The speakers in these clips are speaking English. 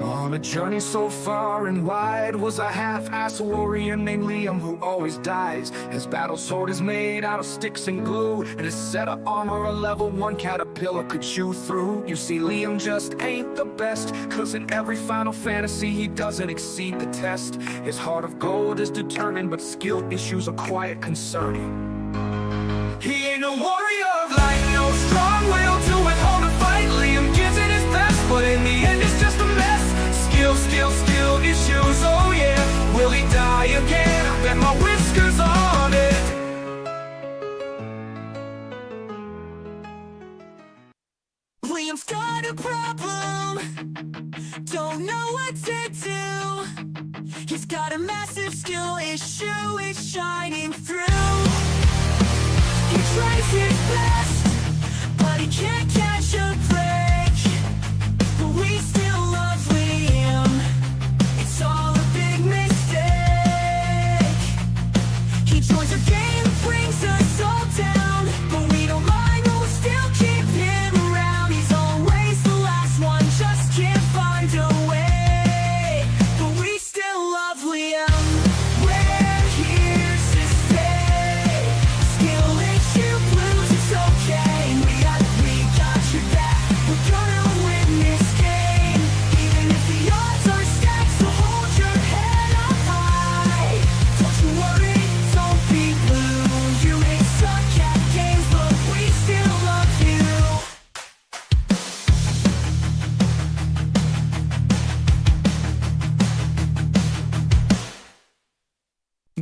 On a journey so far and wide was a half-assed warrior named Liam, who always dies. His battle sword is made out of sticks and glue, and his set of armor a level 1 caterpillar could chew through. You see, Liam just ain't the best, cause in every Final Fantasy he doesn't exceed the test. His heart of gold is determined, but skill issues are quiet concerning. He ain't a warrior of light, no strong will to withhold a fight. Liam gives it his best, but in the end it's just a mess. Skill issues, oh yeah. Will he die again? I bet my whiskers on it. Liam's got a problem, don't know what to do. He's got a massive skill issue, it's shining through. He tries his best, but he can't catch a break. But we still love Liam, it's all a big mistake. He joins a game, brings us all down, but we don't mind, we'll still keep him around. He's always the last one, just can't find a way. But we still love Liam, we're here to stay. Skill issue blues, it's okay. We got your back, we're gonna win this game. Even if the odds are stacked, so hold your head up high. Don't you worry, don't be blue. You may suck at games, but we still love you.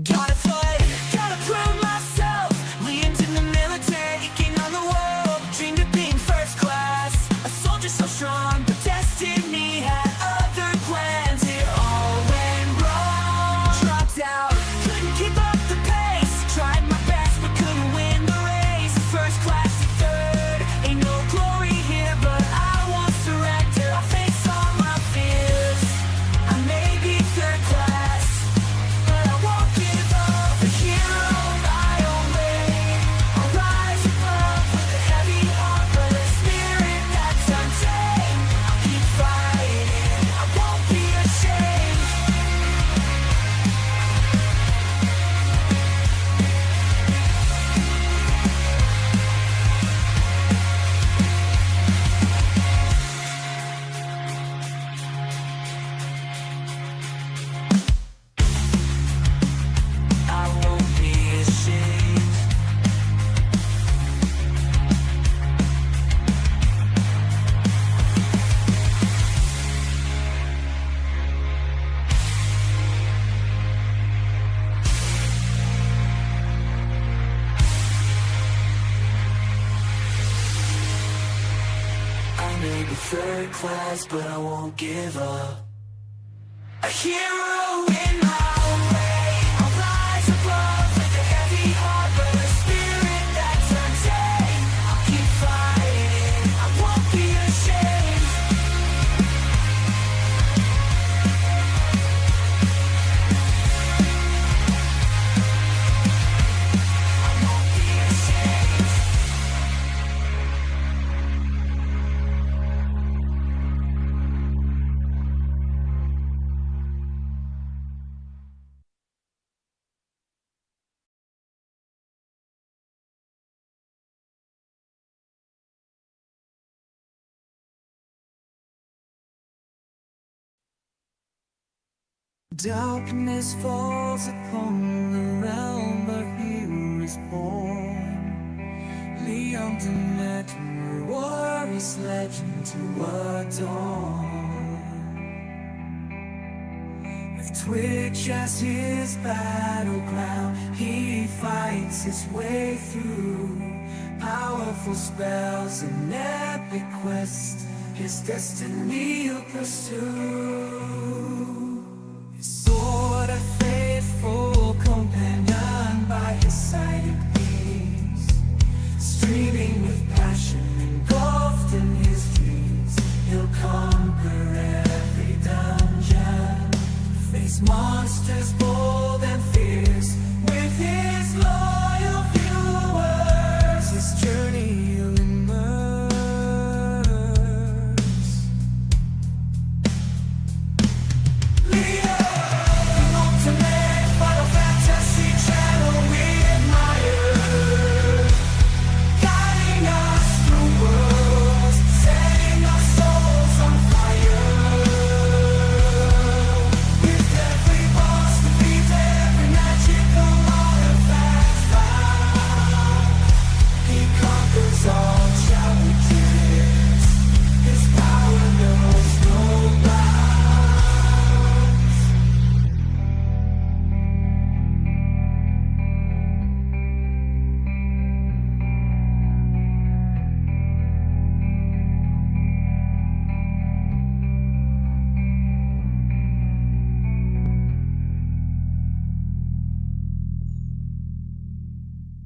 Gotta fight, gotta prove myself. Liam's in the military, king on the world. Dreamed of being first class, a soldier so strong, but destiny had other plans. It all went wrong. Dropped out, couldn't keep up the pace. Tried my best, but couldn't win the race. First class to third, ain't no glory here, but I won't surrender. I'll face all my fears. I may be third class, but I won't give up. A hero my own way. I'll rise above with a heavy heart, but a spirit that's untamed. I'll keep fighting, I won't be ashamed. I won't be ashamed. I may be third class, but I won't give up. A hero in my own way. I'll rise above with a heavy heart, but a spirit that's untamed. I'll keep fighting, I won't be ashamed. I won't be ashamed. Darkness falls upon the realm, but here is born Liam the Metal Warrior's legend to adorn. With Twitch as his battleground, he fights his way through powerful spells and epic quest. His destiny he'll pursue. Sword a faithful companion by his side at peace, streaming with passion, engulfed in his dreams. He'll conquer every dungeon, face monsters bold and fierce with his loyal viewers. His journey he'll immerse.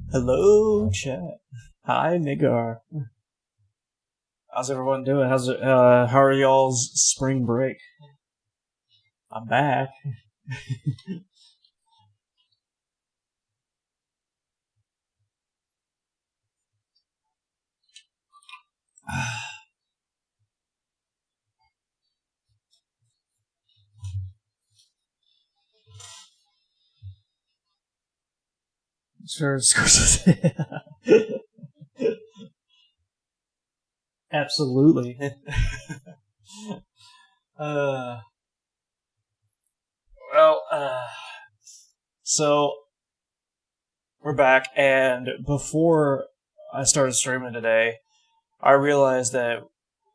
Hello, chat. Hi, Nigar. How's everyone doing? How are y'all's spring break? I'm back. Sure, absolutely. uh, well, so we're back, and before I started streaming today, I realized that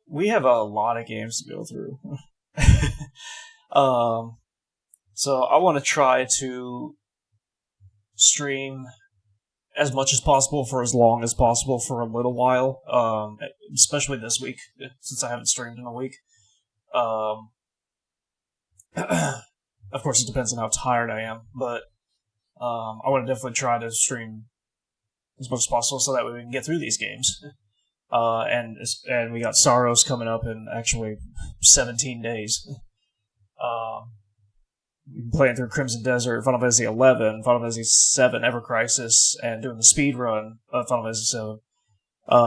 we have a lot of games to go through. So I want to try to stream as much as possible for as long as possible for a little while, especially this week, since I haven't streamed in a week. Of course, it depends on how tired I am, but I want to definitely try to stream as much as possible so that way we can get through these games. And we got Sorrows coming up in actually 17 days. Playing through Crimson Desert, Final Fantasy 11, Final Fantasy 7, Ever Crisis, and doing the speed run of Final Fantasy 7.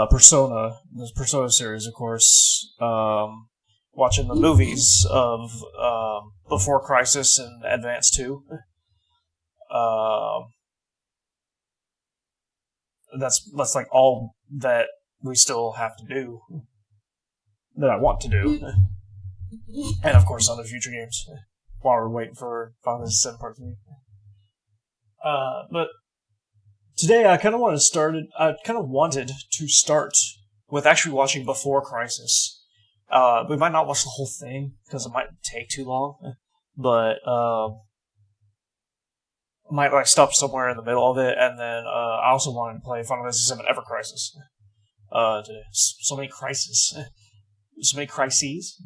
Persona, the Persona series, of course. Watching the movies of Before Crisis and Advance 2. That's like all that we still have to do, that I want to do, and of course other future games while we're waiting for Final Fantasy 7 Part 3. But today I kind of wanted to start with actually watching Before Crisis. We might not watch the whole thing because it might take too long, but might like stop somewhere in the middle of it, and then I also wanted to play Final Fantasy 7 Ever Crisis. Today. So many crises, so many crises.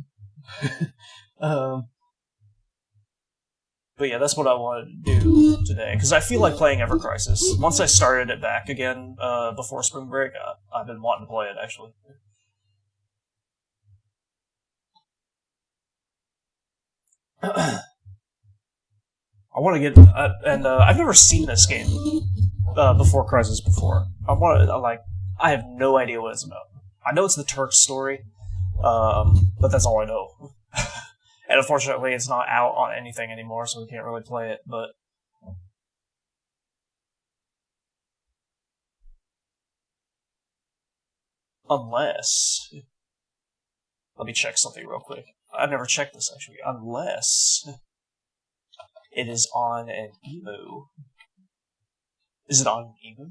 But yeah, that's what I wanted to do today, because I feel like playing Ever Crisis. Once I started it back again before spring break, I've been wanting to play it, actually. I want to get... I've never seen this game Before Crisis before. I have no idea what it's about. I know it's the Turk story, but that's all I know. And unfortunately, it's not out on anything anymore, so we can't really play it, but... Unless... Let me check something real quick. I've never checked this, actually. Unless... it is on an emu. Is it on an emu?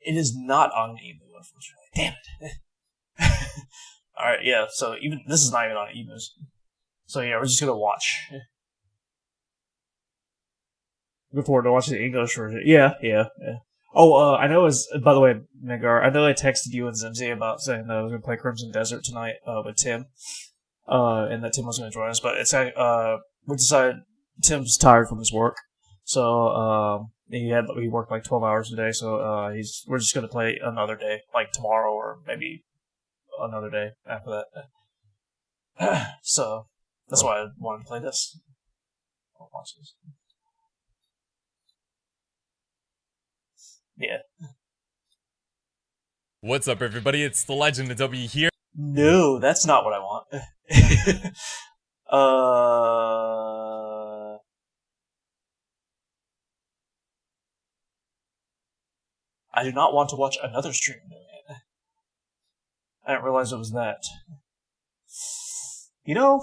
It is not on emu, unfortunately. Damn it. Alright, yeah, so even this is not even on emus. So yeah, we're just gonna watch. Looking forward to watching the English version. Yeah. Oh, I know by the way, Megar, I know I texted you and Zimzy about saying that I was gonna play Crimson Desert tonight, with Tim. And that Tim was gonna join us, but we decided Tim's tired from his work. So, he worked like 12 hours a day, so, we're just gonna play another day, like tomorrow or maybe another day after that. So, that's why I wanted to play this. I'll watch this. Yeah. What's up, everybody? It's the Legend of W here. No, that's not what I want. I do not want to watch another stream doing it. I didn't realize it was that. You know,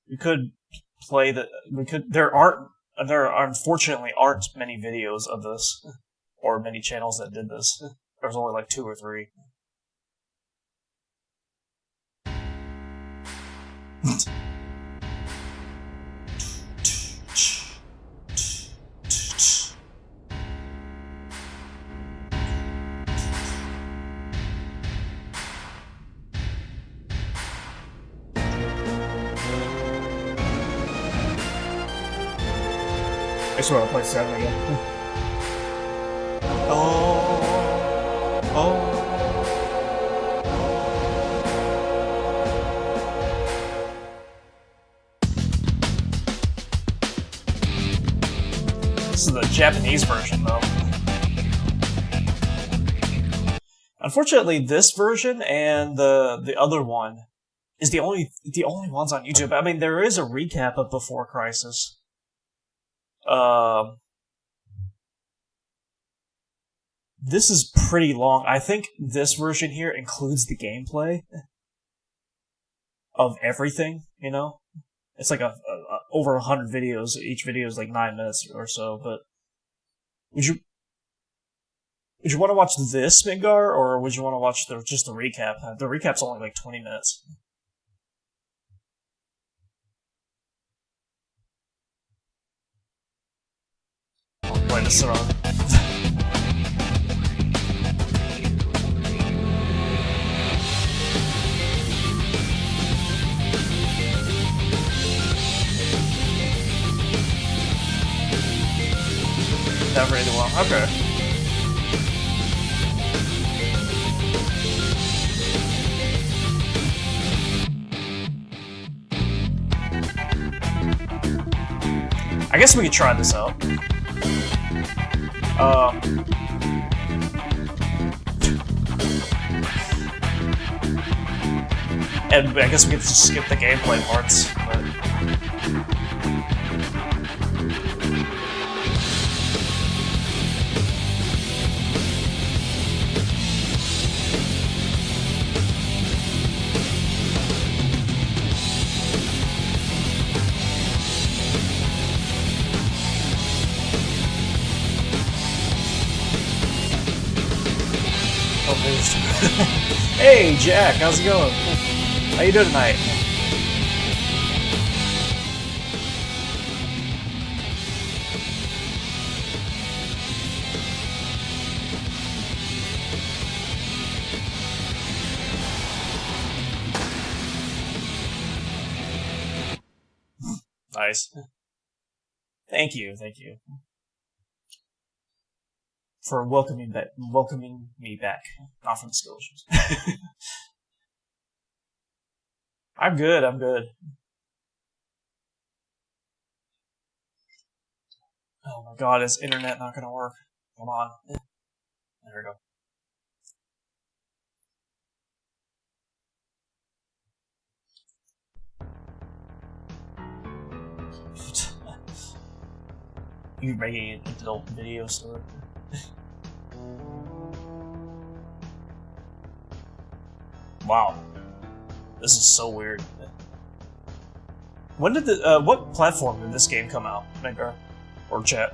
we could play the. There unfortunately aren't many videos of this, or many channels that did this. There's only like 2 or 3. I just want to play 7 again. This is the Japanese version, though. Unfortunately, this version and the other one is the only ones on YouTube. I mean, there is a recap of Before Crisis. This is pretty long. I think this version here includes the gameplay of everything, you know? It's like over 100 videos. Each video is like 9 minutes or so, but would you want to watch this, Midgar, or would you want to watch just the recap? The recap's only like 20 minutes. I'll play this around. That really well. Okay. I guess we could try this out. And I guess we could just skip the gameplay parts, but... Hey, Jack, how's it going? How you doing tonight? Nice. Thank you. For welcoming me back. Not from skill issues. I'm good. Oh my god, is internet not gonna work? Come on. There we go. You're making an adult video store. Wow. This is so weird. When did what platform did this game come out, Meggar? Or chat?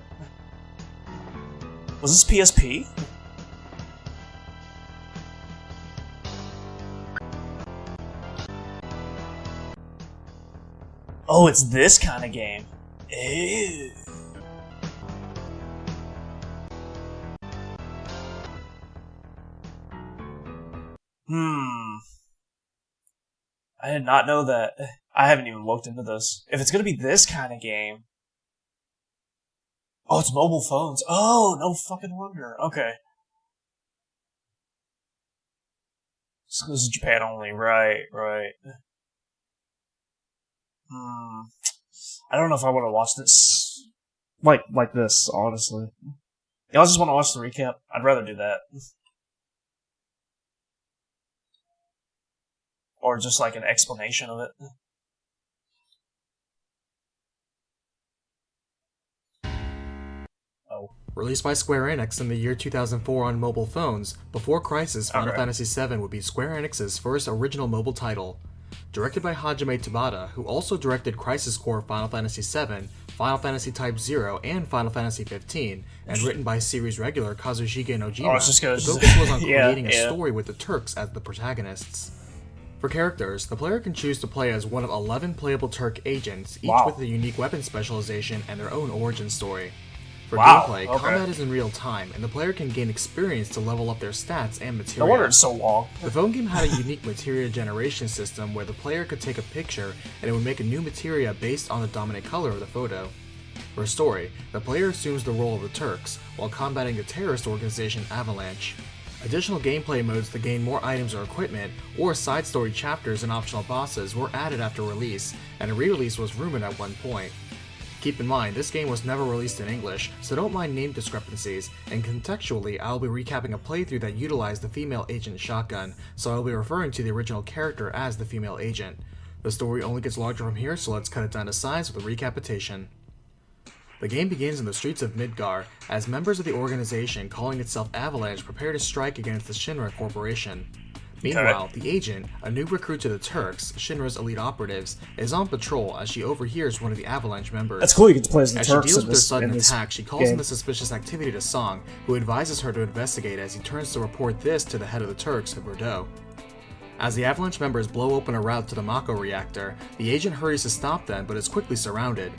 Was this PSP? Oh, it's this kind of game. Ew. I did not know that. I haven't even looked into this. If it's gonna be this kind of game... Oh, it's mobile phones. Oh, no fucking wonder. Okay. So this is Japan only. Right. I don't know if I want to watch this like this, honestly. Y'all just want to watch the recap? I'd rather do that. Or just like an explanation of it. Oh. Released by Square Enix in the year 2004 on mobile phones, Before Crisis, Final Fantasy VII would be Square Enix's first original mobile title. Directed by Hajime Tabata, who also directed Crisis Core Final Fantasy VII, Final Fantasy Type 0, and Final Fantasy 15, and written by series regular Kazushige Nojima, the focus was on creating a story with the Turks as the protagonists. For characters, the player can choose to play as one of 11 playable Turk agents, each Wow. with a unique weapon specialization and their own origin story. For Wow, gameplay, okay. combat is in real time, and the player can gain experience to level up their stats and No materia. wonder it's so long. The phone game had a unique materia generation system where the player could take a picture and it would make a new materia based on the dominant color of the photo. For story, the player assumes the role of the Turks while combating the terrorist organization Avalanche. Additional gameplay modes to gain more items or equipment, or side story chapters and optional bosses were added after release, and a re-release was rumored at one point. Keep in mind, this game was never released in English, so don't mind name discrepancies, and contextually I'll be recapping a playthrough that utilized the female agent shotgun, so I'll be referring to the original character as the female agent. The story only gets larger from here, so let's cut it down to size with a recapitation. The game begins in the streets of Midgar, as members of the organization calling itself Avalanche prepare to strike against the Shinra Corporation. Meanwhile, the agent, a new recruit to the Turks, Shinra's elite operatives, is on patrol as she overhears one of the Avalanche members. That's cool. You get to play as the As Turks she deals in with their this, sudden in this attack, she calls game. in the suspicious activity to Song, who advises her to investigate as he turns to report this to the head of the Turks, Bordeaux. As the Avalanche members blow open a route to the Mako reactor, the agent hurries to stop them but is quickly surrounded.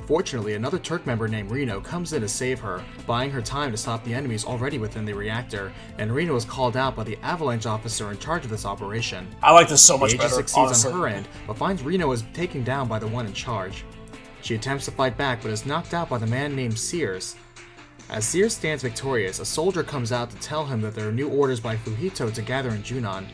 Fortunately, another Turk member named Reno comes in to save her, buying her time to stop the enemies already within the reactor, and Reno is called out by the Avalanche officer in charge of this operation. I like this so The much agent better, succeeds honestly. on her end, but finds Reno is taken down by the one in charge. She attempts to fight back, but is knocked out by the man named Sears. As Sears stands victorious, a soldier comes out to tell him that there are new orders by Fujito to gather in Junon.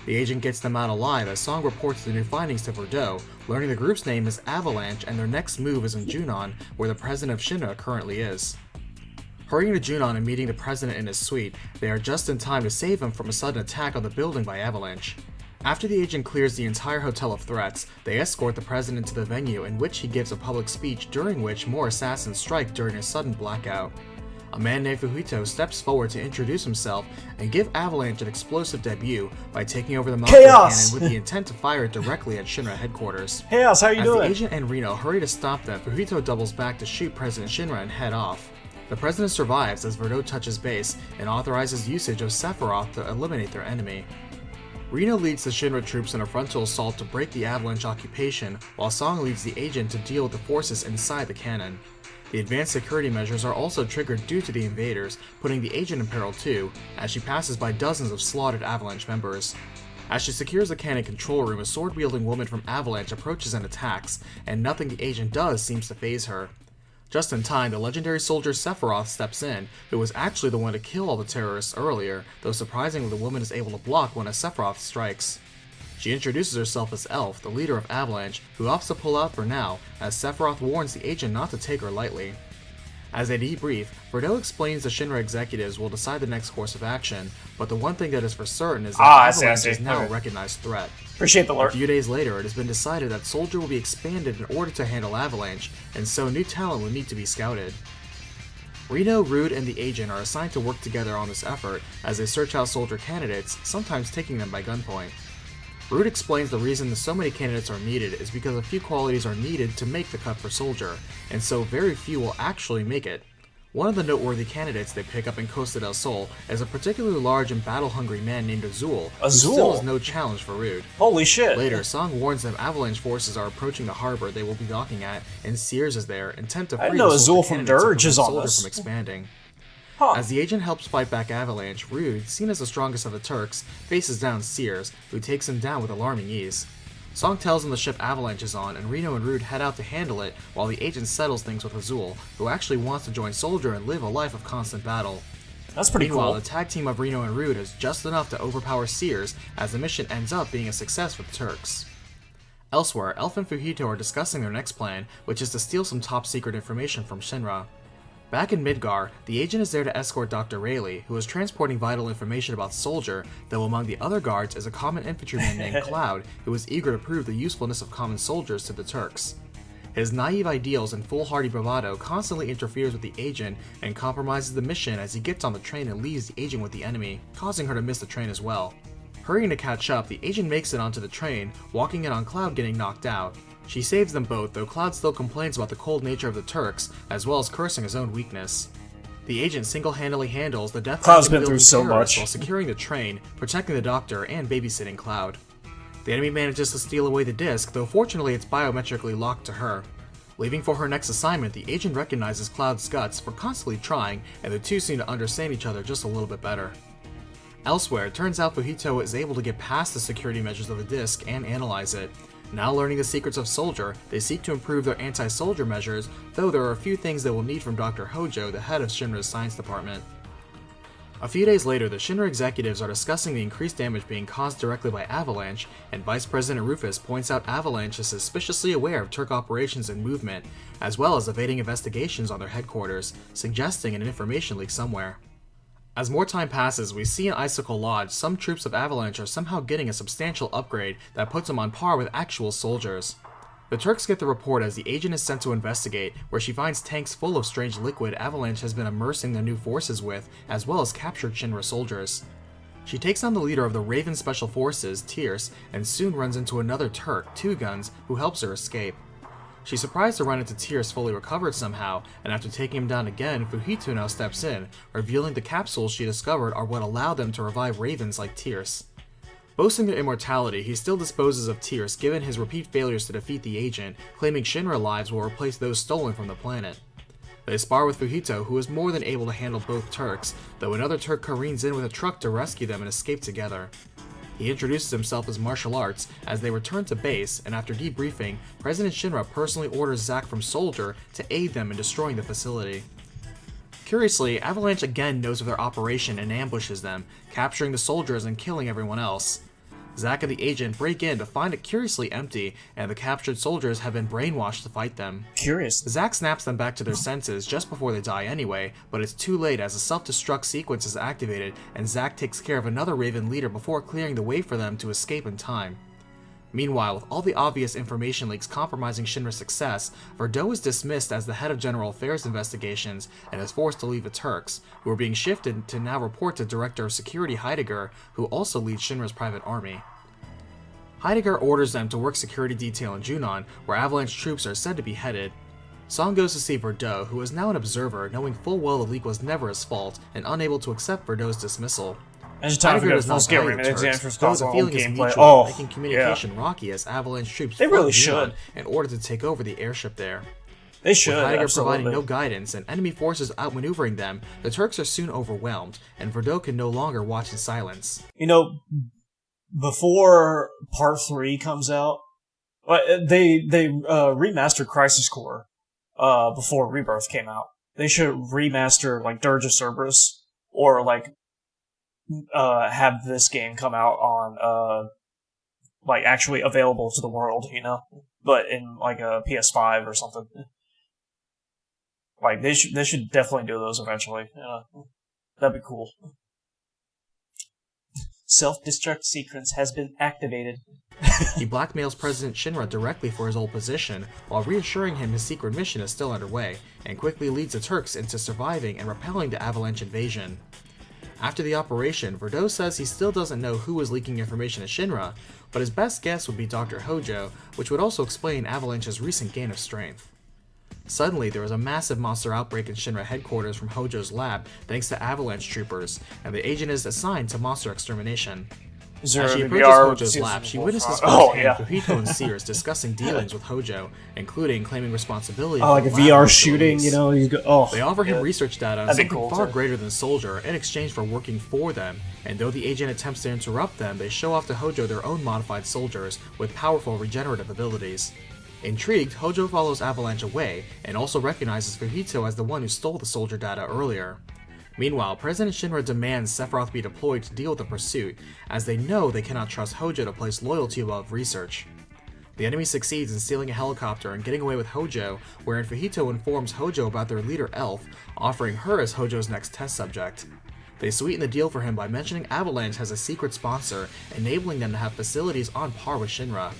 The agent gets them out alive as Song reports the new findings to Bordeaux, learning the group's name is Avalanche and their next move is in Junon, where the president of Shinra currently is. Hurrying to Junon and meeting the president in his suite, they are just in time to save him from a sudden attack on the building by Avalanche. After the agent clears the entire hotel of threats, they escort the president to the venue in which he gives a public speech during which more assassins strike during a sudden blackout. A man named Fujito steps forward to introduce himself and give Avalanche an explosive debut by taking over the Mako Chaos! cannon with the intent to fire it directly at Shinra headquarters. Hey, Alice, how you As the doing? agent and Reno hurry to stop them, Fujito doubles back to shoot President Shinra and head off. The president survives as Bordeaux touches base and authorizes usage of Sephiroth to eliminate their enemy. Reno leads the Shinra troops in a frontal assault to break the Avalanche occupation, while Song leads the agent to deal with the forces inside the cannon. The advanced security measures are also triggered due to the invaders, putting the agent in peril too, as she passes by dozens of slaughtered Avalanche members. As she secures the cannon control room, a sword-wielding woman from Avalanche approaches and attacks, and nothing the agent does seems to faze her. Just in time, the legendary soldier Sephiroth steps in, who was actually the one to kill all the terrorists earlier, though surprisingly the woman is able to block one of Sephiroth's strikes. She introduces herself as Elf, the leader of Avalanche, who opts to pull out for now, as Sephiroth warns the agent not to take her lightly. As they debrief, Bordeaux explains the Shinra executives will decide the next course of action, but the one thing that is for certain is that I see. Avalanche is now Okay. a recognized threat. Appreciate the A alert. few days later, it has been decided that Soldier will be expanded in order to handle Avalanche, and so new talent will need to be scouted. Reno, Rude, and the agent are assigned to work together on this effort as they search out Soldier candidates, sometimes taking them by gunpoint. Rude explains the reason that so many candidates are needed is because a few qualities are needed to make the cut for Soldier, and so very few will actually make it. One of the noteworthy candidates they pick up in Costa del Sol is a particularly large and battle-hungry man named Azul, who still Azul? is no challenge for Rude. Holy shit. Later, Song warns them Avalanche forces are approaching the harbor they will be docking at, and Sears is there, intent to free I didn't know the Azul Soldier from candidates and Dirge is prevent on Soldier this. from expanding. Huh. As the agent helps fight back Avalanche, Rude, seen as the strongest of the Turks, faces down Sears, who takes him down with alarming ease. Song tells him the ship Avalanche is on, and Reno and Rude head out to handle it, while the agent settles things with Azul, who actually wants to join Soldier and live a life of constant battle. That's pretty Meanwhile, cool. the tag team of Reno and Rude is just enough to overpower Sears, as the mission ends up being a success for the Turks. Elsewhere, Elf and Fujito are discussing their next plan, which is to steal some top-secret information from Shinra. Back in Midgar, the agent is there to escort Dr. Rayleigh, who is transporting vital information about Soldier, though among the other guards is a common infantryman named Cloud, who is eager to prove the usefulness of common soldiers to the Turks. His naive ideals and foolhardy bravado constantly interferes with the agent and compromises the mission as he gets on the train and leaves the agent with the enemy, causing her to miss the train as well. Hurrying to catch up, the agent makes it onto the train, walking in on Cloud getting knocked out. She saves them both, though Cloud still complains about the cold nature of the Turks, as well as cursing his own weakness. The agent single-handedly handles the death Cloud's been through so much. while securing the train, protecting the doctor, and babysitting Cloud. The enemy manages to steal away the disc, though fortunately it's biometrically locked to her. Leaving for her next assignment, the agent recognizes Cloud's guts for constantly trying, and the two seem to understand each other just a little bit better. Elsewhere, it turns out Ffvii is able to get past the security measures of the disc and analyze it. Now learning the secrets of Soldier, they seek to improve their anti-soldier measures, though there are a few things they will need from Dr. Hojo, the head of Shinra's science department. A few days later, the Shinra executives are discussing the increased damage being caused directly by Avalanche, and Vice President Rufus points out Avalanche is suspiciously aware of Turk operations and movement, as well as evading investigations on their headquarters, suggesting an information leak somewhere. As more time passes, we see in Icicle Lodge some troops of Avalanche are somehow getting a substantial upgrade that puts them on par with actual soldiers. The Turks get the report as the agent is sent to investigate, where she finds tanks full of strange liquid Avalanche has been immersing their new forces with, as well as captured Shinra soldiers. She takes on the leader of the Raven Special Forces, Tierce, and soon runs into another Turk, Two Guns, who helps her escape. She's surprised to run into Tierce fully recovered somehow, and after taking him down again, Ffvii now steps in, revealing the capsules she discovered are what allowed them to revive Ravens like Tierce. Boasting their immortality, he still disposes of Tierce given his repeat failures to defeat the agent, claiming Shinra lives will replace those stolen from the planet. They spar with Ffvii, who is more than able to handle both Turks, though another Turk careens in with a truck to rescue them and escape together. He introduces himself as martial arts as they return to base, and after debriefing, President Shinra personally orders Zack from Soldier to aid them in destroying the facility. Curiously, Avalanche again knows of their operation and ambushes them, capturing the soldiers and killing everyone else. Zack and the agent break in to find it curiously empty, and the captured soldiers have been brainwashed to fight them. Curious. Zack snaps them back to their senses just before they die anyway, but it's too late as a self-destruct sequence is activated, and Zack takes care of another Raven leader before clearing the way for them to escape in time. Meanwhile, with all the obvious information leaks compromising Shinra's success, Verdot is dismissed as the head of General Affairs investigations and is forced to leave the Turks, who are being shifted to now report to Director of Security Heidegger, who also leads Shinra's private army. Heidegger orders them to work security detail in Junon, where Avalanche troops are said to be headed. Song goes to see Verdot, who is now an observer, knowing full well the leak was never his fault, and unable to accept Verdot's dismissal. And it's time for does full not scale value the remake Turks, for though the feeling is gameplay. mutual, making communication rocky as Avalanche troops They really flood should. Junon in order to take over the airship there. They should. With Heidegger Absolutely. providing no guidance and enemy forces outmaneuvering them, the Turks are soon overwhelmed, and Verdot can no longer watch in silence. You know, before Part 3 comes out, they remastered Crisis Core before Rebirth came out. They should remaster like Dirge of Cerberus, or like have this game come out on like actually available to the world, you know, but in like a PS5 or something. Like they should definitely do those eventually. That'd be cool. Self-destruct sequence has been activated. He blackmails President Shinra directly for his old position, while reassuring him his secret mission is still underway, and quickly leads the Turks into surviving and repelling the Avalanche invasion. After the operation, Verdot says he still doesn't know who was leaking information to Shinra, but his best guess would be Dr. Hojo, which would also explain Avalanche's recent gain of strength. Suddenly, there was a massive monster outbreak in Shinra headquarters from Hojo's lab thanks to Avalanche troopers, and the agent is assigned to monster extermination. Is there As she a approaches VR Hojo's lab, she witnesses Oh, firsthand yeah. Ffvii and Sears discussing dealings with Hojo, including claiming responsibility Oh, like a for the lab VR release. shooting, you know? You go, oh, They offer him yeah. research data on That'd be something cool, far too. greater than Soldier in exchange for working for them, and though the agent attempts to interrupt them, they show off to Hojo their own modified soldiers with powerful regenerative abilities. Intrigued, Hojo follows Avalanche away, and also recognizes Ffvii as the one who stole the soldier data earlier. Meanwhile, President Shinra demands Sephiroth be deployed to deal with the pursuit, as they know they cannot trust Hojo to place loyalty above research. The enemy succeeds in stealing a helicopter and getting away with Hojo, wherein Ffvii informs Hojo about their leader Elf, offering her as Hojo's next test subject. They sweeten the deal for him by mentioning Avalanche has a secret sponsor, enabling them to have facilities on par with Shinra.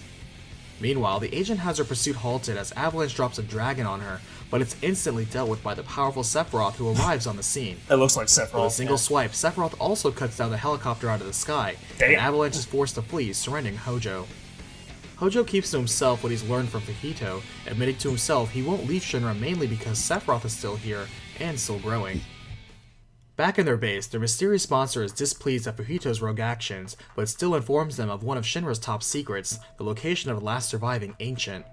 Meanwhile, the agent has her pursuit halted as Avalanche drops a dragon on her, but it's instantly dealt with by the powerful Sephiroth who arrives on the scene. It looks like Sephiroth. With a single swipe, Sephiroth also cuts down the helicopter out of the sky, Damn. and Avalanche is forced to flee, surrendering Hojo. Hojo keeps to himself what he's learned from Ffvii, admitting to himself he won't leave Shinra mainly because Sephiroth is still here, and still growing. Back in their base, their mysterious monster is displeased at Fujito's rogue actions, but still informs them of one of Shinra's top secrets, the location of the last surviving ancient.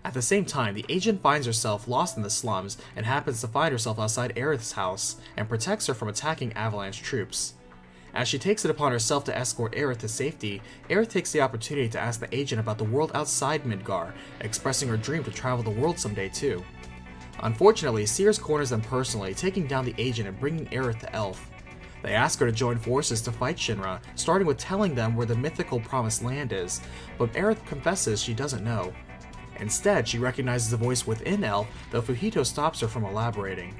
At the same time, the agent finds herself lost in the slums and happens to find herself outside Aerith's house and protects her from attacking Avalanche troops. As she takes it upon herself to escort Aerith to safety, Aerith takes the opportunity to ask the agent about the world outside Midgar, expressing her dream to travel the world someday too. Unfortunately, Sears corners them personally, taking down the agent and bringing Aerith to Elf. They ask her to join forces to fight Shinra, starting with telling them where the mythical Promised Land is, but Aerith confesses she doesn't know. Instead, she recognizes a voice within Elf, though Fujito stops her from elaborating.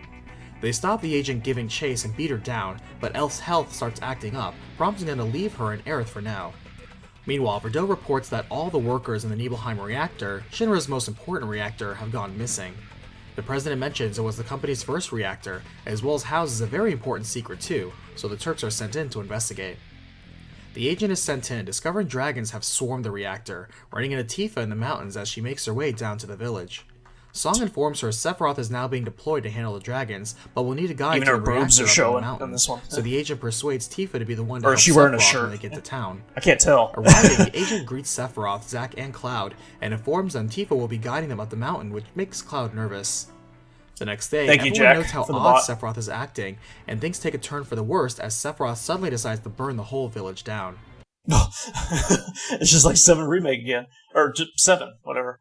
They stop the agent giving chase and beat her down, but Elf's health starts acting up, prompting them to leave her and Aerith for now. Meanwhile, Verdot reports that all the workers in the Nibelheim reactor, Shinra's most important reactor, have gone missing. The president mentions it was the company's first reactor, as well as houses a very important secret too, so the Turks are sent in to investigate. The agent is sent in, discovering dragons have swarmed the reactor, running into Tifa in the mountains as she makes her way down to the village. Song informs her Sephiroth is now being deployed to handle the dragons, but will need a guide Even to her the boobs reactor are up in the showing mountains, in this one. so the agent persuades Tifa to be the one to Or help is she wearing a Sephiroth shirt? when they get to town. I can't tell. Arriving, the agent greets Sephiroth, Zack, and Cloud, and informs them Tifa will be guiding them up the mountain, which makes Cloud nervous. The next day, Thank you, everyone Jack, notes how for the odd bot. Sephiroth is acting, and things take a turn for the worst as Sephiroth suddenly decides to burn the whole village down. It's just like 7 Remake again. Or 7, whatever.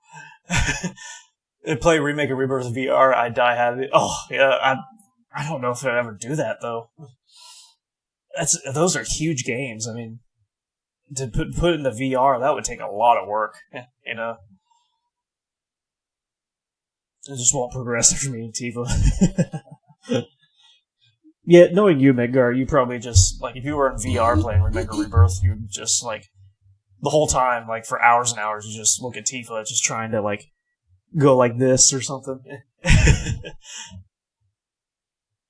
They play Remake and Rebirth VR, I die happy. Oh, yeah, I don't know if I'd ever do that, though. Those are huge games. I mean, to put in the VR, that would take a lot of work, you know? It just won't progress for me, Tifa. Yeah, knowing you, Midgar, you probably just, like, if you were in VR playing Remake or Rebirth, you'd just, like, the whole time, like, for hours and hours, you just look at Tifa just trying to, like, go like this or something.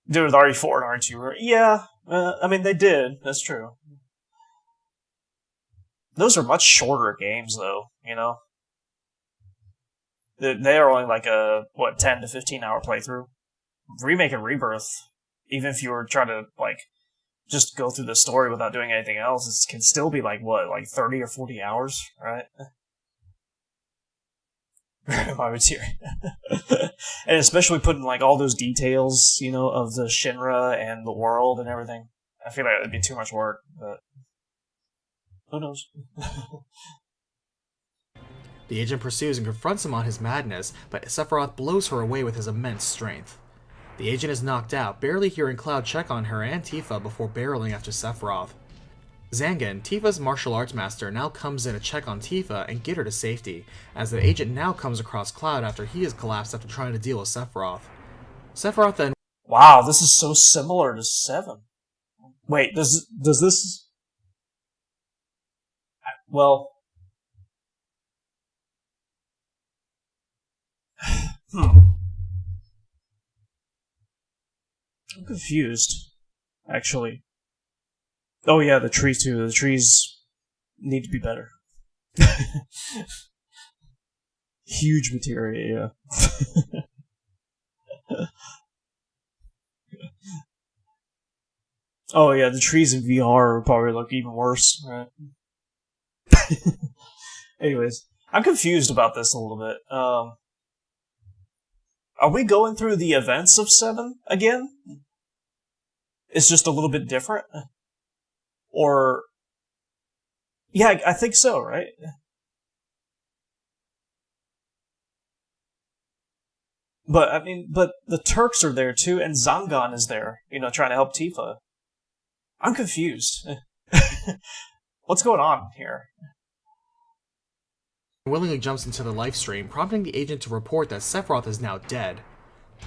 Did with RE4 and RE2. Yeah, I mean, they did. That's true. Those are much shorter games, though, you know? They are only, like, 10 to 15 hour playthrough. Remake and Rebirth, even if you were trying to, like, just go through the story without doing anything else, it can still be, like, 30 or 40 hours, right? I would hear. And especially putting, like, all those details, you know, of the Shinra and the world and everything. I feel like it would be too much work, but who knows? The agent pursues and confronts him on his madness, but Sephiroth blows her away with his immense strength. The agent is knocked out, barely hearing Cloud check on her and Tifa before barreling after Sephiroth. Zangan, Tifa's martial arts master, now comes in to check on Tifa and get her to safety, as the agent now comes across Cloud after he has collapsed after trying to deal with Sephiroth. Sephiroth then... Wow, this is so similar to 7. Wait, does this... Well... I'm confused, actually. Oh yeah, the trees too. The trees need to be better. Huge materia, yeah. Oh yeah, the trees in VR would probably look even worse, right? Anyways, I'm confused about this a little bit. Are we going through the events of 7 again? It's just a little bit different? Or... Yeah, I think so, right? But, I mean, the Turks are there too, and Zangan is there, you know, trying to help Tifa. I'm confused. What's going on here? willingly jumps into the live stream, prompting the agent to report that Sephiroth is now dead.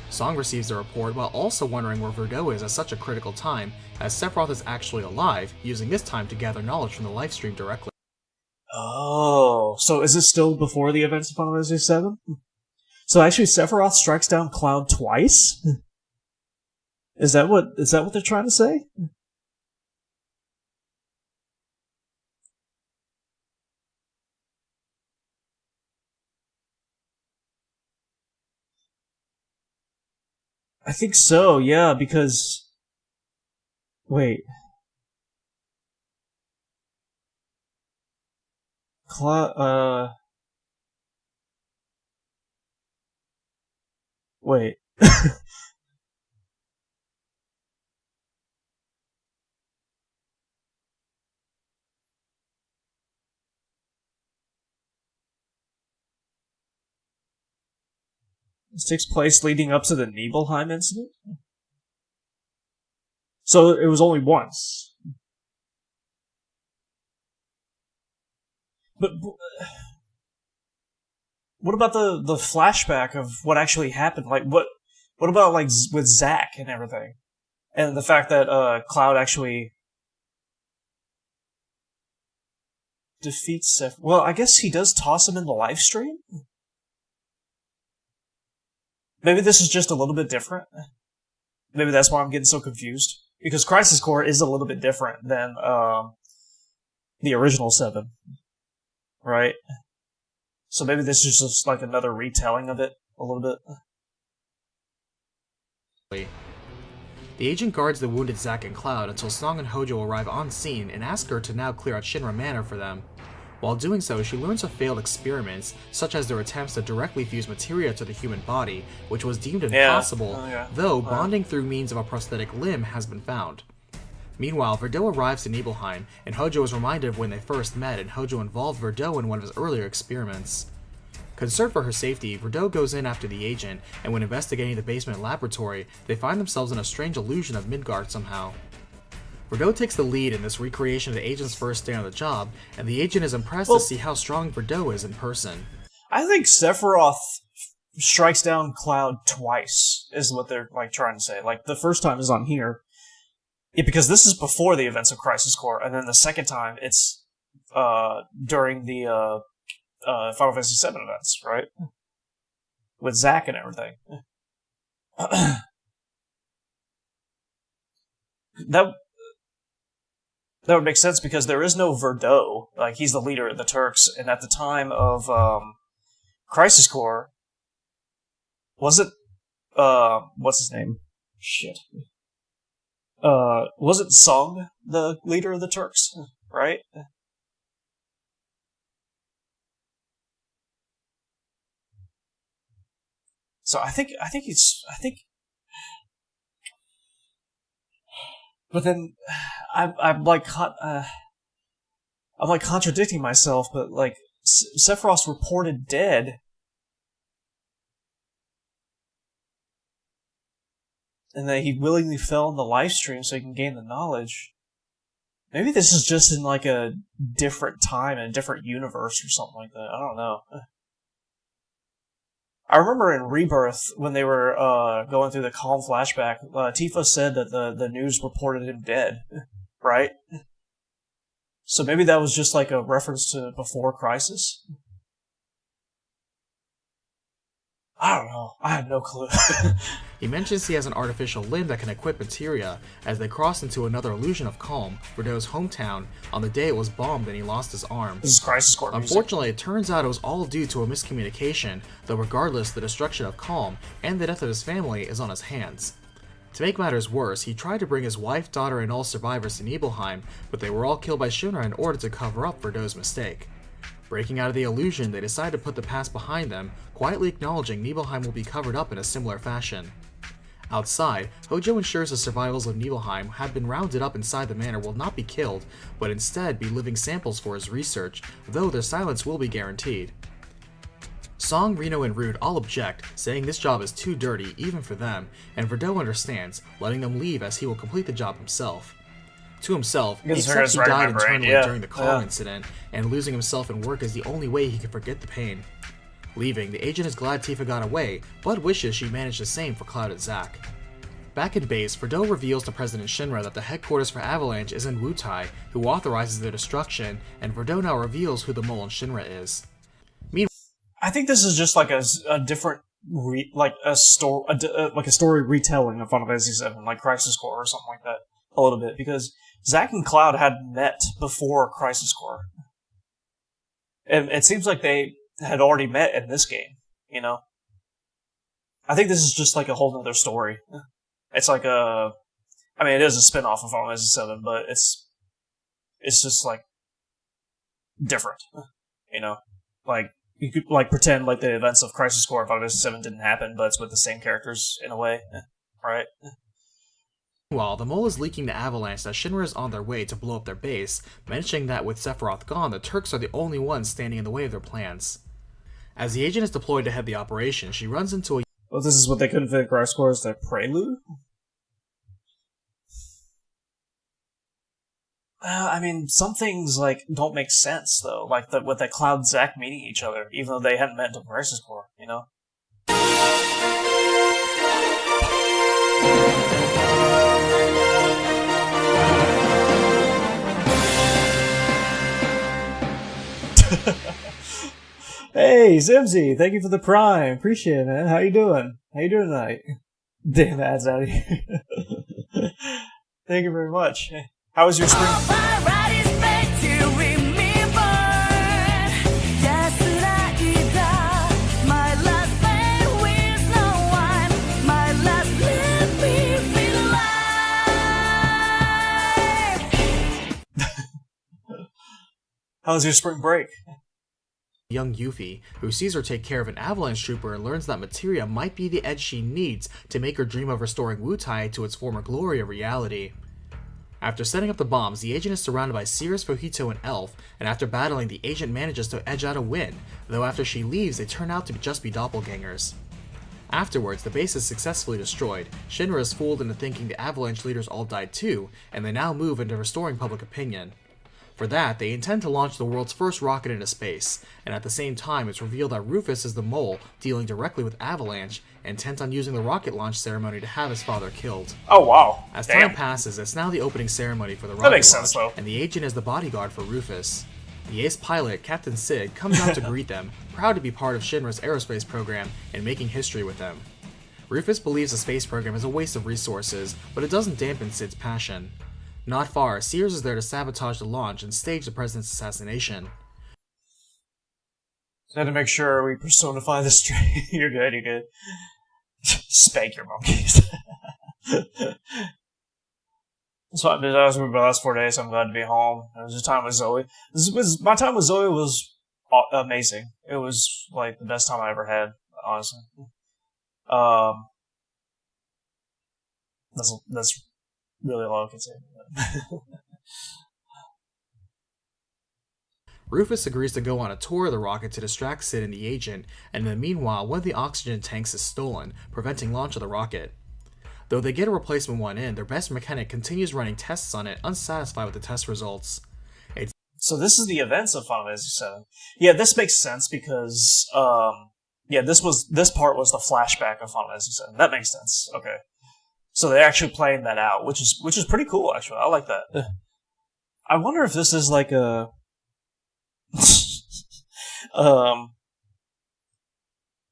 Song receives the report while also wondering where Verdot is at such a critical time, as Sephiroth is actually alive, using this time to gather knowledge from the live stream directly. Oh, so is this still before the events of Final Fantasy 7? So actually Sephiroth strikes down Cloud twice? Is that what they're trying to say? I think so, yeah, because Wait. Wait. This takes place leading up to the Nibelheim incident? So it was only once. But what about the flashback of what actually happened? Like, what about, like, with Zack and everything? And the fact that, Cloud actually defeats Sephiroth. Well, I guess he does toss him in the live stream? Maybe this is just a little bit different. Maybe that's why I'm getting so confused. Because Crisis Core is a little bit different than the original 7. Right? So maybe this is just like another retelling of it a little bit. The agent guards the wounded Zack and Cloud until Song and Hojo arrive on scene and ask her to now clear out Shinra Manor for them. While doing so, she learns of failed experiments, such as their attempts to directly fuse materia to the human body, which was deemed impossible, though bonding through means of a prosthetic limb has been found. Meanwhile, Verdot arrives to Nibelheim, and Hojo is reminded of when they first met, and Hojo involved Verdot in one of his earlier experiments. Concerned for her safety, Verdot goes in after the agent, and when investigating the basement laboratory, they find themselves in a strange illusion of Midgard somehow. Verdot takes the lead in this recreation of the agent's first day on the job, and the agent is impressed to see how strong Verdot is in person. I think Sephiroth strikes down Cloud twice, is what they're like trying to say. Like, the first time is on here, because this is before the events of Crisis Core, and then the second time it's during the Final Fantasy VII events, right? With Zack and everything. That would make sense because there is no Verdot. Like, he's the leader of the Turks, and at the time of Crisis Core, was it what's his name? Shit. Wasn't Song the leader of the Turks, right? So I think, but then I'm like contradicting myself, but like Sephiroth's reported dead, and that he willingly fell in the live stream so he can gain the knowledge. Maybe this is just in like a different time and a different universe or something like that. I don't know. I remember in Rebirth, when they were going through the calm flashback, Tifa said that the news reported him dead, right? So maybe that was just like a reference to before Crisis? I don't know. I have no clue. He mentions he has an artificial limb that can equip materia as they cross into another illusion of calm, Verdot's hometown, on the day it was bombed and he lost his arm. This is Crisis Core music. Unfortunately, it turns out it was all due to a miscommunication, though regardless, the destruction of Calm and the death of his family is on his hands. To make matters worse, he tried to bring his wife, daughter, and all survivors to Nibelheim, but they were all killed by Shinra in order to cover up Verdot's mistake. Breaking out of the illusion, they decide to put the past behind them, quietly acknowledging Nibelheim will be covered up in a similar fashion. Outside, Hojo ensures the survivors of Nibelheim have been rounded up inside the manor will not be killed, but instead be living samples for his research, though their silence will be guaranteed. Song, Reno, and Rude all object, saying this job is too dirty even for them, and Verdot understands, letting them leave as he will complete the job himself. To himself, he accepts he died internally during the Calm incident, and losing himself in work is the only way he can forget the pain. Leaving, the agent is glad Tifa got away, but wishes she managed the same for Cloud and Zack. Back in base, Verdot reveals to President Shinra that the headquarters for Avalanche is in Wutai, who authorizes their destruction, and Verdot now reveals who the mole in Shinra is. Meanwhile, I think this is just like a different, story retelling of Final Fantasy VII, like Crisis Core or something like that, a little bit, because Zack and Cloud had met before Crisis Core. And it seems like they had already met in this game, you know? I think this is just like a whole nother story. It's like I mean, it is a spin-off of Final Fantasy 7, but it's just like different, you know. Like you could like pretend like the events of Crisis Core of Final Fantasy 7 didn't happen, but it's with the same characters in a way, right? Meanwhile, the mole is leaking to Avalanche that Shinra is on their way to blow up their base, mentioning that with Sephiroth gone, the Turks are the only ones standing in the way of their plans. As the agent is deployed to head the operation, she runs into a... Well, this is what they couldn't fit in Crisis Core as their prelude? I mean, some things, like, don't make sense, though. Like, with the Cloud and Zack meeting each other, even though they hadn't met until Crisis Core, you know? Hey, Zimzy, thank you for the Prime. Appreciate it, man. How you doing? How you doing tonight? Damn, that's out of here. Thank you very much. How was your spring? How was your spring break? Young Ffvii, who sees her take care of an avalanche trooper and learns that materia might be the edge she needs to make her dream of restoring Wutai to its former glory a reality. After setting up the bombs, the agent is surrounded by Cirrus, Fujito, and Elf, and after battling, the agent manages to edge out a win, though after she leaves, they turn out to just be doppelgangers. Afterwards, the base is successfully destroyed, Shinra is fooled into thinking the avalanche leaders all died too, and they now move into restoring public opinion. For that, they intend to launch the world's first rocket into space, and at the same time it's revealed that Rufus is the mole dealing directly with Avalanche, intent on using the rocket launch ceremony to have his father killed. Oh wow. As Damn. time passes, it's now the opening ceremony for the rocket That makes launch, sense, though. and the agent is the bodyguard for Rufus. The ace pilot, Captain Sid, comes out to greet them, proud to be part of Shinra's aerospace program and making history with them. Rufus believes the space program is a waste of resources, but it doesn't dampen Sid's passion. Not far, Sears is there to sabotage the launch and stage the president's assassination. I had to make sure we personify this tree. You're good, you're good. Spank your monkeys. So I was with my last 4 days, so I'm glad to be home. It was a time with Zoe. My time with Zoe was amazing. It was like the best time I ever had, honestly. That's really all I can say. Rufus agrees to go on a tour of the rocket to distract Sid and the agent, and in the meanwhile, one of the oxygen tanks is stolen, preventing launch of the rocket. Though they get a replacement one in, their best mechanic continues running tests on it, unsatisfied with the test results. So this is the events of Final Fantasy VII. Yeah, this makes sense because, this part was the flashback of Final Fantasy VII. That makes sense. Okay. So they're actually playing that out, which is pretty cool, actually. I like that. I wonder if this is like a...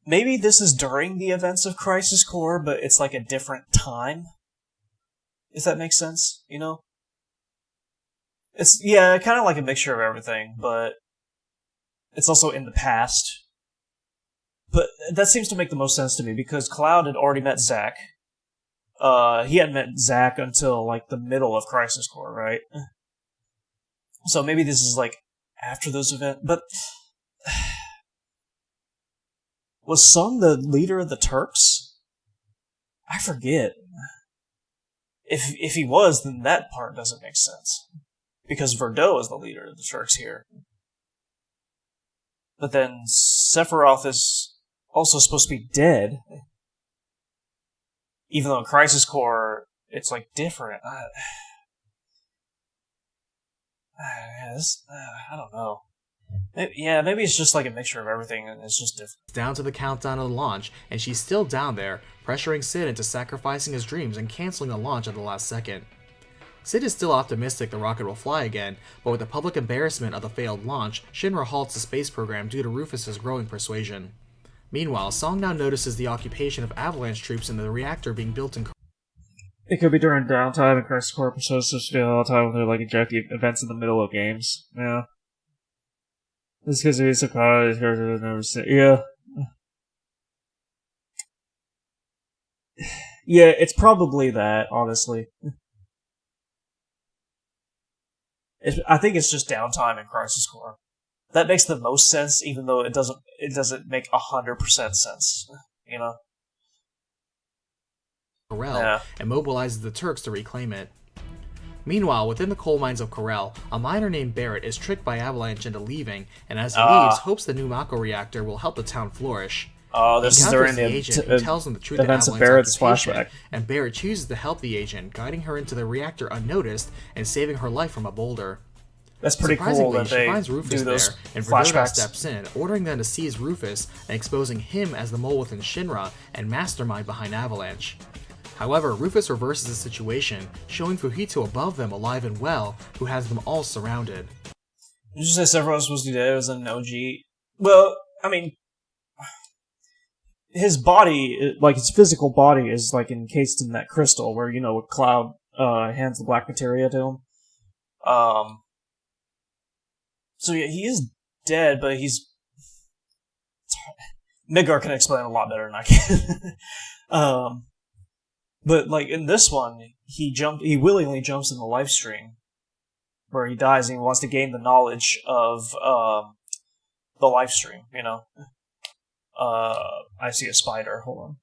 maybe this is during the events of Crisis Core, but it's like a different time? If that makes sense, you know? It's, yeah, kind of like a mixture of everything, but it's also in the past. But that seems to make the most sense to me, because Cloud had already met Zack. He hadn't met Zack until, like, the middle of Crisis Core, right? So maybe this is, like, after those events, but... Was Sung the leader of the Turks? I forget. If he was, then that part doesn't make sense. Because Verdot is the leader of the Turks here. But then Sephiroth is also supposed to be dead. Even though in Crisis Core, it's like different. I don't know. Maybe it's just like a mixture of everything and it's just different. Down to the countdown of the launch, and she's still down there, pressuring Sid into sacrificing his dreams and canceling the launch at the last second. Sid is still optimistic the rocket will fly again, but with the public embarrassment of the failed launch, Shinra halts the space program due to Rufus's growing persuasion. Meanwhile, Song now notices the occupation of Avalanche troops in the reactor being built in... It could be during downtime and Crisis Core episodes, so all the time when they're like inject events in the middle of games. Yeah. This because he's so caught, these characters have never seen. Yeah. Yeah, it's probably that, honestly. I think it's just downtime in Crisis Core. That makes the most sense, even though it doesn't make 100% sense. You know. Corel and mobilizes the Turks to reclaim it. Meanwhile, within the coal mines of Corel, a miner named Barrett is tricked by Avalanche into leaving, and as he leaves, hopes the new Mako reactor will help the town flourish. Oh, this is during the agent who tells him the truth events of of Barrett's occupation, flashback. And Barrett chooses to help the agent, guiding her into the reactor unnoticed and saving her life from a boulder. That's pretty cool that she they finds Rufus do those there, and flashbacks. Verdota steps in, ordering them to seize Rufus and exposing him as the mole within Shinra and mastermind behind Avalanche. However, Rufus reverses the situation, showing Fujito above them alive and well, who has them all surrounded. Did you say Sephiroth was supposed to do that? It was an OG? Well, I mean, his body, like his physical body, is like encased in that crystal where, you know, Cloud hands the black materia to him. So yeah, he is dead, but he's... Midgar can explain a lot better than I can. But like in this one, he willingly jumps in the life stream where he dies and he wants to gain the knowledge of the life stream, you know. I see a spider, hold on.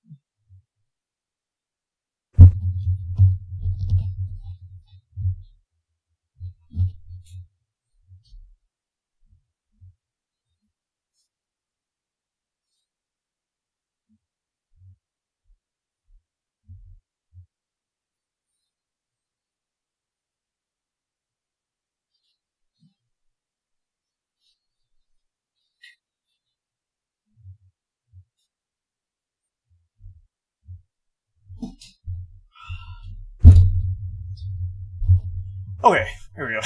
Okay, here we go.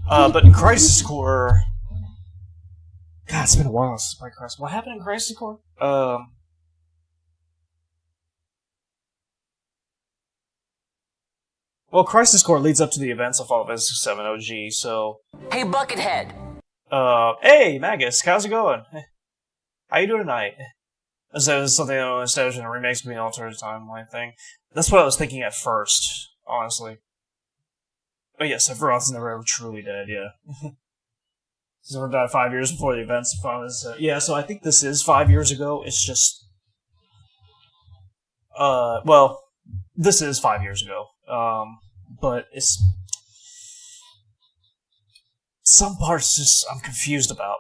But in Crisis Core... God, it's been a while since I played Crisis. What happened in Crisis Core? Well, Crisis Core leads up to the events of Final Fantasy 7 OG, so... Hey, Buckethead! Hey, Magus, how's it going? How you doing tonight? So this is something that was established in a remakes between alternative timeline thing. That's what I was thinking at first, honestly. But yes, Sephiroth's never ever truly dead, yeah. Sephiroth died 5 years before the events of Final Fantasy 7. Yeah, so I think this is 5 years ago, it's just... well, this is 5 years ago. But it's... Some parts just I'm confused about.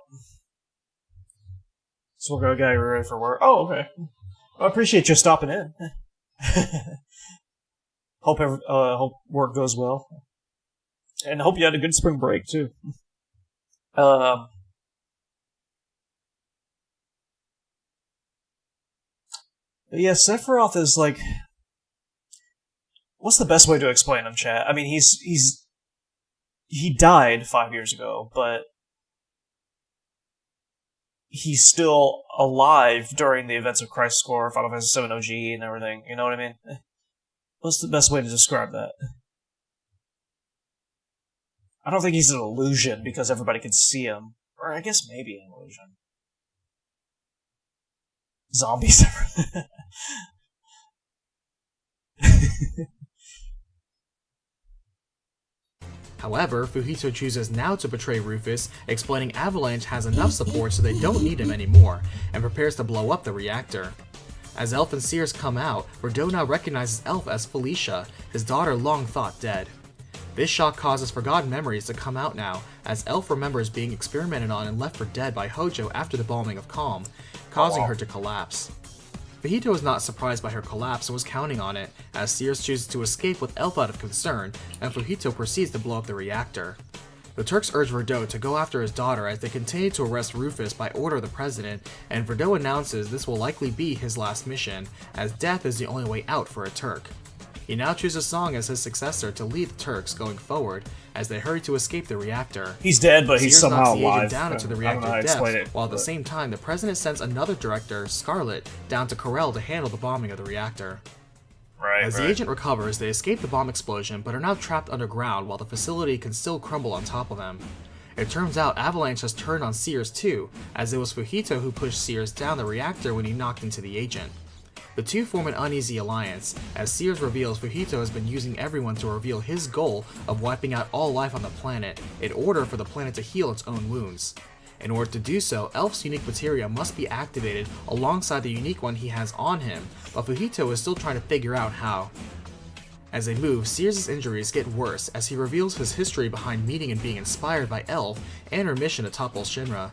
So we'll go get you ready for work. Oh, okay. Well, I appreciate you stopping in. Hope work goes well. And hope you had a good spring break, too. Yeah, Sephiroth is like... What's the best way to explain him, chat? I mean, he died 5 years ago, but he's still alive during the events of Crisis Core, Final Fantasy 7 OG, and everything. You know what I mean? What's the best way to describe that? I don't think he's an illusion because everybody can see him. Or I guess maybe an illusion. Zombies. However, Fujito chooses now to betray Rufus, explaining Avalanche has enough support so they don't need him anymore, and prepares to blow up the reactor. As Elf and Sears come out, Verdota recognizes Elf as Felicia, his daughter long thought dead. This shock causes forgotten memories to come out now, as Elf remembers being experimented on and left for dead by Hojo after the bombing of Calm, causing her to collapse. Fujito is not surprised by her collapse and was counting on it, as Sears chooses to escape with Elf out of concern, and Fujito proceeds to blow up the reactor. The Turks urge Verdota to go after his daughter as they continue to arrest Rufus by order of the president, and Verdota announces this will likely be his last mission, as death is the only way out for a Turk. He now chooses Song as his successor to lead the Turks going forward, as they hurry to escape the reactor. He's dead, but he's Sears somehow knocks the agent alive. down into the I don't reactor know how to explain depths, it, while at the but- same time, the president sends another director, Scarlet, down to Corel to handle the bombing of the reactor. Right, As the agent recovers, they escape the bomb explosion, but are now trapped underground while the facility can still crumble on top of them. It turns out Avalanche has turned on Sears too, as it was Fujito who pushed Sears down the reactor when he knocked into the agent. The two form an uneasy alliance, as Sears reveals Fujito has been using everyone to reveal his goal of wiping out all life on the planet in order for the planet to heal its own wounds. In order to do so, Elf's unique materia must be activated alongside the unique one he has on him, but Fujito is still trying to figure out how. As they move, Sears' injuries get worse as he reveals his history behind meeting and being inspired by Elf and her mission to topple Shinra.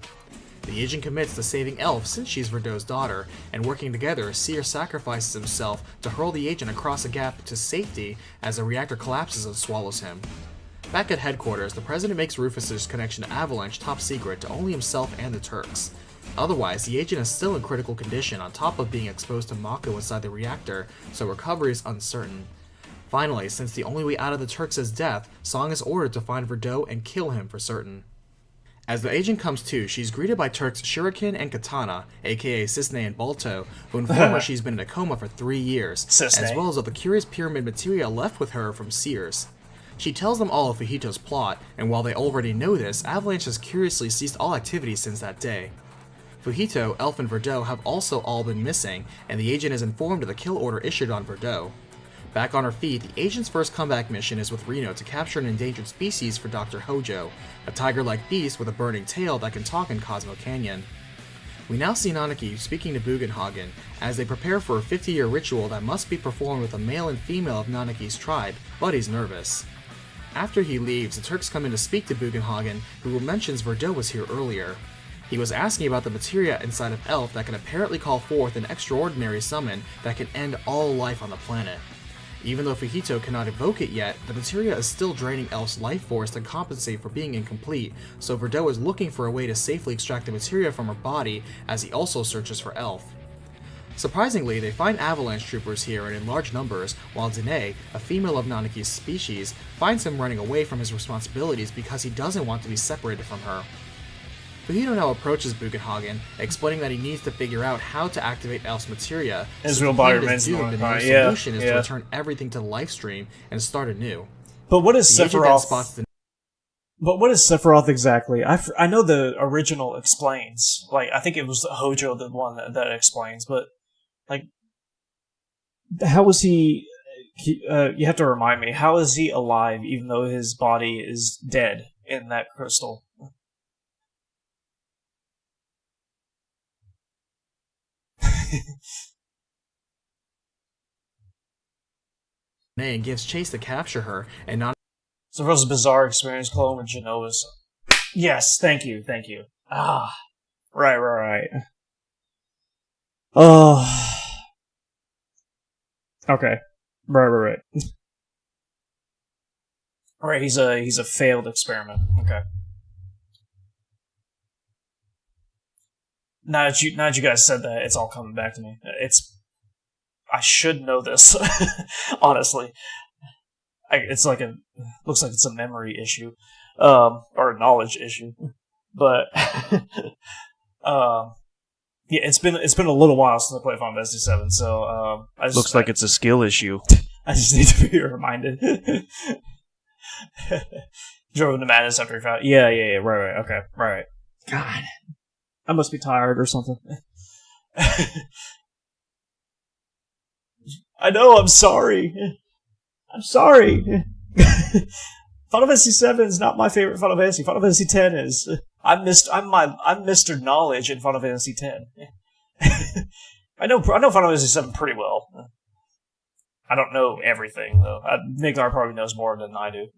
The agent commits to saving Elf since she's Verdot's daughter, and working together, Sears sacrifices himself to hurl the agent across a gap to safety as the reactor collapses and swallows him. Back at headquarters, the president makes Rufus's connection to Avalanche top secret to only himself and the Turks. Otherwise, the agent is still in critical condition on top of being exposed to Mako inside the reactor, so recovery is uncertain. Finally, since the only way out of the Turks is death, Song is ordered to find Verdot and kill him for certain. As the agent comes to, she's greeted by Turks Shuriken and Katana, aka Cisne and Balto, who inform her she's been in a coma for 3 years, as well as of the curious pyramid materia left with her from Sears. She tells them all of Fujito's plot, and while they already know this, Avalanche has curiously ceased all activity since that day. Fujito, Elf, and Verdot have also all been missing, and the agent is informed of the kill order issued on Verdot. Back on her feet, the agent's first comeback mission is with Reno to capture an endangered species for Dr. Hojo, a tiger-like beast with a burning tail that can talk in Cosmo Canyon. We now see Nanaki speaking to Bugenhagen as they prepare for a 50-year ritual that must be performed with a male and female of Nanaki's tribe, but he's nervous. After he leaves, the Turks come in to speak to Bugenhagen, who mentions Verdot was here earlier. He was asking about the materia inside of Elf that can apparently call forth an extraordinary summon that can end all life on the planet. Even though Fujito cannot evoke it yet, the materia is still draining Elf's life force to compensate for being incomplete, so Verdot is looking for a way to safely extract the materia from her body as he also searches for Elf. Surprisingly, they find Avalanche troopers here and in large numbers, while Danae, a female of Nanaki's species, finds him running away from his responsibilities because he doesn't want to be separated from her. Fujito now approaches Bugenhagen, explaining that he needs to figure out how to activate Elf's materia. His real body remains doomed, and the solution is to return everything to the life stream and start anew. But what is Sephiroth? But what is Sephiroth exactly? I know the original explains. Like, I think it was Hojo the one that explains, but, like, how was he... you have to remind me, how is he alive even though his body is dead in that crystal? And gives chase to capture her, and not So it was a bizarre experience clone with Genova's. Yes, thank you. Ah, right. Oh, okay, right. All right, he's a failed experiment. Okay. Now that you guys said that, it's all coming back to me. I should know this, honestly. Looks like it's a memory issue, or a knowledge issue. But yeah, it's been a little while since I played Final Fantasy VII, so looks like it's a skill issue. I just need to be reminded. Drove into madness after he found. Yeah, right, okay, right. God. I must be tired or something. I know, I'm sorry. Final Fantasy VII is not my favorite Final Fantasy. Final Fantasy X is. I'm Mr. Knowledge in Final Fantasy X. I know Final Fantasy VII pretty well. I don't know everything, though. Mignar probably knows more than I do.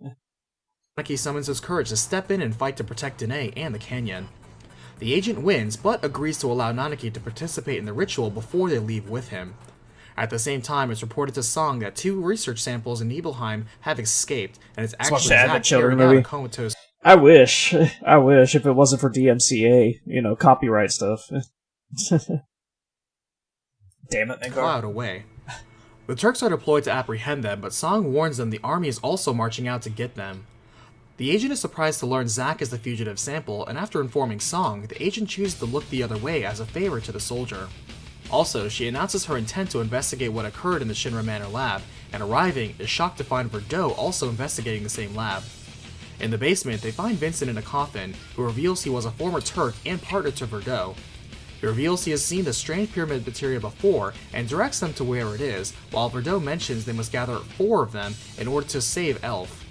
Nanaki summons his courage to step in and fight to protect Danae and the canyon. The agent wins, but agrees to allow Nanaki to participate in the ritual before they leave with him. At the same time, it's reported to Song that 2 research samples in Nibelheim have escaped, and it's actually Zack carrying out a comatose. I wish if it wasn't for DMCA, copyright stuff. Damn it, Mignar. Cloud away. The Turks are deployed to apprehend them, but Song warns them the army is also marching out to get them. The agent is surprised to learn Zack is the fugitive sample, and after informing Song, the agent chooses to look the other way as a favor to the soldier. Also, she announces her intent to investigate what occurred in the Shinra Manor lab, and arriving, is shocked to find Verdot also investigating the same lab. In the basement, they find Vincent in a coffin, who reveals he was a former Turk and partner to Verdot. He reveals he has seen the strange pyramid materia before and directs them to where it is, while Verdot mentions they must gather 4 of them in order to save Elf.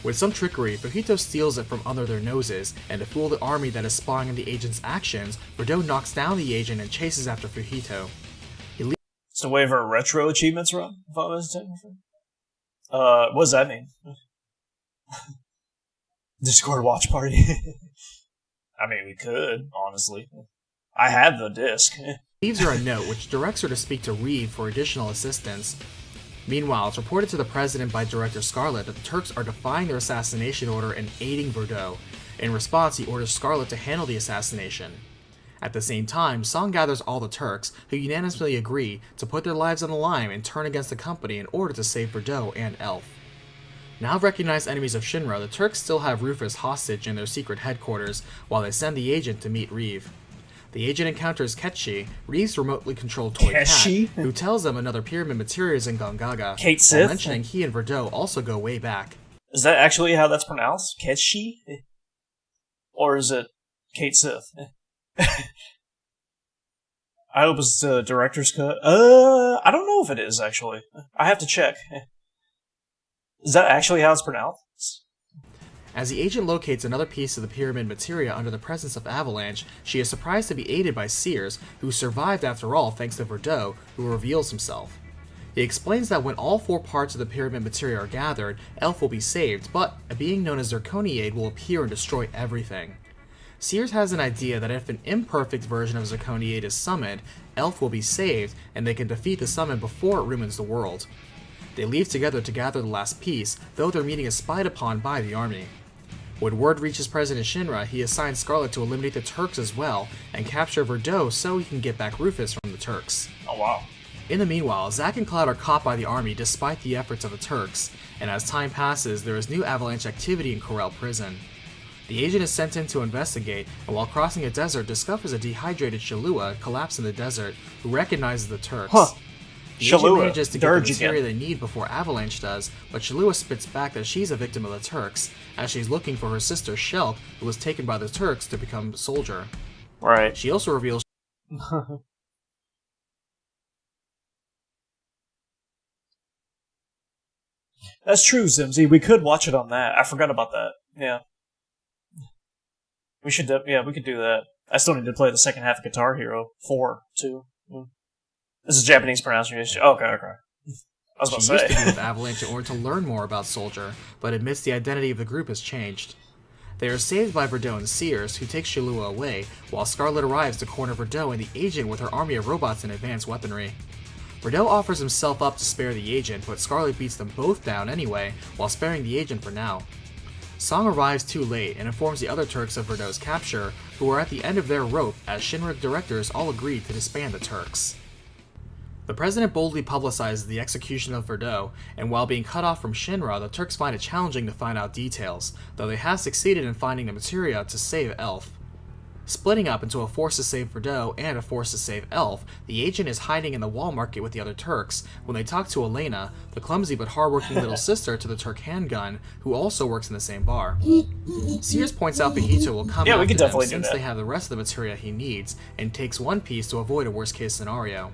With some trickery, Fujito steals it from under their noses, and to fool the army that is spying on the agent's actions, Verdot knocks down the agent and chases after Fujito. It's a way of our retro achievements run, if I was mistaken. What does that mean? Discord watch party. I mean, we could, honestly. I have the disc. Leaves her a note which directs her to speak to Reeve for additional assistance. Meanwhile, it's reported to the president by Director Scarlet that the Turks are defying their assassination order and aiding Verdot. In response, he orders Scarlet to handle the assassination. At the same time, Song gathers all the Turks, who unanimously agree to put their lives on the line and turn against the company in order to save Verdot and Elf. Now recognized enemies of Shinra, the Turks still have Rufus hostage in their secret headquarters, while they send the agent to meet Reeve. The agent encounters Ketchi, Reeve's remotely controlled toy cat, who tells them another pyramid materia is in Gongaga, Kate while Sith? mentioning he and Verdot also go way back. Is that actually how that's pronounced? Ketchi? Or is it Kate Sith? I hope it's the director's cut. I don't know if it is, actually. I have to check. Is that actually how it's pronounced? As the agent locates another piece of the pyramid materia under the presence of Avalanche, she is surprised to be aided by Sears, who survived after all thanks to Verdot, who reveals himself. He explains that when all 4 parts of the pyramid materia are gathered, Elf will be saved, but a being known as Zirconiade will appear and destroy everything. Sears has an idea that if an imperfect version of Zirconiade is summoned, Elf will be saved, and they can defeat the summon before it ruins the world. They leave together to gather the last piece, though their meeting is spied upon by the army. When word reaches President Shinra, he assigns Scarlet to eliminate the Turks as well, and capture Verdot so he can get back Rufus from the Turks. Oh wow. In the meanwhile, Zack and Cloud are caught by the army despite the efforts of the Turks, and as time passes, there is new Avalanche activity in Corel Prison. The agent is sent in to investigate, and while crossing a desert, discovers a dehydrated Shallua collapsed in the desert, who recognizes the Turks. Huh. The agent Shallua, manages to get the Dirge materia again. they need before Avalanche does, but Shallua spits back that she's a victim of the Turks, as she's looking for her sister Shellk, who was taken by the Turks to become a soldier. Right. She also reveals That's true, Zimzy. We could watch it on that. I forgot about that. Yeah. We should, we could do that. I still need to play the second half of Guitar Hero 4, too. This is Japanese pronunciation. Okay. I was about she to used to be say. with Avalanche in order to learn more about Soldier, but admits the identity of the group has changed. They are saved by Verdot and Sears, who take Shallua away, while Scarlet arrives to corner Verdot and the agent with her army of robots and advanced weaponry. Verdot offers himself up to spare the agent, but Scarlet beats them both down anyway, while sparing the agent for now. Song arrives too late and informs the other Turks of Verdot's capture, who are at the end of their rope as Shinra directors all agree to disband the Turks. The president boldly publicizes the execution of Verdot, and while being cut off from Shinra, the Turks find it challenging to find out details, though they have succeeded in finding the materia to save Elf. Splitting up into a force to save Verdot and a force to save Elf, the agent is hiding in the wall market with the other Turks when they talk to Elena, the clumsy but hardworking little sister to the Turk handgun, who also works in the same bar. Sears points out Fujito will come Yeah, we after could them definitely do since that. they have the rest of the materia he needs, and takes one piece to avoid a worst-case scenario.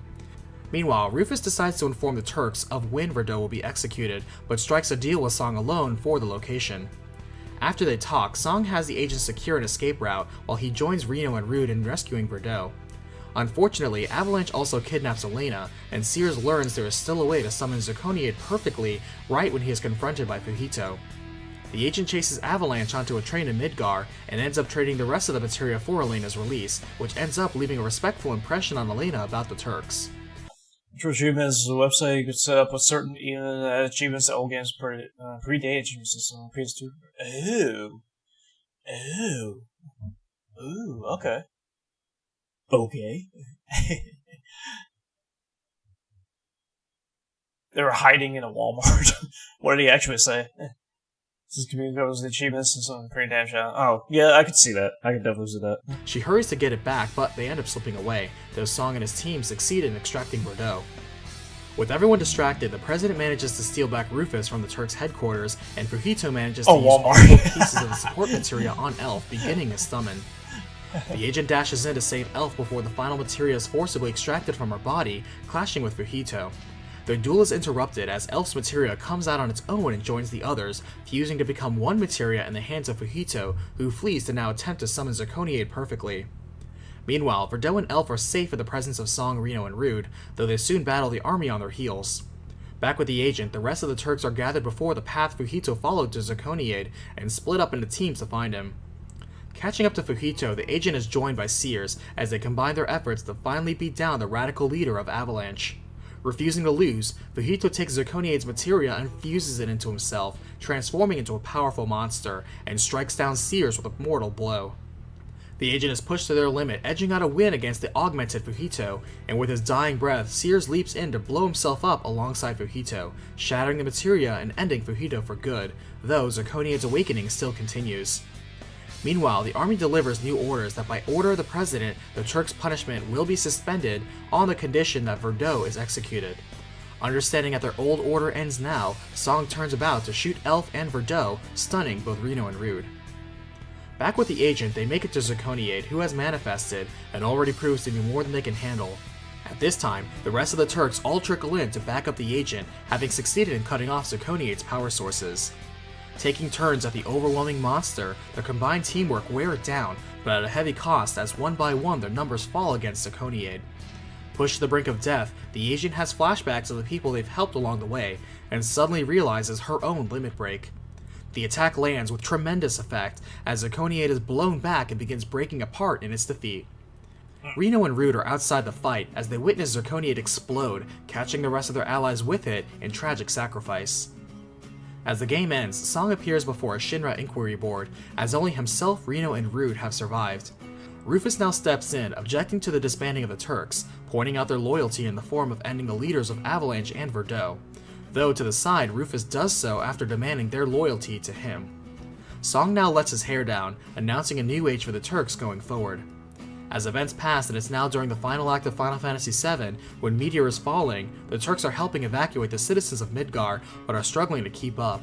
Meanwhile, Rufus decides to inform the Turks of when Verdot will be executed, but strikes a deal with Song alone for the location. After they talk, Song has the agent secure an escape route, while he joins Reno and Rude in rescuing Verdot. Unfortunately, Avalanche also kidnaps Elena, and Sears learns there is still a way to summon Zirconiade perfectly right when he is confronted by Fujito. The agent chases Avalanche onto a train in Midgar, and ends up trading the rest of the materia for Elena's release, which ends up leaving a respectful impression on Elena about the Turks. True Achievements is a website you could set up with certain achievements that old games predate achievements on PS2. Ooh, okay. Okay. They were hiding in a Walmart. What did he actually say? This community goes the achievements and some pretty damn shot. Oh, yeah, I could see that. I could definitely see that. She hurries to get it back, but they end up slipping away, though Song and his team succeed in extracting Verdot. With everyone distracted, the president manages to steal back Rufus from the Turks' headquarters, and Fujito manages to use all Walmart. pieces of the support materia on Elf, beginning his summon. The agent dashes in to save Elf before the final materia is forcibly extracted from her body, clashing with Fujito. Their duel is interrupted as Elf's materia comes out on its own and joins the others, fusing to become one materia in the hands of Fujito, who flees to now attempt to summon Zirconiade perfectly. Meanwhile, Verdot and Elf are safe in the presence of Song, Reno, and Rude, though they soon battle the army on their heels. Back with the agent, the rest of the Turks are gathered before the path Fujito followed to Zirconiade and split up into teams to find him. Catching up to Fujito, the agent is joined by Sears as they combine their efforts to finally beat down the radical leader of Avalanche. Refusing to lose, Fujito takes Zirconiade's materia and fuses it into himself, transforming into a powerful monster, and strikes down Sears with a mortal blow. The agent is pushed to their limit, edging out a win against the augmented Fujito, and with his dying breath, Sears leaps in to blow himself up alongside Fujito, shattering the materia and ending Fujito for good, though Zirconiade's awakening still continues. Meanwhile, the army delivers new orders that by order of the president, the Turks' punishment will be suspended on the condition that Verdot is executed. Understanding that their old order ends now, Song turns about to shoot Elf and Verdot, stunning both Reno and Rude. Back with the agent, they make it to Zirconiade, who has manifested and already proves to be more than they can handle. At this time, the rest of the Turks all trickle in to back up the agent, having succeeded in cutting off Zirconiade's power sources. Taking turns at the overwhelming monster, their combined teamwork wear it down, but at a heavy cost as one by one their numbers fall against Zirconiade. Pushed to the brink of death, the agent has flashbacks of the people they've helped along the way, and suddenly realizes her own limit break. The attack lands with tremendous effect, as Zirconiade is blown back and begins breaking apart in its defeat. Reno and Rude are outside the fight as they witness Zirconiade explode, catching the rest of their allies with it in tragic sacrifice. As the game ends, Song appears before a Shinra inquiry board, as only himself, Reno, and Rude have survived. Rufus now steps in, objecting to the disbanding of the Turks, pointing out their loyalty in the form of ending the leaders of Avalanche and Verdot. Though to the side, Rufus does so after demanding their loyalty to him. Song now lets his hair down, announcing a new age for the Turks going forward. As events pass and it's now during the final act of Final Fantasy VII, when Meteor is falling, the Turks are helping evacuate the citizens of Midgar, but are struggling to keep up.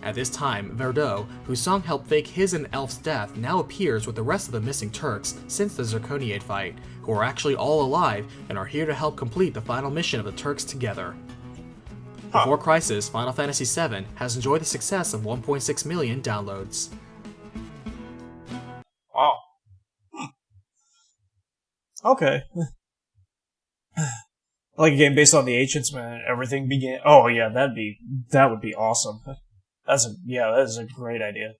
At this time, Verdot, whose Song helped fake his and Elf's death, now appears with the rest of the missing Turks since the Zirconiade fight, who are actually all alive and are here to help complete the final mission of the Turks together. Before Crisis, Final Fantasy VII has enjoyed the success of 1.6 million downloads. Wow. Okay. Like a game based on the ancients, man. Everything began. Oh yeah, that would be awesome. That is a great idea.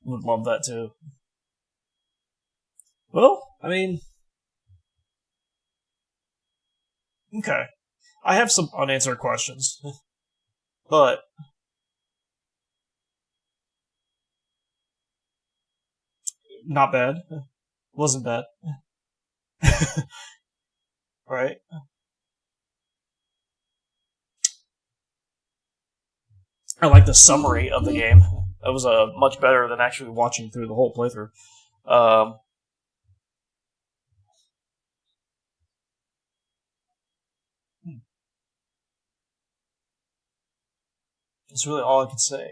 Would love that too. Well, I mean, okay. I have some unanswered questions, but not bad. Wasn't bad. Right? I like the summary of the game. That was much better than actually watching through the whole playthrough. That's really all I can say.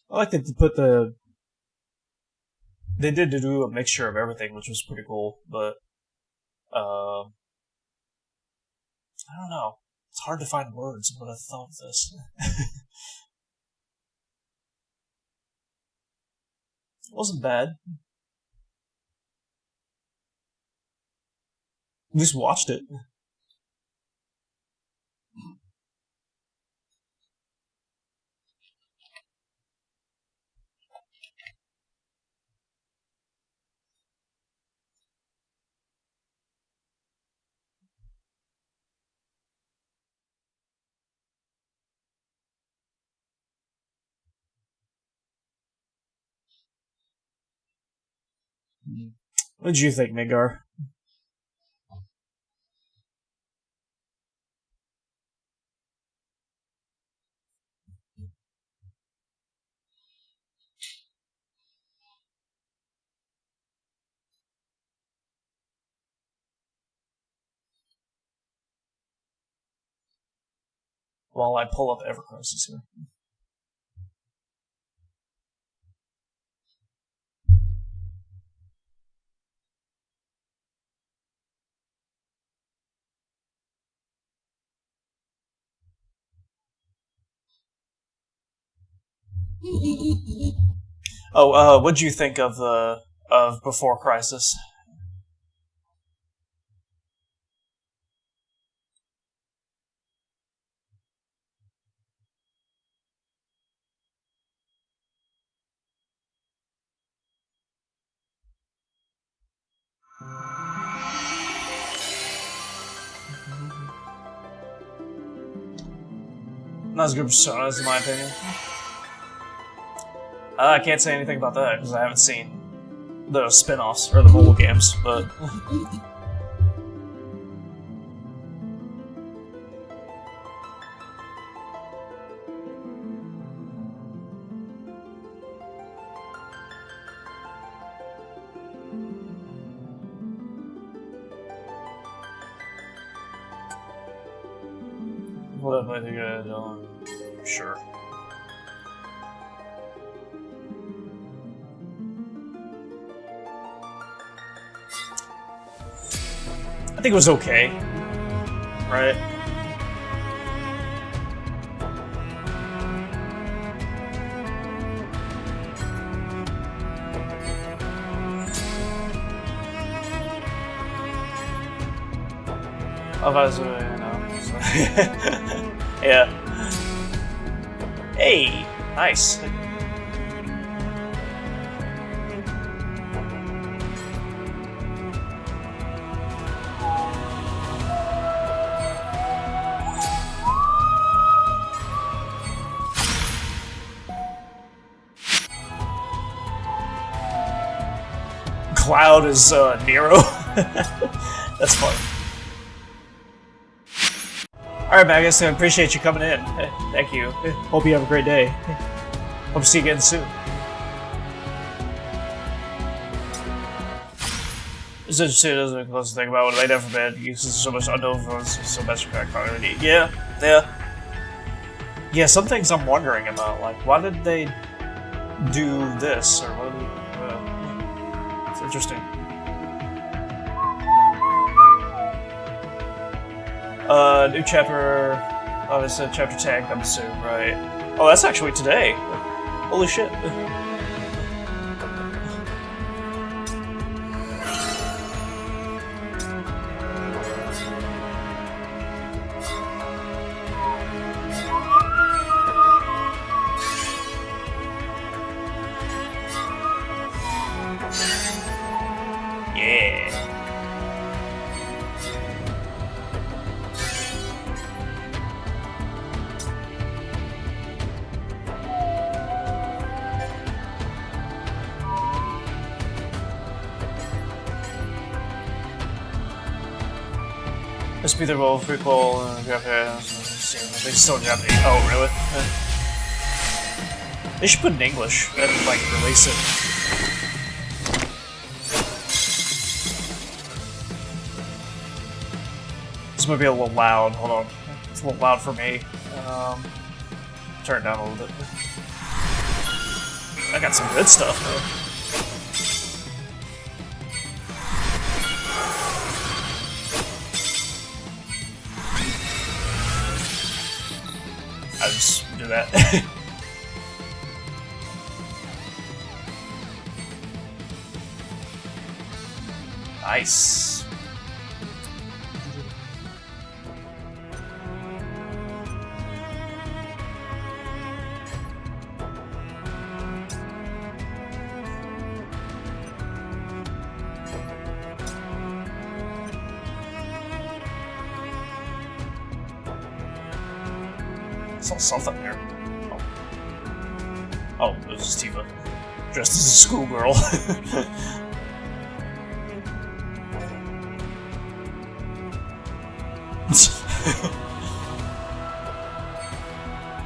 I like that they did do a mixture of everything, which was pretty cool, but I don't know. It's hard to find words what I thought of this. It wasn't bad. We just watched it. What did you think, Midgar? while I pull up EverCrisis here. Oh, what'd you think of Before Crisis? Not as good personas, in my opinion. I can't say anything about that because I haven't seen the spin-offs or the mobile games, but what I think sure. I think it was okay, right? Otherwise, yeah. Hey, nice. Cloud is Nero. That's fun. Alright, Magus, I appreciate you coming in. Thank you. Hope you have a great day. Hope to see you again soon. It's interesting, doesn't it? Close to think about what they never been. Uses so much unknown for so much continuity. Yeah. Yeah, some things I'm wondering about, like, why did they do this, or what? It's interesting. New chapter. Oh, it's a chapter 10 comes soon, right? Oh, that's actually today. Holy shit. Yeah. This be the role prequel. They still Japanese. Oh, really? They should put it in English and like release it. This might be a little loud. Hold on, it's a little loud for me. Turn it down a little bit. I got some good stuff though. I just do that. Nice. Saw something there. Oh, it was just Tifa. Dressed as a schoolgirl.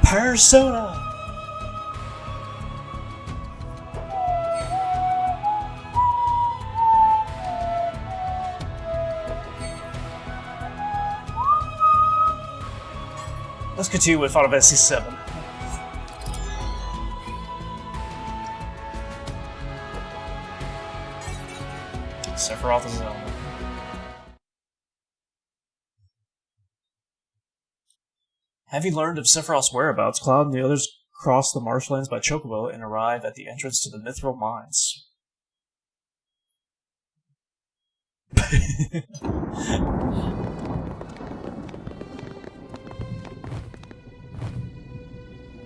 Persona! let's continue with Final Fantasy 7. Sephiroth is on. Have you learned of Sephiroth's whereabouts? Cloud and the others cross the marshlands by Chocobo and arrive at the entrance to the Mithril Mines.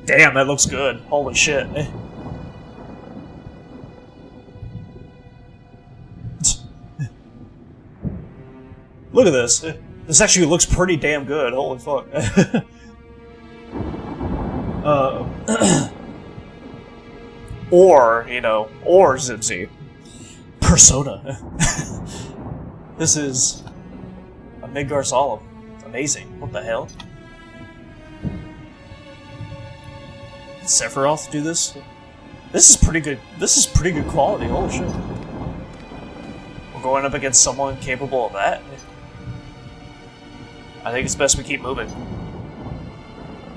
Damn, that looks good. Holy shit. Look at this. This actually looks pretty damn good. Holy fuck. Or, you know, or Ffvii. Persona. This is a Midgar Solemn. Amazing. What the hell? Did Sephiroth do this? This is pretty good. This is pretty good quality. Holy shit. We're going up against someone capable of that? I think it's best we keep moving.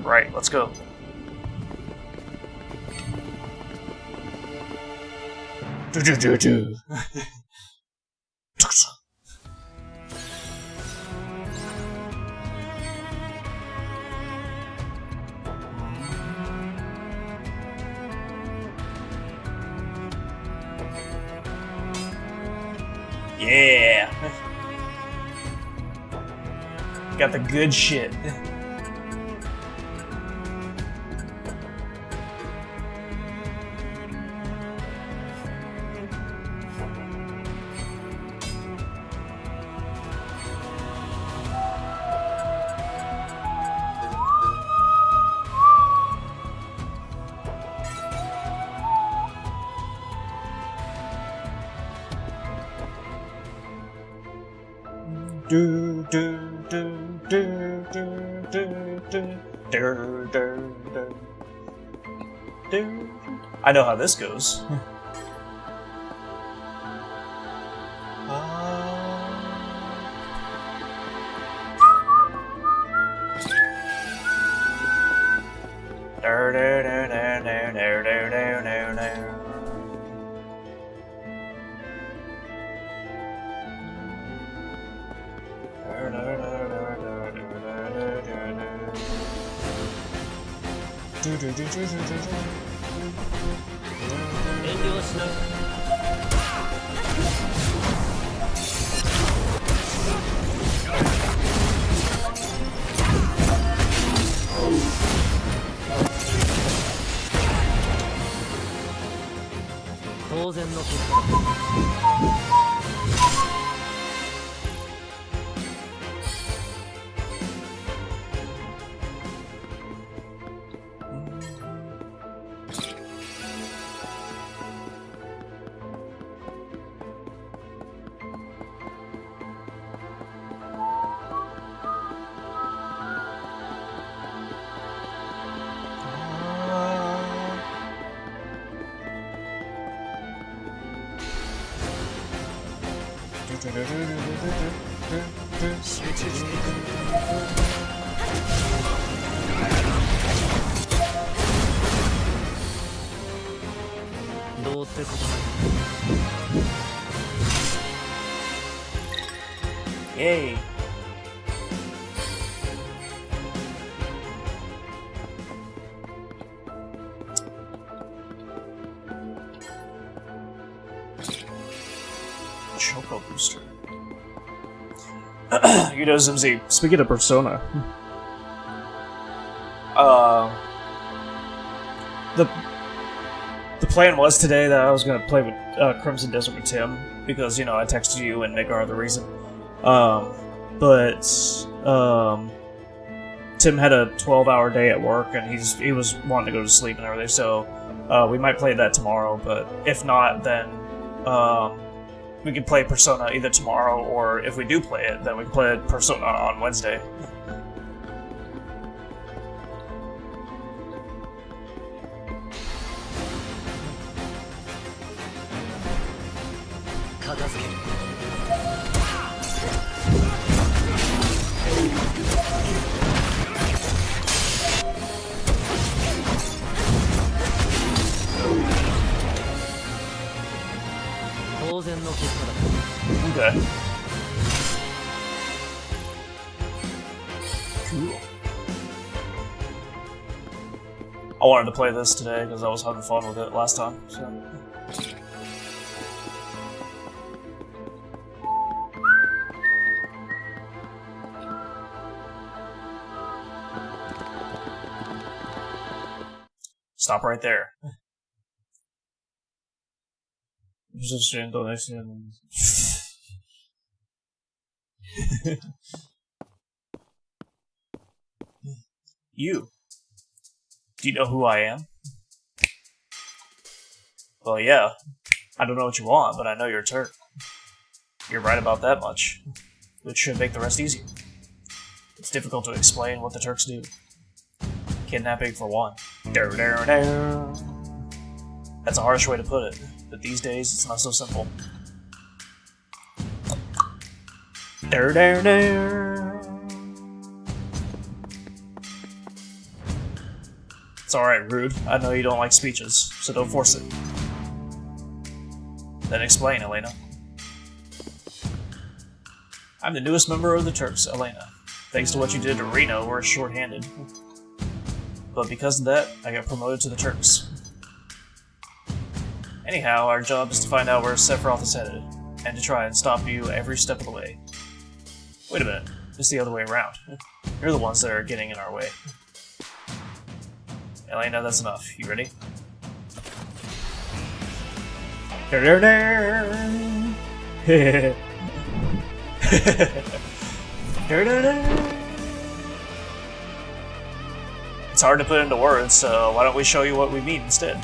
Right, let's go. Do. Yeah! Got the good shit. Do do do do do do do do do do. I know how this goes. Yay! Choco booster. You know, Ffvii, speaking of Persona, the plan was today that I was going to play with Crimson Desert with Tim, because, you know, I texted you and Midgar the reason. But Tim had a 12-hour day at work, and he was wanting to go to sleep and everything, so we might play that tomorrow, but if not, then we can play Persona either tomorrow, or if we do play it, then we can play Persona on Wednesday. Okay. Cool. I wanted to play this today because I was having fun with it last time. So. Stop right there. Donation. You. Do you know who I am? Well, yeah. I don't know what you want, but I know you're a Turk. You're right about that much, which should make the rest easier. It's difficult to explain what the Turks do. Kidnapping for one. That's a harsh way to put it, but these days it's not so simple. It's alright, Rude. I know you don't like speeches, so don't force it. Then explain, Elena. I'm the newest member of the Turks, Elena. Thanks to what you did to Reno, we're short-handed. But because of that, I got promoted to the Turks. Anyhow, our job is to find out where Sephiroth is headed, and to try and stop you every step of the way. Wait a minute, it's the other way around. You're the ones that are getting in our way. Elena, that's enough. You ready? It's hard to put into words, so why don't we show you what we mean instead?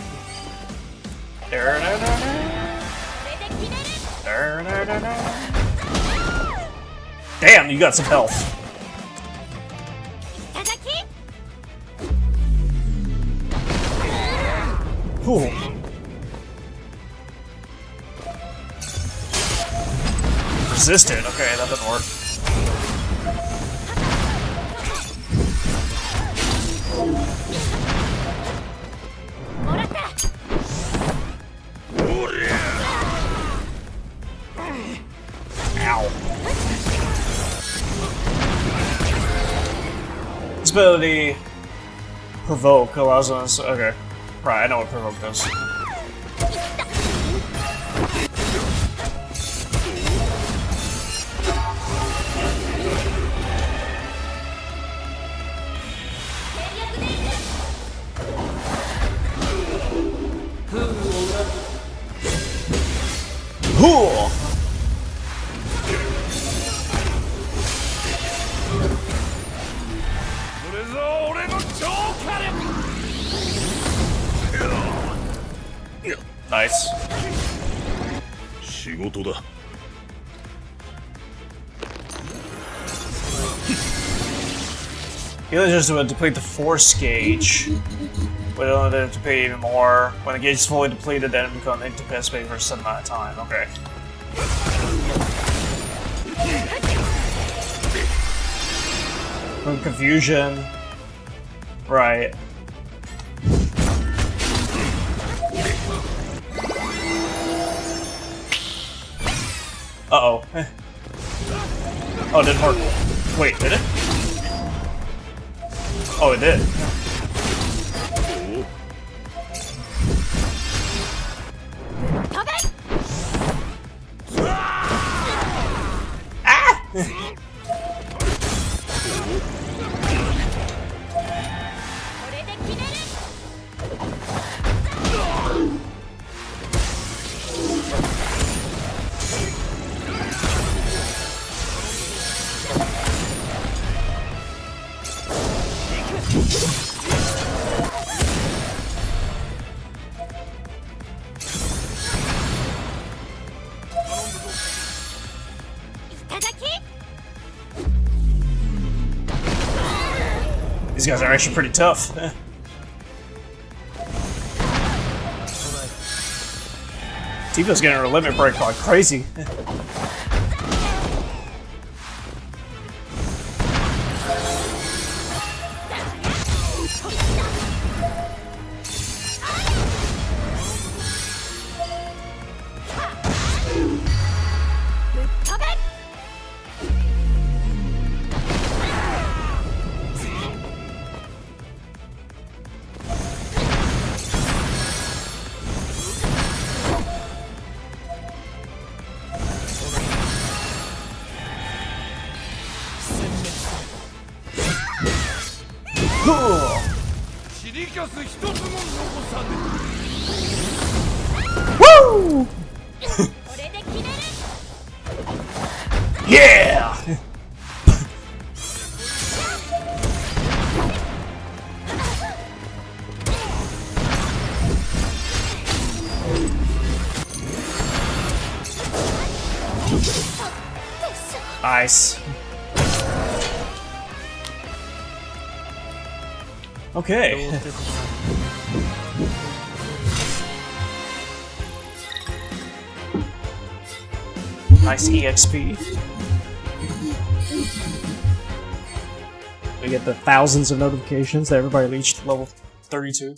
Damn, you got some health. Cool. Resistant. Okay, that doesn't work. Ow. This ability, Provoke, allows us. Okay. Right, I know what Provoke does. Cool. Nice. Healing just to deplete the force gauge. We don't have to pay even more. When the gauge is fully depleted, then it becomes incapacitated for a certain amount of time. Okay. From confusion. Right. Uh-oh. Oh, it didn't work. Wait, did it? Oh, it did. Ah! These guys are actually pretty tough. Tifa's getting her limit break like crazy. Woo! Yeah! Nice. Okay. Nice EXP. We get the thousands of notifications that everybody reached level 32.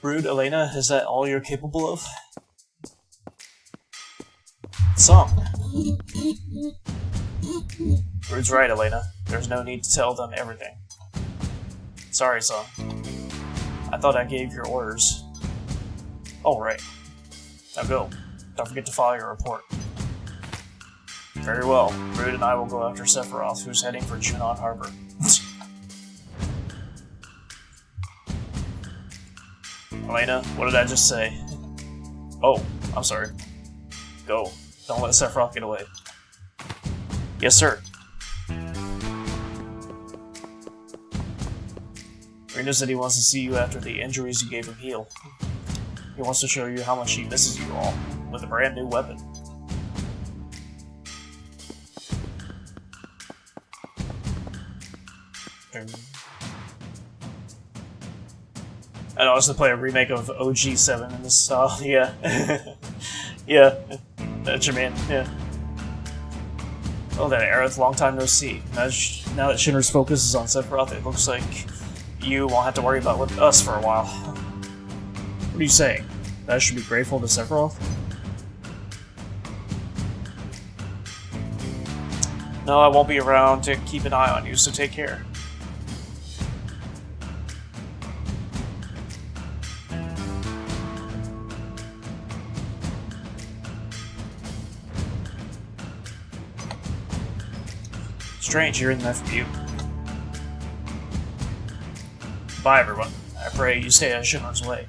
Rude, Elena, is that all you're capable of? Song. Rude's right, Elena. There's no need to tell them everything. Sorry, Song. I thought I gave your orders. Oh, right. Now go. Don't forget to file your report. Very well. Rude and I will go after Sephiroth, who's heading for Junon Harbor. Elena, what did I just say? Oh, I'm sorry. Go. Don't let Sephiroth get away. Yes, sir. Reno said he wants to see you after the injuries you gave him heal. He wants to show you how much he misses you all, with a brand new weapon. I'd also play a remake of OG7 in this style, yeah. Yeah, that's your man, yeah. Oh, that Aerith, long time no see. Now that Shinra's focus is on Sephiroth, it looks like you won't have to worry about us for a while. What are you saying? That I should be grateful to Sephiroth? No, I won't be around to keep an eye on you, so take care. Strange hearing that from you. Bye, everyone. I pray you stay out of Shinra's way.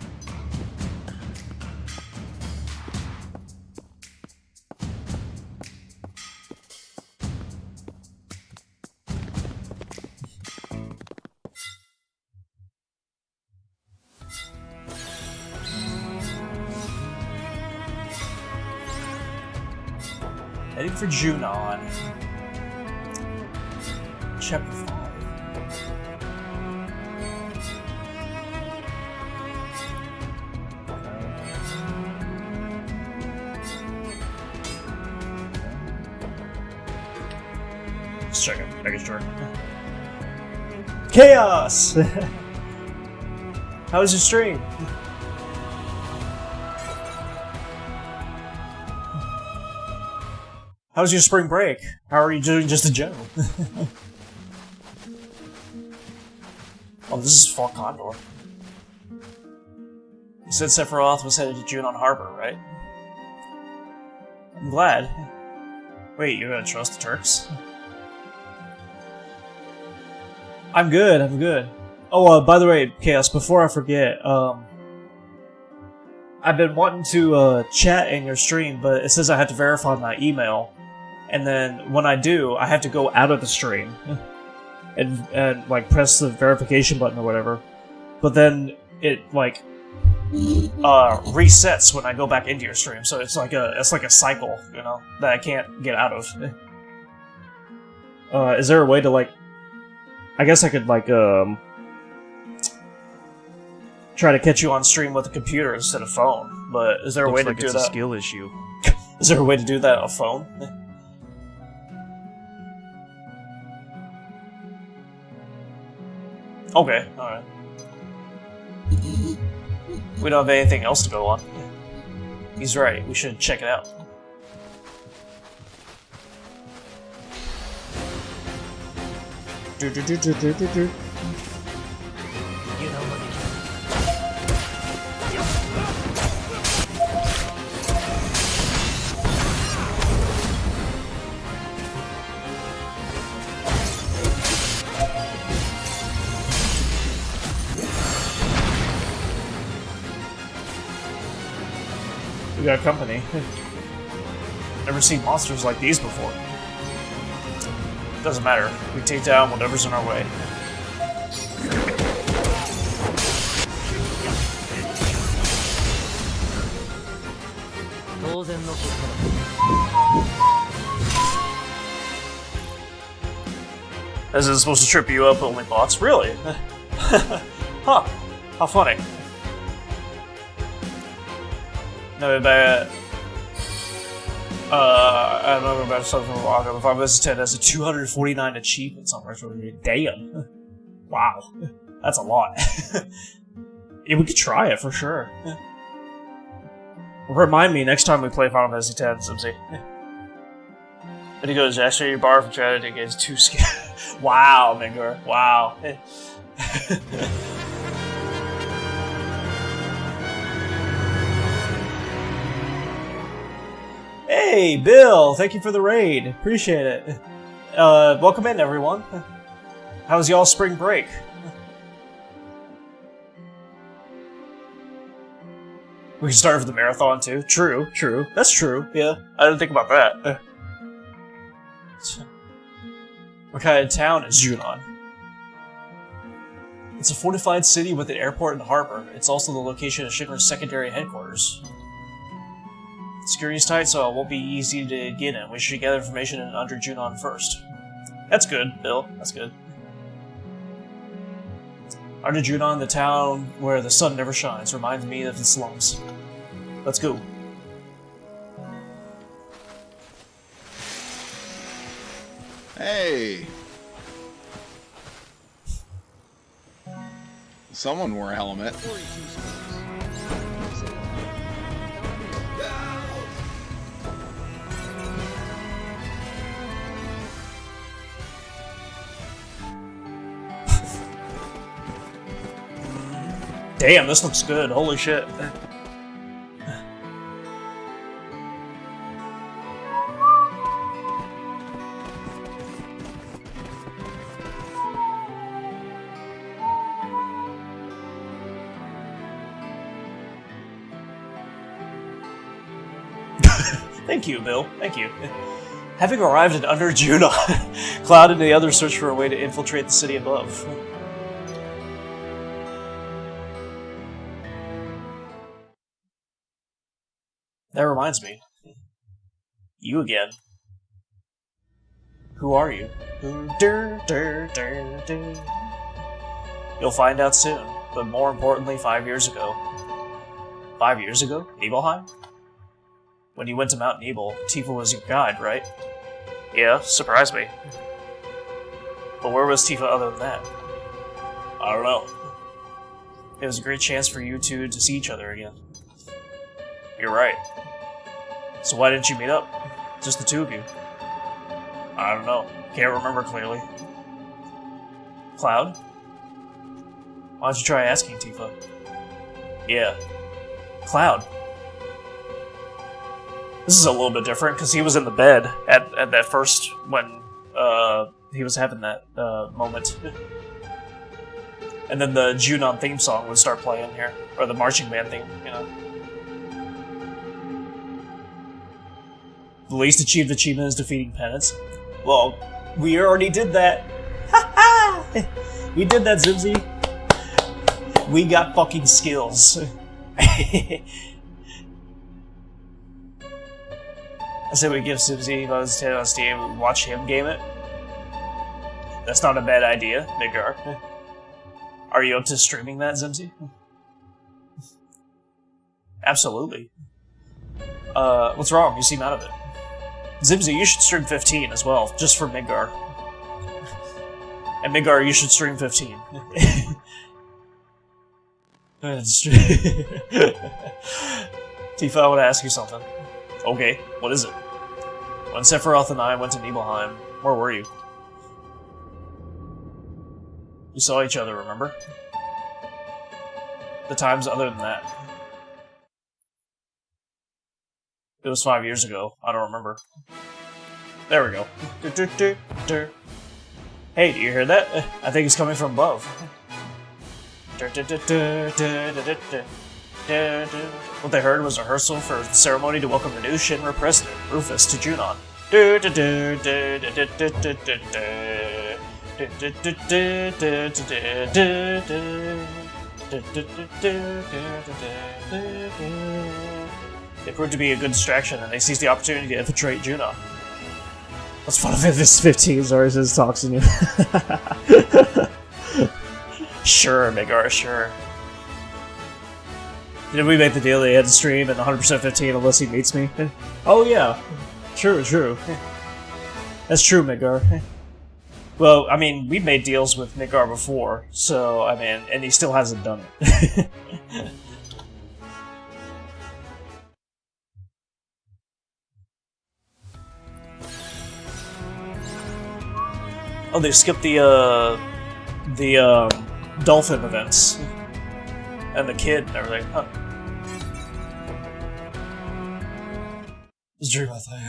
Heading for Junon. Chapter 5. Let's check it. Making sure. Chaos! How was your stream? How was your spring break? How are you doing just in general? Oh, this is Fort Condor. You said Sephiroth was headed to Junon Harbor, right? I'm glad. Wait, you're gonna trust the Turks? I'm good, I'm good. Oh, by the way, Chaos, before I forget, I've been wanting to chat in your stream, but it says I have to verify my email, and then when I do, I have to go out of the stream. And like press the verification button or whatever, but then it like resets when I go back into your stream. So it's like a cycle, you know, that I can't get out of. Is there a way to like? I guess I could like try to catch you on stream with a computer instead of phone. But is there a way to do that? It's a skill issue. Is there a way to do that on a phone? Okay, alright. We don't have anything else to go on. He's right, we should check it out. You know what? got company. Never seen monsters like these before. Doesn't matter. We take down whatever's in our way. This is supposed to trip you up, only bots? Really? Huh. How funny. No, but I don't know about something from Waka. The Final Fantasy X has a 249 achievements on Retro Review. Damn. Wow. That's a lot. Yeah, we could try it for sure. Remind me next time we play Final Fantasy X, Ffvii. Then he goes, actually, your bar from tragedy gets 2 skill. Wow, Mingor. Wow. Hey, Bill! Thank you for the raid. Appreciate it. Welcome in, everyone. How was y'all spring break? We can start with the marathon, too. True, true. That's true, yeah. I didn't think about that. What kind of town is Junon? It's a fortified city with an airport and harbor. It's also the location of Shinra's secondary headquarters. Security's tight, so it won't be easy to get in. We should gather information under Junon first. That's good, Bill. That's good. Under Junon, the town where the sun never shines, reminds me of the slums. Let's go. Hey! Someone wore a helmet. Damn, this looks good. Holy shit. Thank you, Bill. Thank you. Having arrived at Under Junon, Cloud and the others search for a way to infiltrate the city above. That reminds me. You again. Who are you? You'll find out soon, but more importantly, 5 years ago. 5 years ago? Nibelheim? When you went to Mount Nibel, Tifa was your guide, right? Yeah, surprised me. But where was Tifa other than that? I don't know. It was a great chance for you two to see each other again. You're right. So why didn't you meet up? Just the two of you. I don't know. Can't remember clearly. Cloud? Why don't you try asking Tifa? Yeah. Cloud. This is a little bit different, because he was in the bed at that first, when he was having that moment. And then the Junon theme song would start playing here. Or the marching band theme, you know. The least achieved achievement is defeating penance. Well, we already did that. Ha ha! We did that, Ffvii. We got fucking skills. I said we give Ffvii Buzz 10 on Steam and watch him game it. That's not a bad idea, Midgar. Are you up to streaming that, Ffvii? Absolutely. What's wrong? You seem out of it. Ffvii, you should stream 15 as well, just for Midgar. And Midgar, you should stream 15. Tifa, I want to ask you something. Okay, what is it? When Sephiroth and I went to Nibelheim, where were you? We saw each other, remember? The times other than that. It was 5 years ago. I don't remember. There we go. Hey, do you hear that? I think it's coming from above. What they heard was a rehearsal for the ceremony to welcome the new Shinra president, Rufus, to Junon. They proved to be a good distraction, and they seized the opportunity to infiltrate Junon. What's fun of it? This 15 always says talks in you. Sure, Megar, sure. Did we make the deal that he had to stream and 100% 15 unless he meets me? Oh yeah. True, true. That's true, Midgar. Well, I mean, we made deals with Midgar before, so, I mean, and he still hasn't done it. Oh, they skipped the dolphin events. And the kid and everything, huh? It's dream I thought.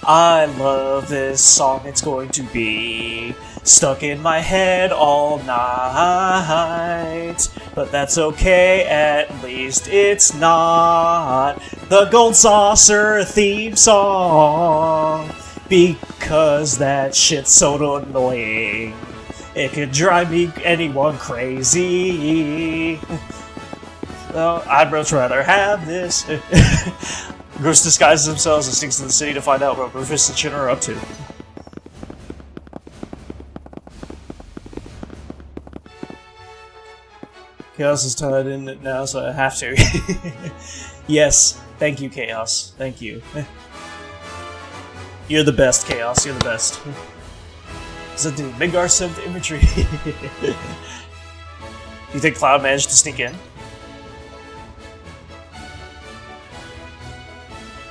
I love this song, it's going to be stuck in my head all night. But that's okay, at least it's not the Gold Saucer theme song. Because that shit's so annoying. It could drive anyone crazy. Well, I'd much rather have this. Ghost disguises themselves and sneaks into the city to find out what Rufus and Shin are up to. Chaos is tied in it now, so I have to. Yes, thank you, Chaos. Thank you. You're the best, Chaos. You're the best. So, dude, Midgar 7th Infantry. You think Cloud managed to sneak in?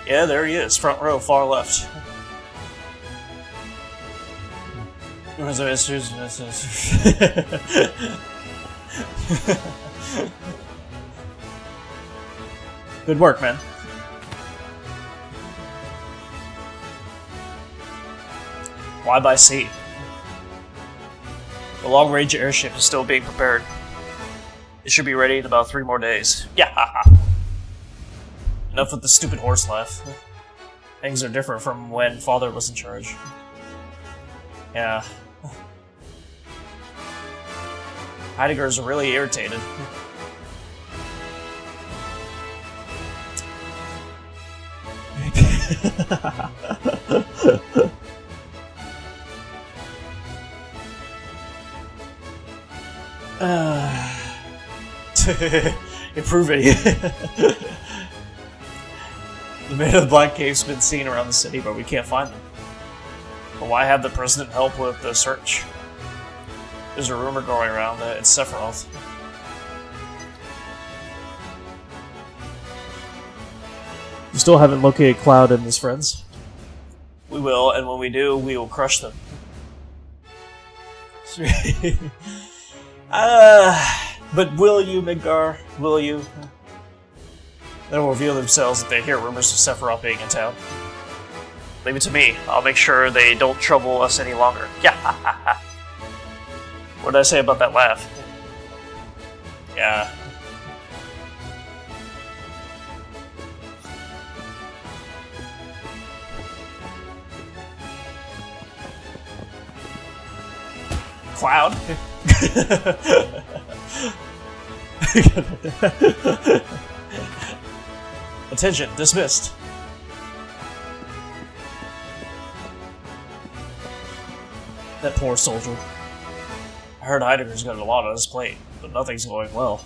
Yeah, there he is. Front row, far left. Good work, man. Why by sea? The long-range airship is still being prepared. It should be ready in about 3 more days. Yeah. Enough with the stupid horse laugh. Things are different from when Father was in charge. Yeah. Heidegger's really irritated. Improving. The man of the Black Cave's been seen around the city, but we can't find them. But why have the president help with the search? There's a rumor going around that it's Sephiroth. You still haven't located Cloud and his friends? We will, and when we do, we will crush them. But will you, Midgar? Will you? They will reveal themselves if they hear rumors of Sephiroth being in town. Leave it to me. I'll make sure they don't trouble us any longer. Yeah. What did I say about that laugh? Yeah. Cloud? Attention, dismissed. That poor soldier. I heard Heidegger's got a lot on his plate, but nothing's going well.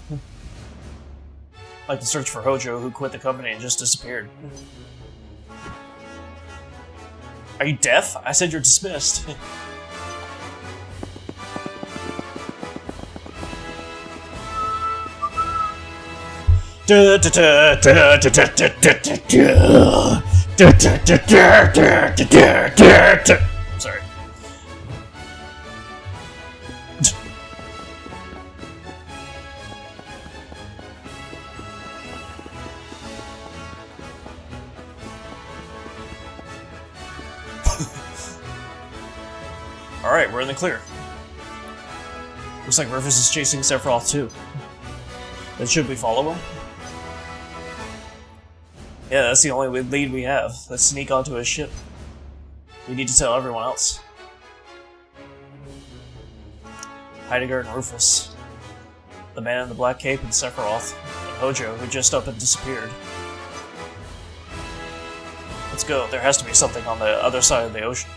Like the search for Hojo, who quit the company and just disappeared. Are you deaf? I said you're dismissed. Sorry. Alright, we're in the clear. Looks like Rufus is chasing Sephiroth too. Then should we follow him? Yeah, that's the only lead we have. Let's sneak onto his ship. We need to tell everyone else. Heidegger and Rufus. The man in the black cape and Sephiroth. And Hojo, who just up and disappeared. Let's go. There has to be something on the other side of the ocean.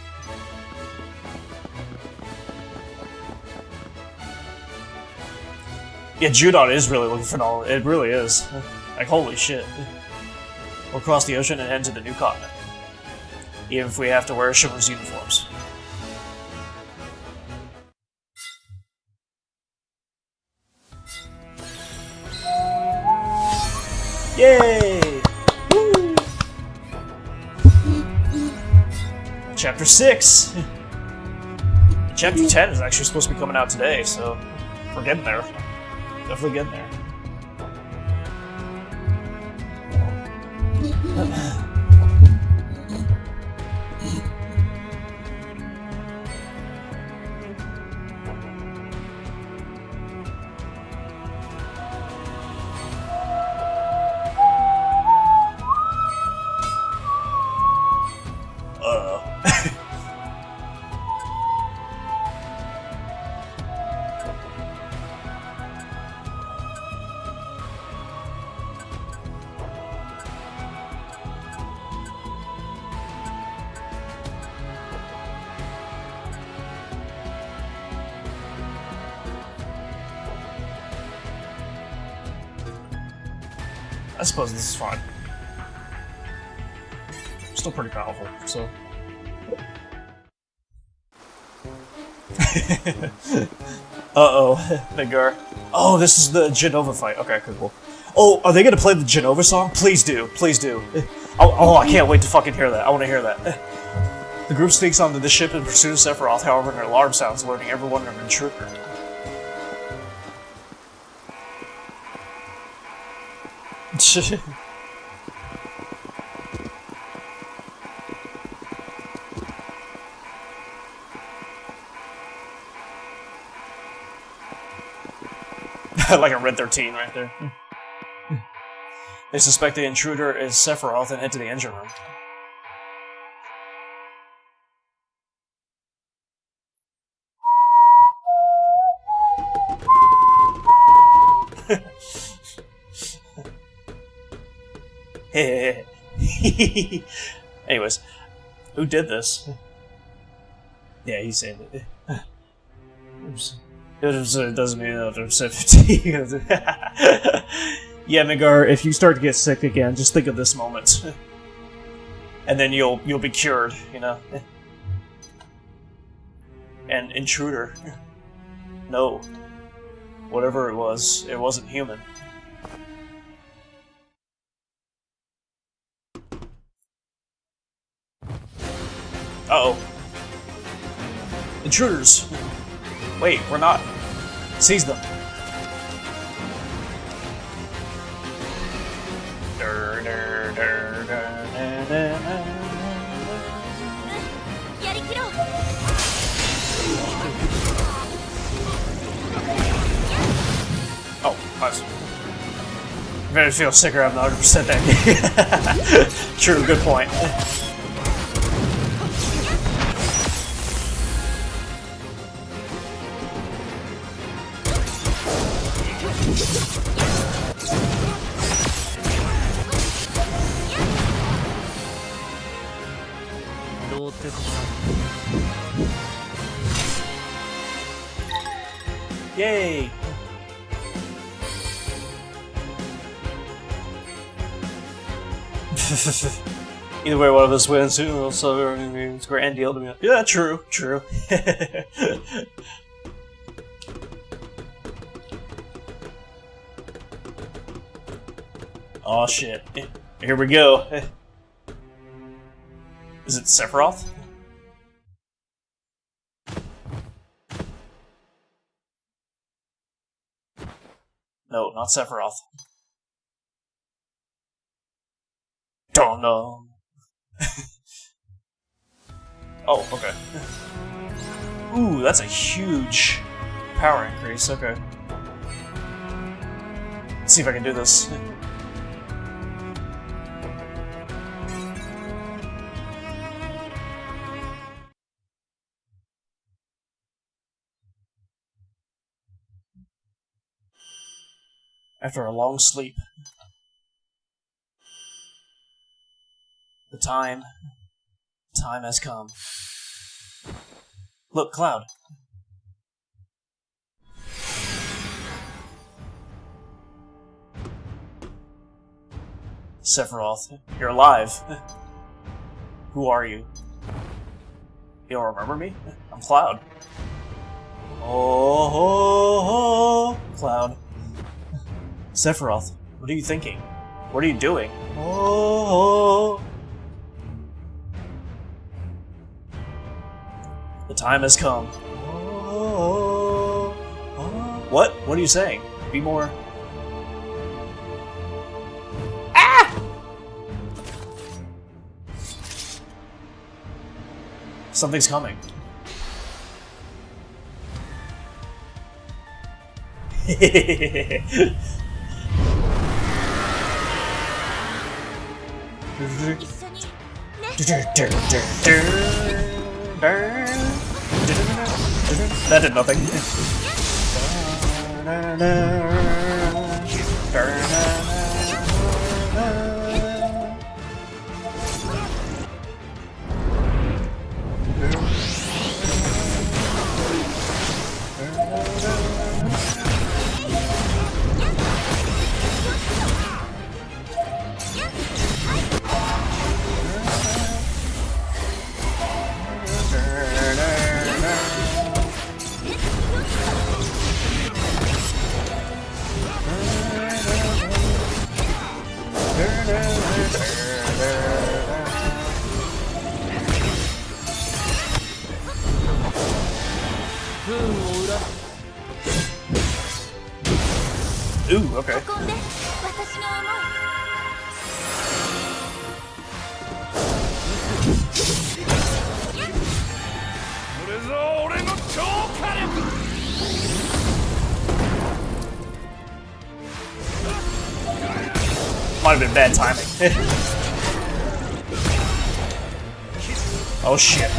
Yeah, Judon is really looking phenomenal. It really is. Like, holy shit. We'll cross the ocean and head to the new continent. Even if we have to wear Shimmer's uniforms. Yay! Woo! Chapter 6! Chapter 10 is actually supposed to be coming out today, so we're getting there. Definitely getting there. I suppose this is fine. Still pretty powerful, so. Uh-oh, Nagar. Oh, this is the Genova fight. Okay, cool. Oh, are they gonna play the Genova song? Please do, please do. Oh, I can't wait to fucking hear that. I want to hear that. The group sneaks onto the ship in pursuit of Sephiroth, however, an alarm sounds, alerting everyone of an intruder. Like a Red 13 right there. They suspect the intruder is Sephiroth and head to the engine room. Anyways, who did this? Yeah, he saved it. It doesn't mean that there's 15. Yeah, Nagar, if you start to get sick again, just think of this moment. And then you'll be cured, you know? And intruder. No. Whatever it wasn't human. Uh-oh. Intruders! Wait, we're not. Seize them. Oh, nice. If I feel sicker, I'm not 100% that. True, good point. Yay! Either way, one of us wins. So it's a grand deal to me. Yeah, true, true. Oh shit! Here we go. Is it Sephiroth? No, not Sephiroth. Don't know. Oh, okay. Ooh, that's a huge power increase. Okay. Let's see if I can do this. After a long sleep. The time has come. Look, Cloud. Sephiroth, you're alive. Who are you? You don't remember me? I'm Cloud. Oh, Cloud. Sephiroth, what are you thinking? What are you doing? Oh. The time has come. What? What are you saying? Be more... Ah! Something's coming. That did nothing. Ooh, okay. Might have been bad timing. Oh shit.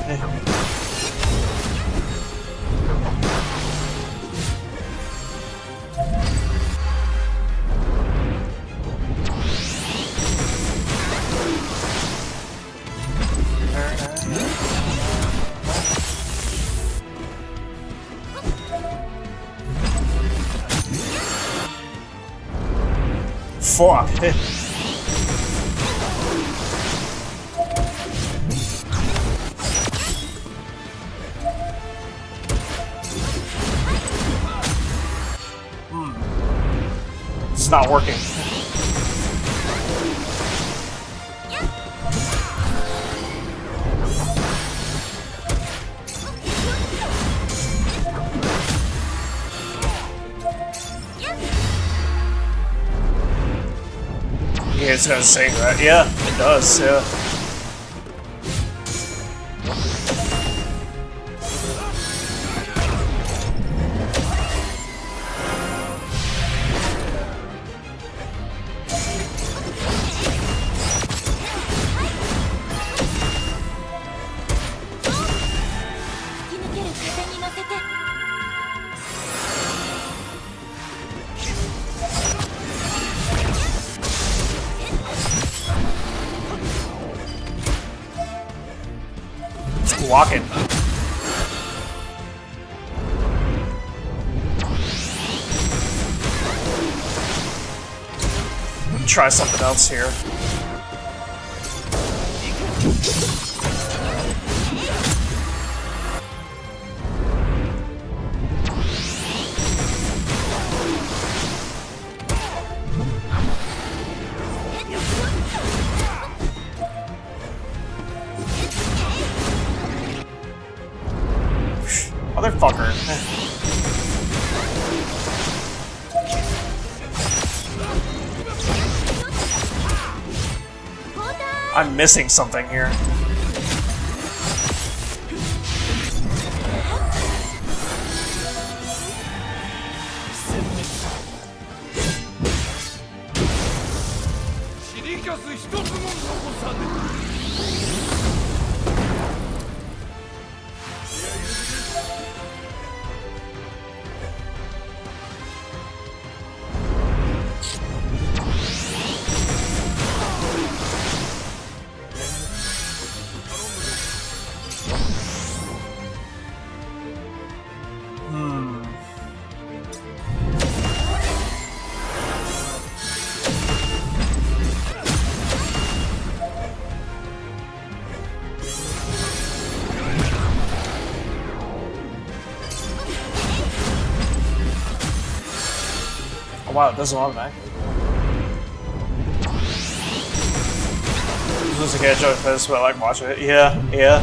Fuck. It's not working. Yeah, it's gonna say that. Yeah, it does, yeah. Walking. Try something else here. Motherfucker. I'm missing something here. ス一つも残さぬ。Oh wow, it does a lot of acting. Just to get a joke for this, but I like watching it. Yeah, yeah.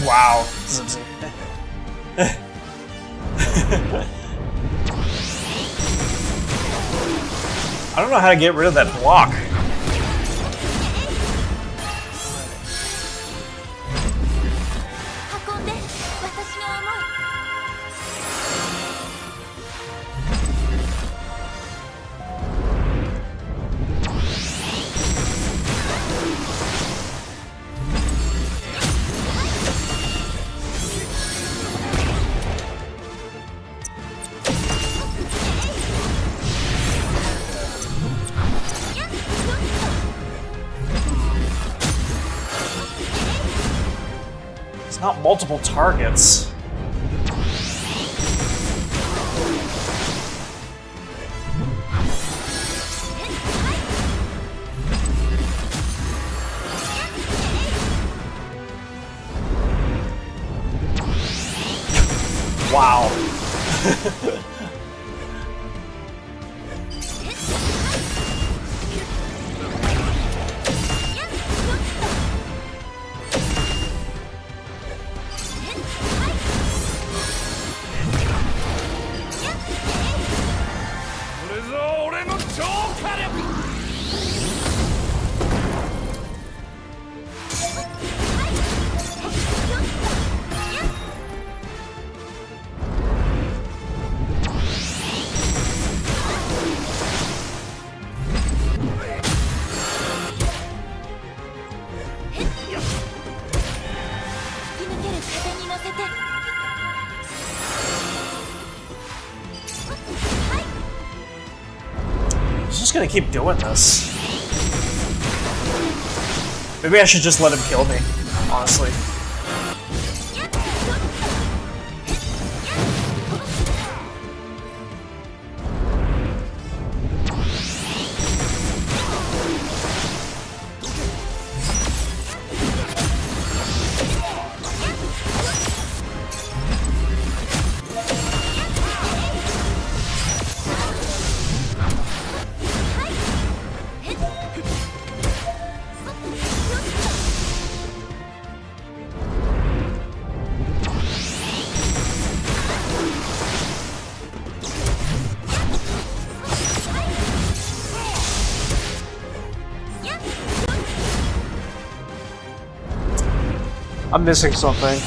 Wow. I don't know how to get rid of that block. It's not multiple targets. Wow. He's just gonna keep doing this. Maybe I should just let him kill me, honestly. I'm missing something.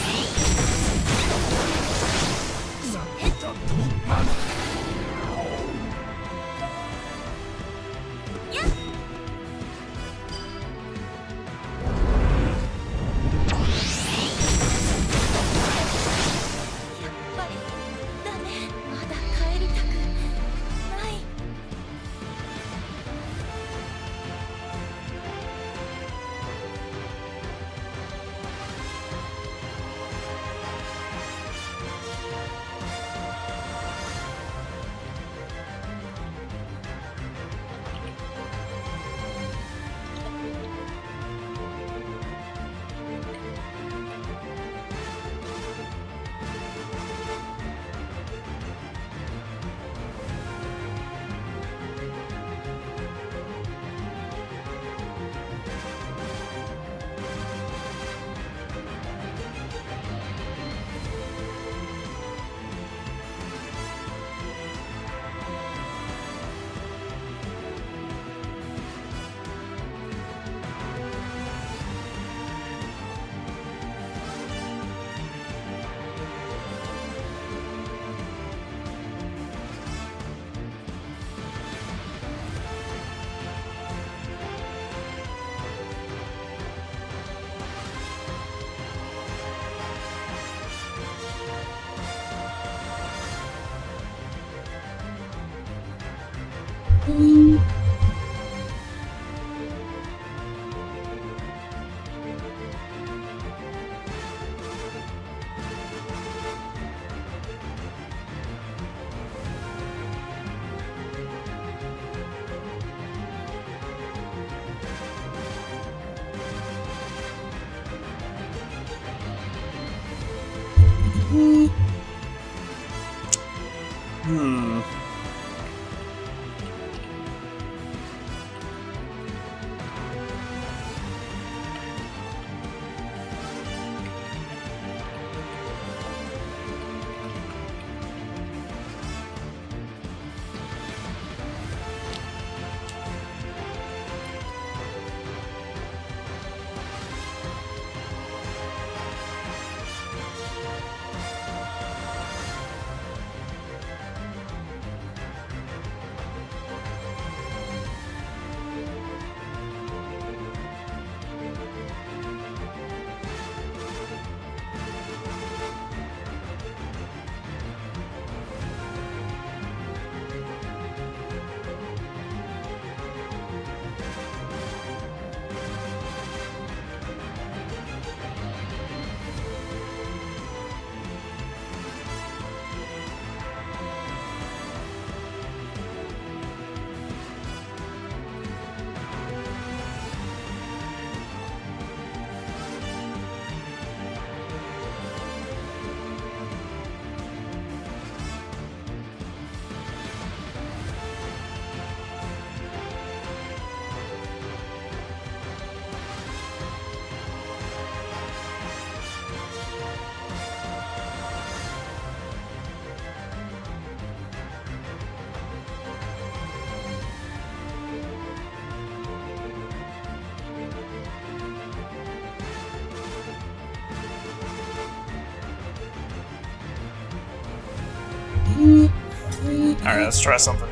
Hmm. Alright, let's try something.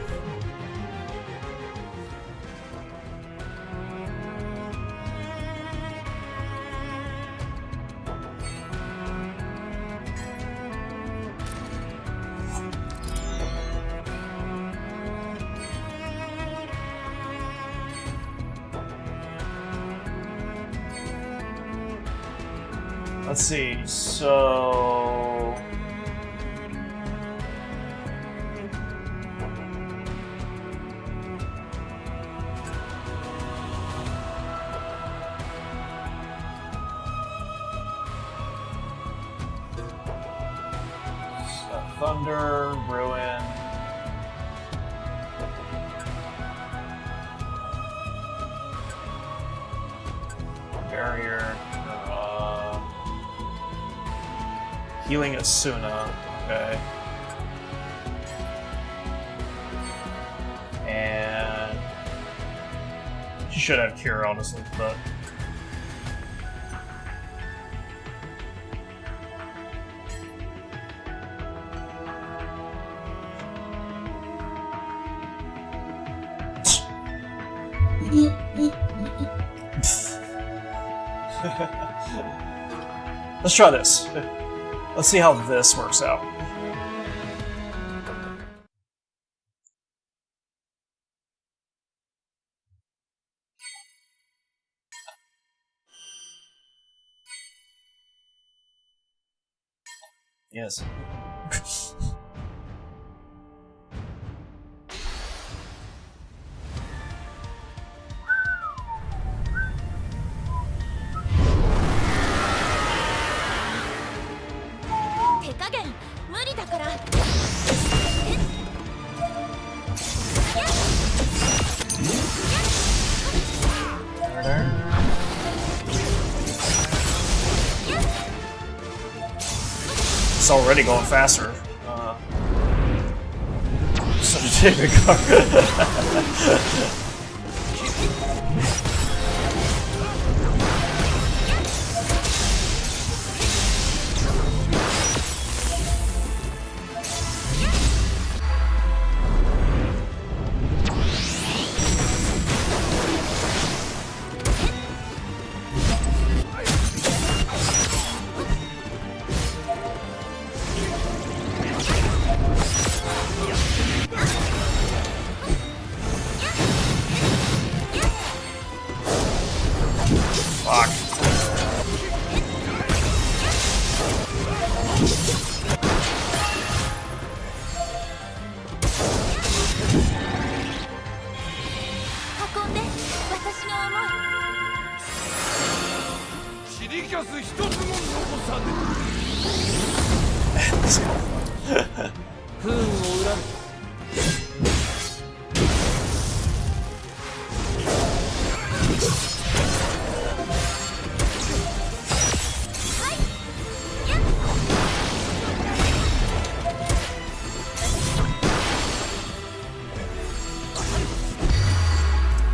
Let's see, so... Thunder, Ruin. Barrier. Healing Asuna. Okay. And she should have Cure, honestly, but. Let's try this. Let's see how this works out. Yes. It's already going faster. Such a big car. Fuck.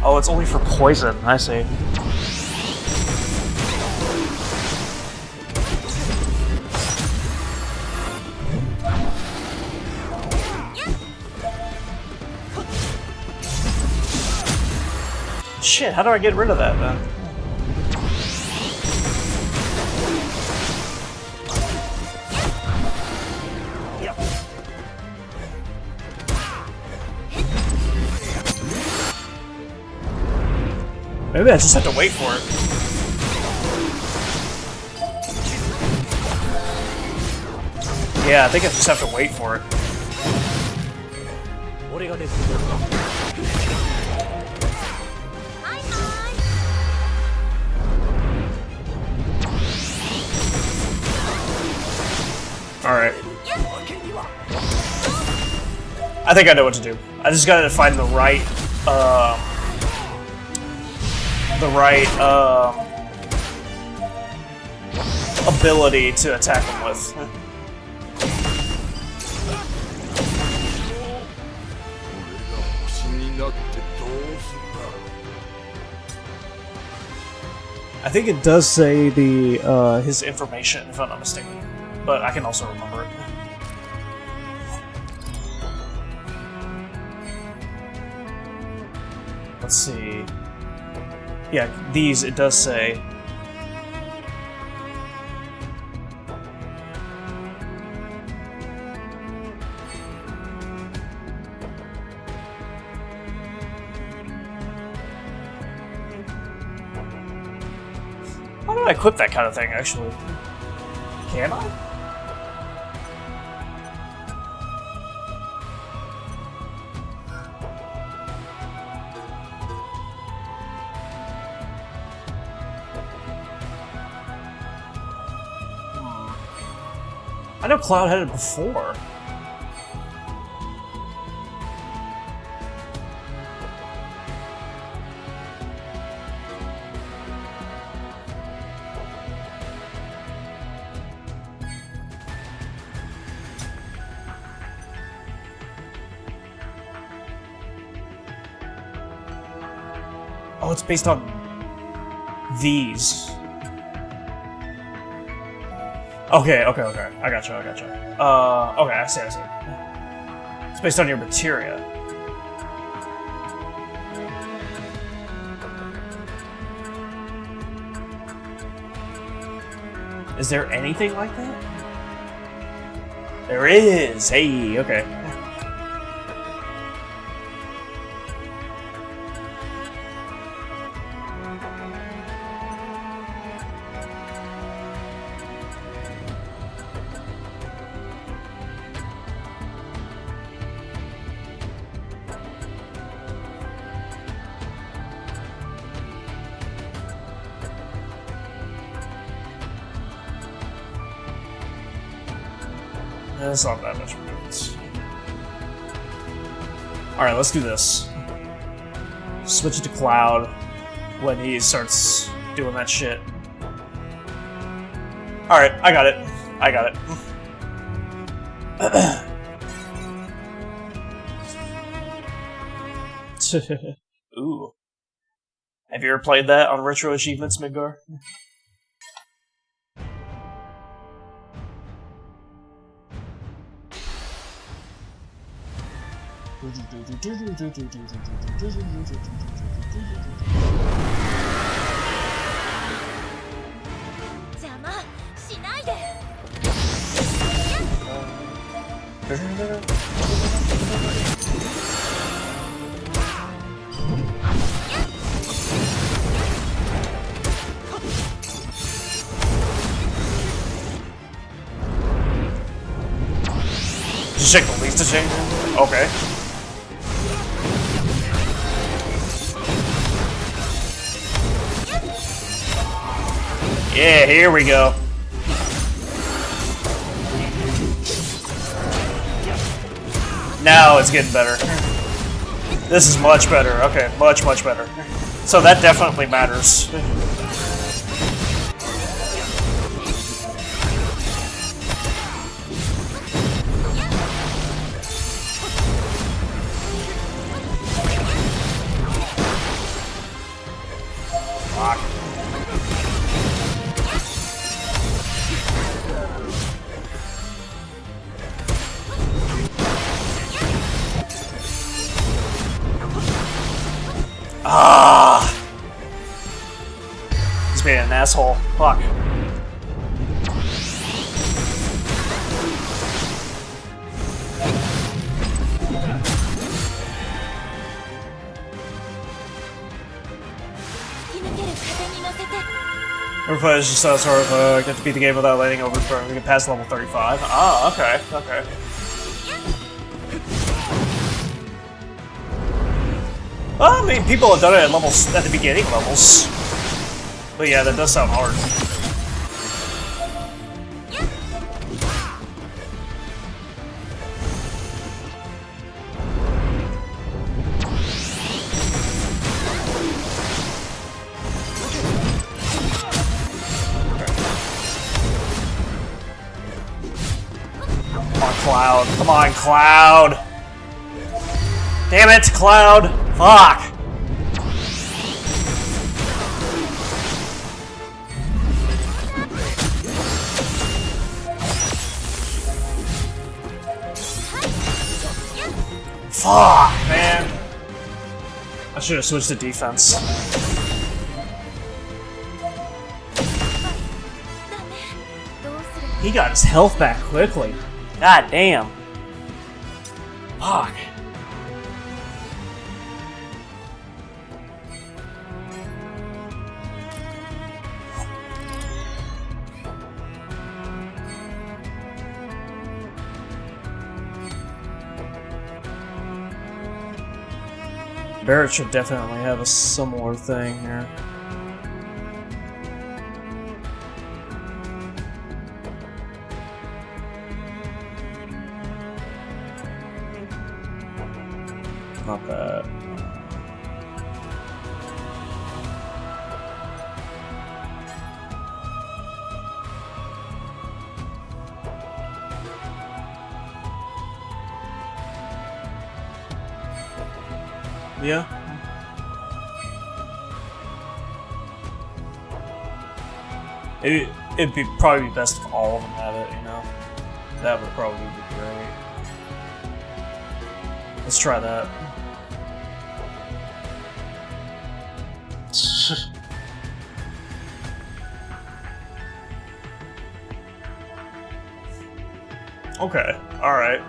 Oh, it's only for poison. I see. Shit, how do I get rid of that then? Maybe I just have to wait for it. Yeah, I think I just have to wait for it. Alright. I think I know what to do. I just gotta find the right, ability to attack him with. I think it does say the his information, if I'm not mistaken, but I can also remember it. Let's see. Yeah, these it does say. How do I equip that kind of thing, actually? Can I? I know Cloud had it before. Oh, it's based on these. Okay. I gotcha. Okay, I see. It's based on your materia. Is there anything like that? There is! Hey, okay. That's not that much movement. Alright, let's do this. Switch it to Cloud when he starts doing that shit. Alright, I got it. Ooh. Have you ever played that on Retro Achievements, Midgar? Just check the least to change it? Okay. Yeah, here we go. Now it's getting better. This is much better. Okay, much, much better. So that definitely matters. Fuck. Ah! He's being an asshole. Fuck. Everybody just sort of get to beat the game without landing over for we get past level 35. Ah, okay, okay. Well, I mean, people have done it at levels at the beginning levels, but yeah, that does sound hard. Come on, Cloud! Come on, Cloud! Damn it, Cloud! Fuck! Fuck, man! I should have switched to defense. He got his health back quickly. God damn. Fuck. Barrett should definitely have a similar thing here. Not bad. Yeah. It'd be probably be best if all of them had it, you know? That would probably be great. Let's try that. Okay, alright.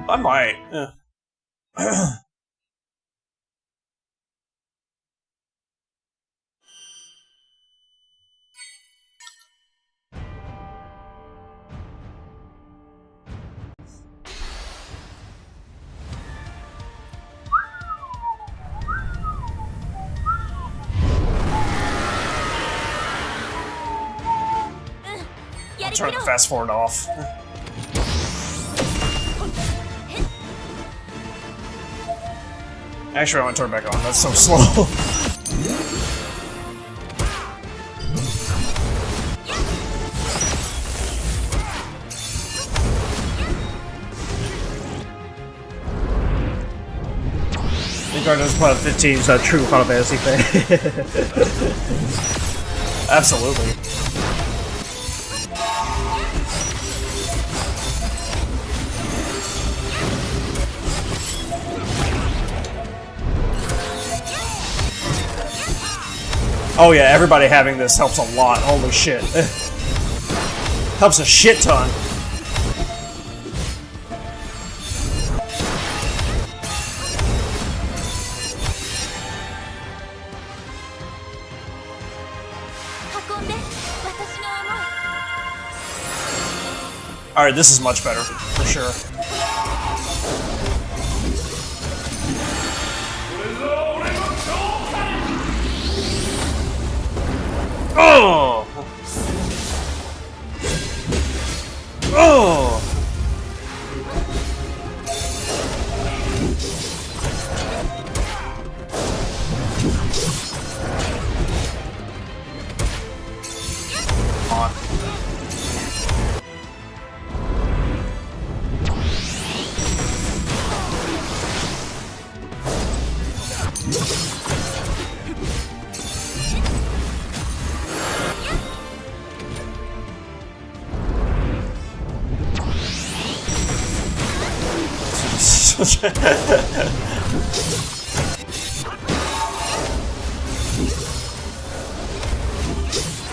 I might. I'll turn the fast forward off. Actually, I want to turn it back on. That's so slow. Regardless of Final 15 is a true Final Fantasy fan. Absolutely. Oh yeah, everybody having this helps a lot. Holy shit. Helps a shit ton. Alright, this is much better, for sure. Oh!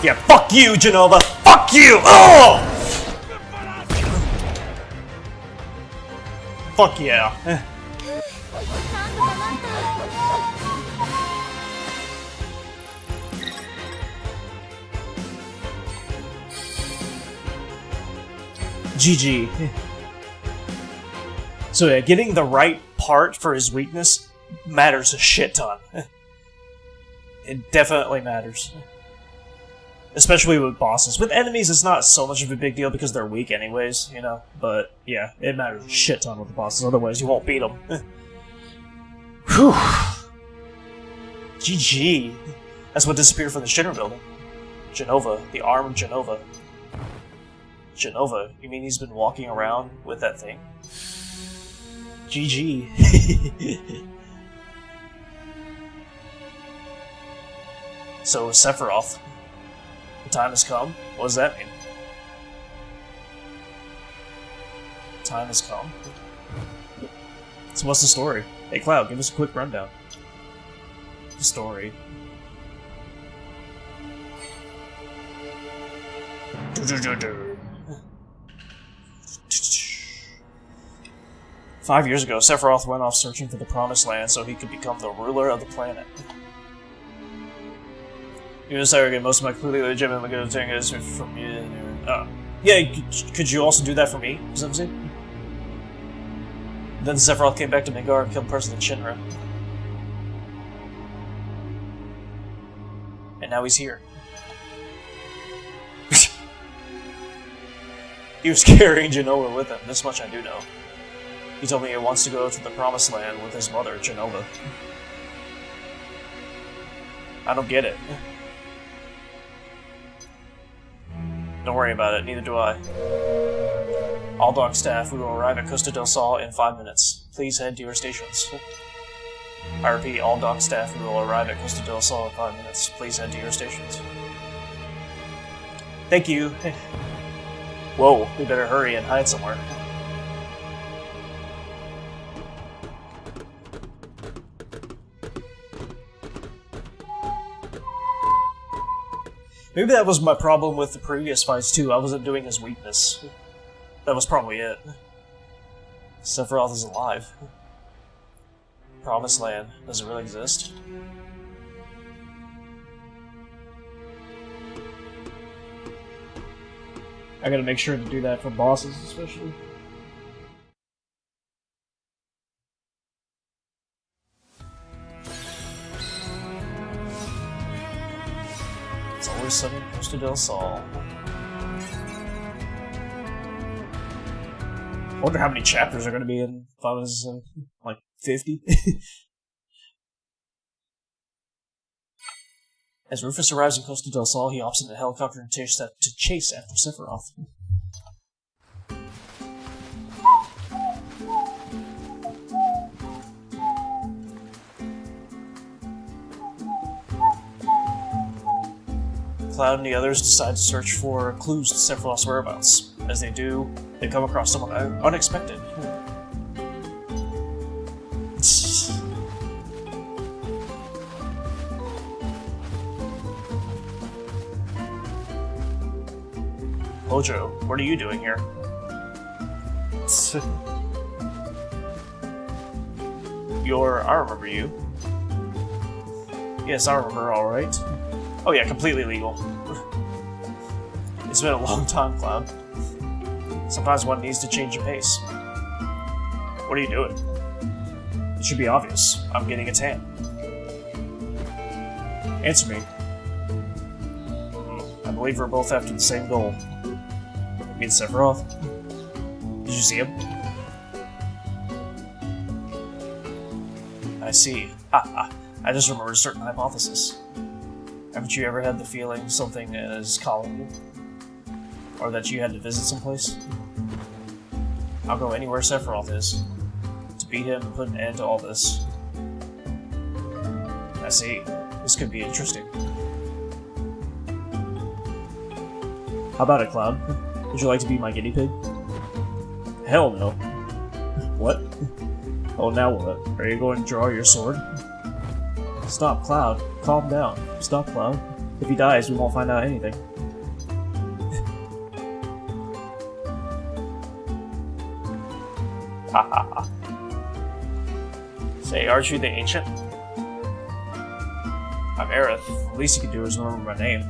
Yeah, fuck you, Genova! Fuck you! Oh! Fuck yeah. GG. So yeah, getting the right part for his weakness matters a shit ton. It definitely matters. Especially with bosses. With enemies, it's not so much of a big deal because they're weak anyways, you know? But, yeah, it matters a shit ton with the bosses, otherwise you won't beat them. Whew. GG. That's what disappeared from the Shinra building. Genova. The armed Genova. Genova? You mean he's been walking around with that thing? GG. So, Sephiroth. The time has come? What does that mean? Time has come? So what's the story? Hey Cloud, give us a quick rundown. The story. "5 years ago, Sephiroth went off searching for the Promised Land so he could become the ruler of the planet. You decided to get most of my clearly legitimate good thing is from you. Yeah, could you also do that for me, Zimzi?" Then Sephiroth came back to Midgar and killed President Shinra. And now he's here. He was carrying Genova with him, this much I do know. He told me he wants to go to the Promised Land with his mother, Genova. I don't get it. Don't worry about it, neither do I. All dog staff, we will arrive at Costa del Sol in 5 minutes. Please head to your stations. I repeat, all dog staff, we will arrive at Costa del Sol in 5 minutes. Please head to your stations. Thank you. Whoa, we better hurry and hide somewhere. Maybe that was my problem with the previous fights too, I wasn't doing his weakness. That was probably it. Sephiroth is alive. Promised Land, does it really exist? I gotta make sure to do that for bosses especially. It's always sunny in Costa del Sol. I wonder how many chapters are going to be in Final Fantasy VII. Like 50? As Rufus arrives in Costa del Sol, he hops into a helicopter and to chase after Sephiroth. Cloud and the others decide to search for clues to Sephiroth's whereabouts. As they do, they come across someone unexpected. Hojo, what are you doing here? I remember you. Yes, I remember, alright. Oh yeah, completely legal. It's been a long time, Cloud. Sometimes one needs to change the pace. What are you doing? It should be obvious. I'm getting a tan. Answer me. I believe we're both after the same goal. Me and Sephiroth. Did you see him? I see. I just remembered a certain hypothesis. Haven't you ever had the feeling something is calling you? Or that you had to visit someplace? I'll go anywhere Sephiroth is. To beat him and put an end to all this. see. This could be interesting. How about it, Cloud? Would you like to be my guinea pig? Hell no. What? Oh, now what? Are you going to draw your sword? Stop, Cloud. Calm down. Stop, Cloud. If he dies, we won't find out anything. Ha ha ha. Say, aren't you the Ancient? I'm Aerith. The least you can do is remember my name.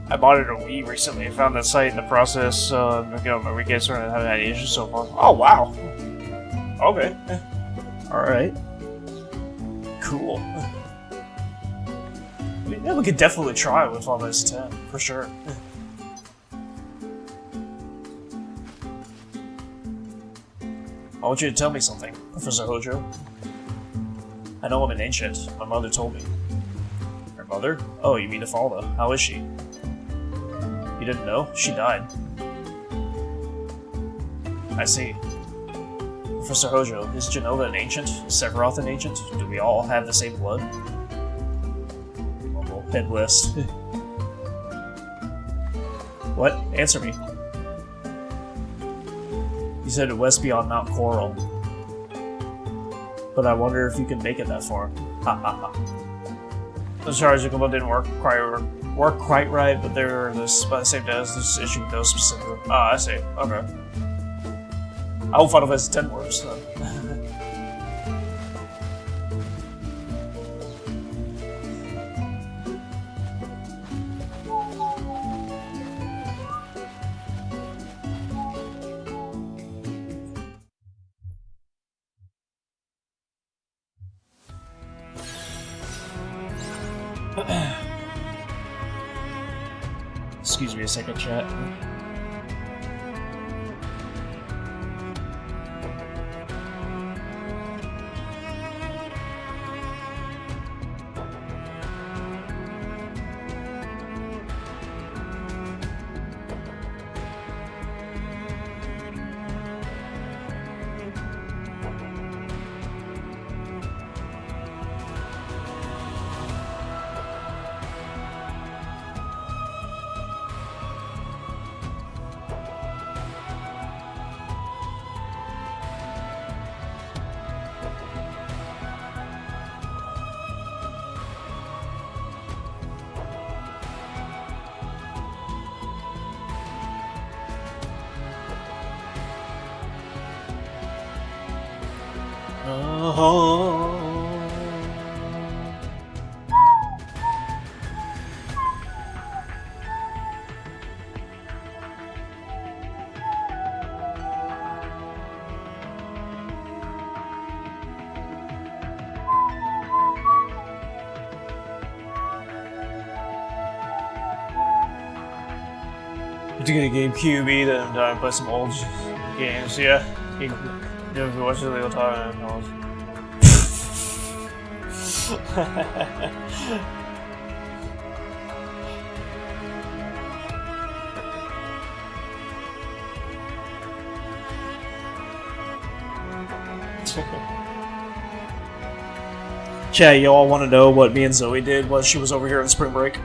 I bought it on Wii recently and found that site in the process. My weekends haven't had any issues so far. Oh, wow. Okay. Alright. Cool. I mean, yeah, we could definitely try with Final Fantasy X, for sure. I want you to tell me something, Professor Hojo. I know I'm an ancient. My mother told me. Her mother? Oh, you mean Ifalda. How is she? You didn't know? She died. I see. Professor Hojo, is Jenova an ancient? Is Sephiroth an ancient? Do we all have the same blood? Mumble. Head west. What? Answer me. You said west beyond Mount Coral. But I wonder if you can make it that far. Ha ha ha. The charge didn't work quite right, but they're by the same day as this issue those specifically. Ah, I see. Okay. I hope Final Fantasy X works then. Excuse me a second, chat. To get a GameCube, then play some old games. Yeah, you can watch the Lego time and all. Chat, you all want to know what me and Zoe did while she was over here on spring break?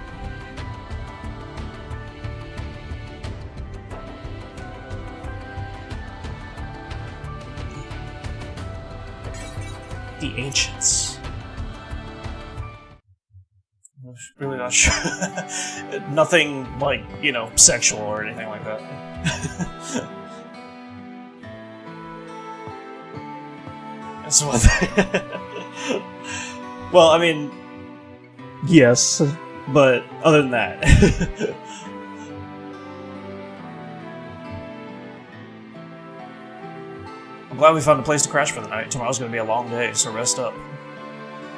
The Ancients. I'm really not sure. Nothing like, you know, sexual or anything like that. That's one thing. Well, I mean, yes, but other than that. I'm glad we found a place to crash for the night. Tomorrow's gonna be a long day, so rest up.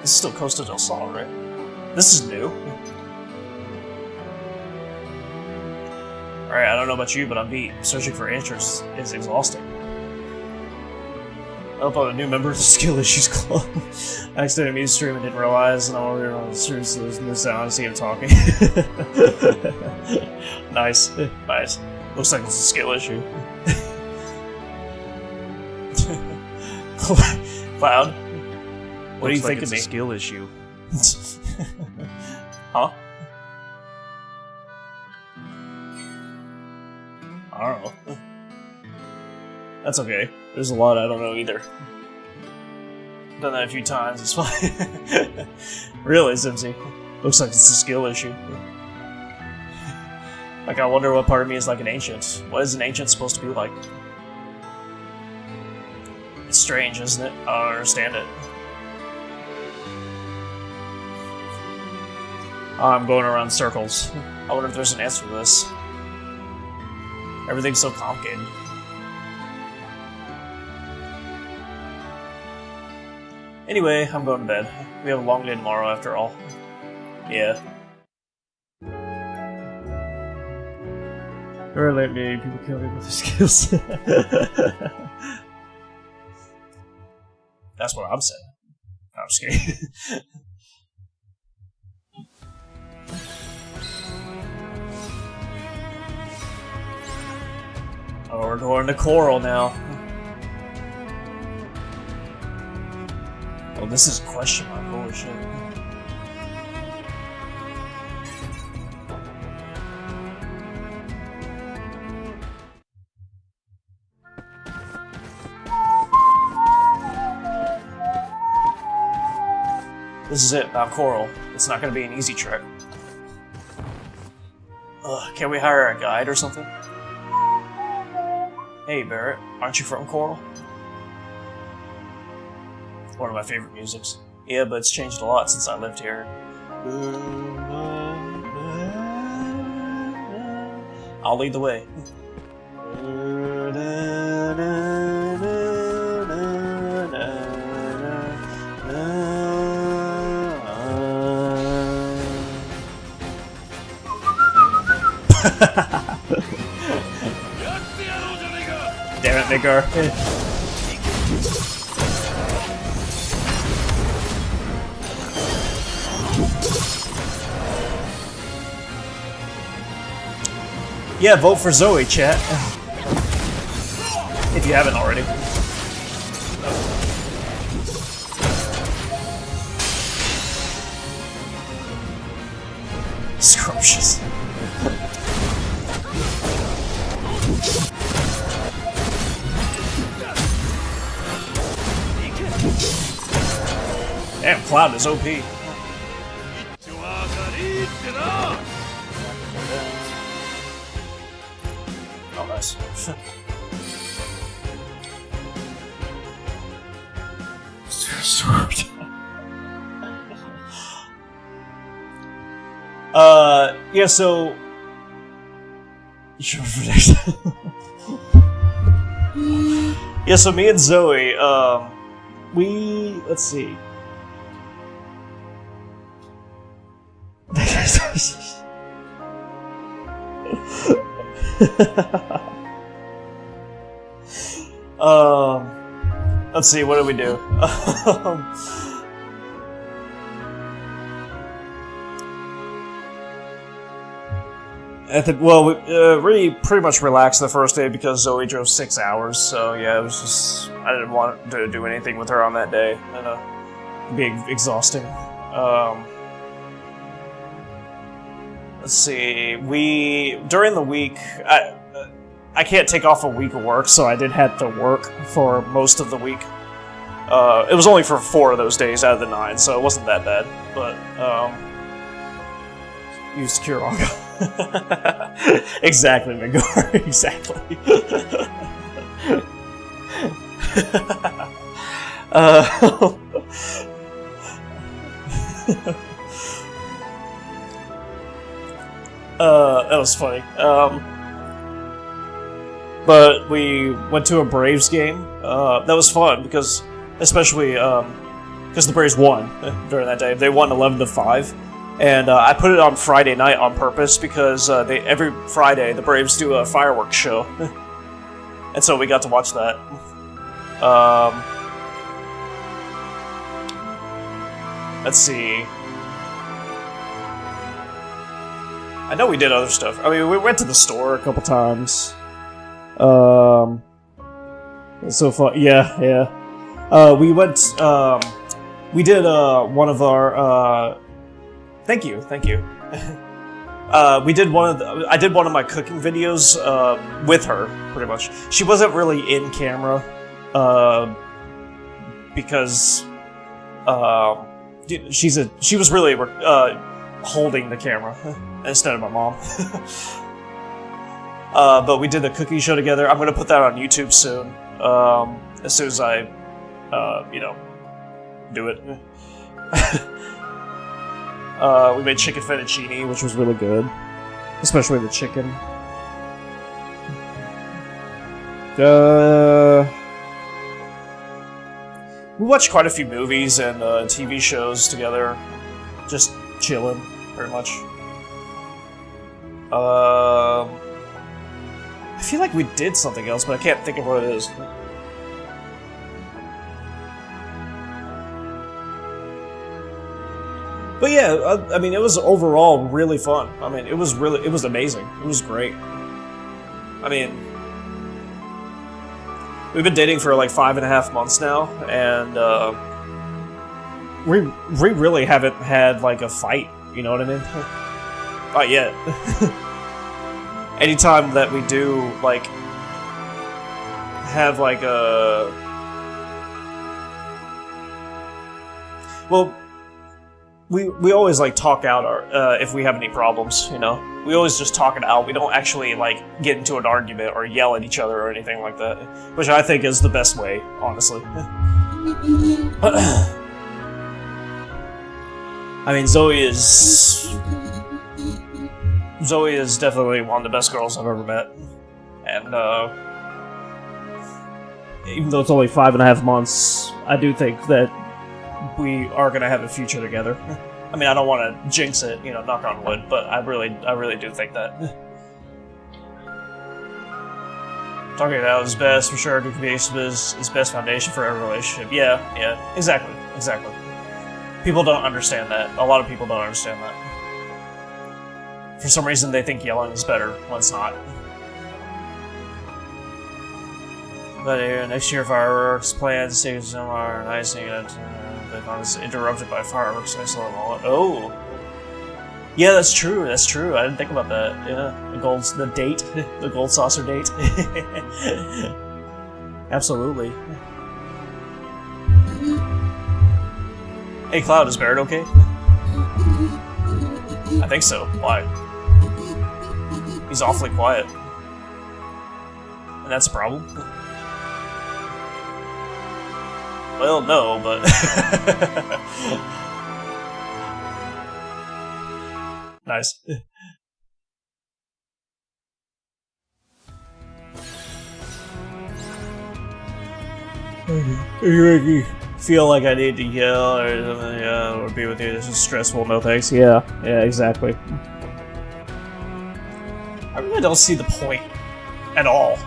This is still Costa del Sol, right? This is new. Alright, I don't know about you, but I'm beat. Searching for answers is exhausting. I hope I'm a new member of the Skill Issues Club. I accidentally muted stream and didn't realize, and I'm over here on the stream, so there's no sound. I see him talking. Nice. Nice. Looks like it's a skill issue. Cloud, what do you think of me? It's a skill issue. Huh? I don't know. That's okay. There's a lot I don't know either. Done that a few times, it's fine. Really, Zimsy? Looks like it's a skill issue. Like, I wonder what part of me is like an ancient. What is an ancient supposed to be like? It's strange, isn't it? I don't understand it. I'm going around in circles. I wonder if there's an answer to this. Everything's so complicated. Anyway, I'm going to bed. We have a long day tomorrow after all. Yeah. Or let me people kill me with their skills. That's what I'm saying. I'm just kidding. Oh, we're going to Coral now. Oh, this is a question mark. Holy shit. This is it, Mount Coral. It's not going to be an easy trek. Can we hire a guide or something? Hey Barrett, aren't you from Coral? One of my favorite musics. Yeah, but it's changed a lot since I lived here. I'll lead the way. Damn it, Midgar. Yeah, vote for Zoe, chat. If you haven't already. Scrumptious. Damn, Cloud is OP. Oh, nice. Sword. Yeah, so... Yeah, so me and Zoe, let's see. Let's see, what do we do? We pretty much relaxed the first day because Zoe drove 6 hours, so yeah, it was just, I didn't want to do anything with her on that day, and be exhausting. Let's see, during the week, I can't take off a week of work, so I did have to work for most of the week. It was only for 4 of those days out of the 9, so it wasn't that bad, but, used Kurog. Exactly, Midgar, exactly. That was funny. But we went to a Braves game. That was fun because, especially because the Braves won during that day. They won 11-5, and I put it on Friday night on purpose because every Friday the Braves do a fireworks show, and so we got to watch that. Let's see. I know we did other stuff. I mean, we went to the store a couple times. It's so fun. Yeah. We went, We did one of our thank you. We did I did one of my cooking videos with her, pretty much. She wasn't really in camera because she was really holding the camera instead of my mom. But we did a cooking show together. I'm gonna put that on YouTube soon. As soon as I do it. We made chicken fettuccine, which was really good. Especially the chicken. We watched quite a few movies and TV shows together. Just chilling, very much. I feel like we did something else, but I can't think of what it is. But yeah, I mean, it was overall really fun. I mean, it was amazing. It was great. I mean, we've been dating for like 5.5 months now, and we really haven't had like a fight. You know what I mean? Not yet. Anytime that we do like have like a We always like talk out our if we have any problems, you know. We always just talk it out. We don't actually like get into an argument or yell at each other or anything like that, which I think is the best way, honestly. I mean, Zoe is definitely one of the best girls I've ever met, and even though it's only 5.5 months, I do think that we are gonna have a future together. I mean, I don't want to jinx it, you know, knock on wood, but I really do think that. Talking it out is best, for sure. Good communication is best foundation for every relationship. Yeah, exactly. People don't understand that. A lot of people don't understand that. For some reason, they think yelling is better when it's not. But next year, fireworks plans, save some are nice and it's interrupted by fireworks. I saw them all. Oh, yeah, that's true. I didn't think about that. Yeah, the date, the gold saucer date. Absolutely. Hey, Cloud, is Barrett okay? I think so. Why? He's awfully quiet, and that's a problem. Well, no, but... Nice. You make me feel like I need to yell or something, or be with you. This is stressful, no thanks. Yeah, exactly. I really don't see the point at all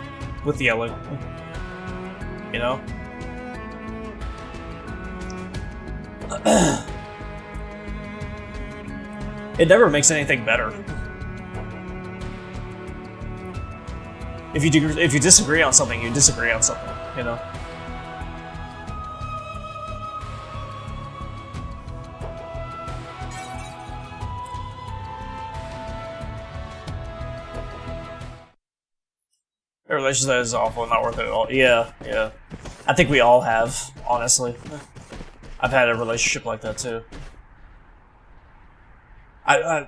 with yelling. You know? It never makes anything better. If you disagree on something, you disagree on something, you know? A relationship that is awful, not worth it at all. Yeah. I think we all have, honestly. I've had a relationship like that too. I've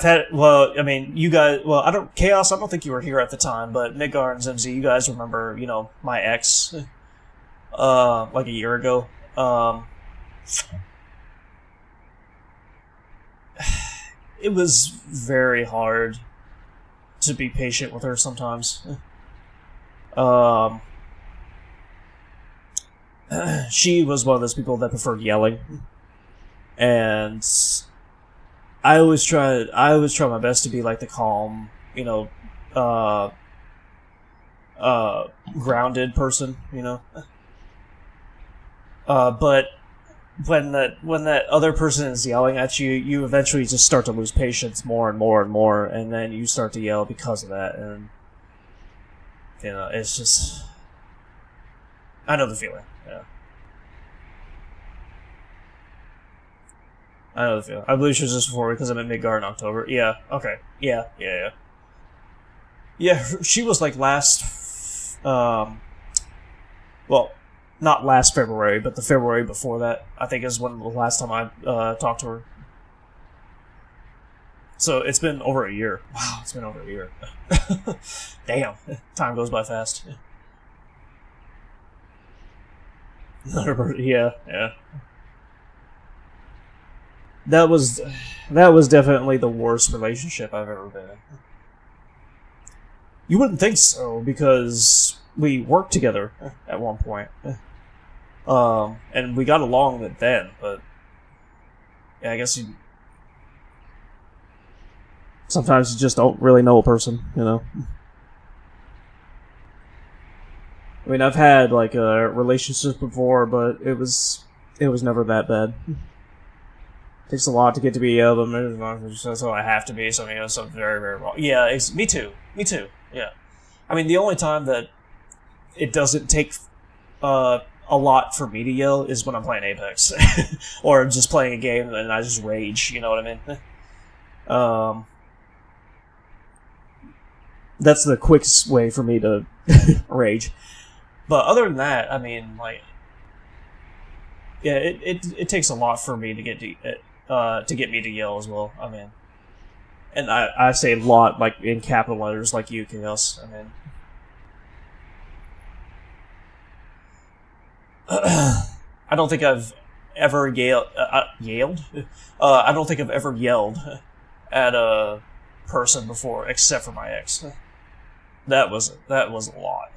had, well, I mean, you guys, well, Chaos, I don't think you were here at the time, but Midgar and Zimzy, you guys remember, you know, my ex, like a year ago. It was very hard to be patient with her sometimes. She was one of those people that preferred yelling, and I always try my best to be like the calm, you know, grounded person, you know. But when that other person is yelling at you, you eventually just start to lose patience more and more and more, and then you start to yell because of that, and you know, it's just. I know the feeling. Yeah. I know the feeling. I believe she was just before because I'm at Midgard in October. Yeah. Okay. Yeah. Yeah. Yeah. Yeah. She was like last. Well, not last February, but the February before that. I think is when the last time I talked to her. So it's been over a year. Wow, it's been over a year. Damn, time goes by fast. Yeah, yeah. That was definitely the worst relationship I've ever been in. You wouldn't think so, because we worked together at one point. And we got along then, but yeah, I guess sometimes you just don't really know a person, you know? I mean, I've had, like, relationships before, but it was never that bad. It takes a lot to get to be them. That's how I have to be, so, you know, something very, very wrong. Yeah, me too, yeah. I mean, the only time that it doesn't take, a lot for me to yell is when I'm playing Apex. Or I'm just playing a game and I just rage, you know what I mean? That's the quickest way for me to rage. But other than that, I mean, like, yeah, it takes a lot for me to get me to yell as well. I mean, and I say a lot, like, in capital letters, like you, Chaos. I mean, I don't think I've ever yelled. I don't think I've ever yelled at a person before, except for my ex. That was a lot.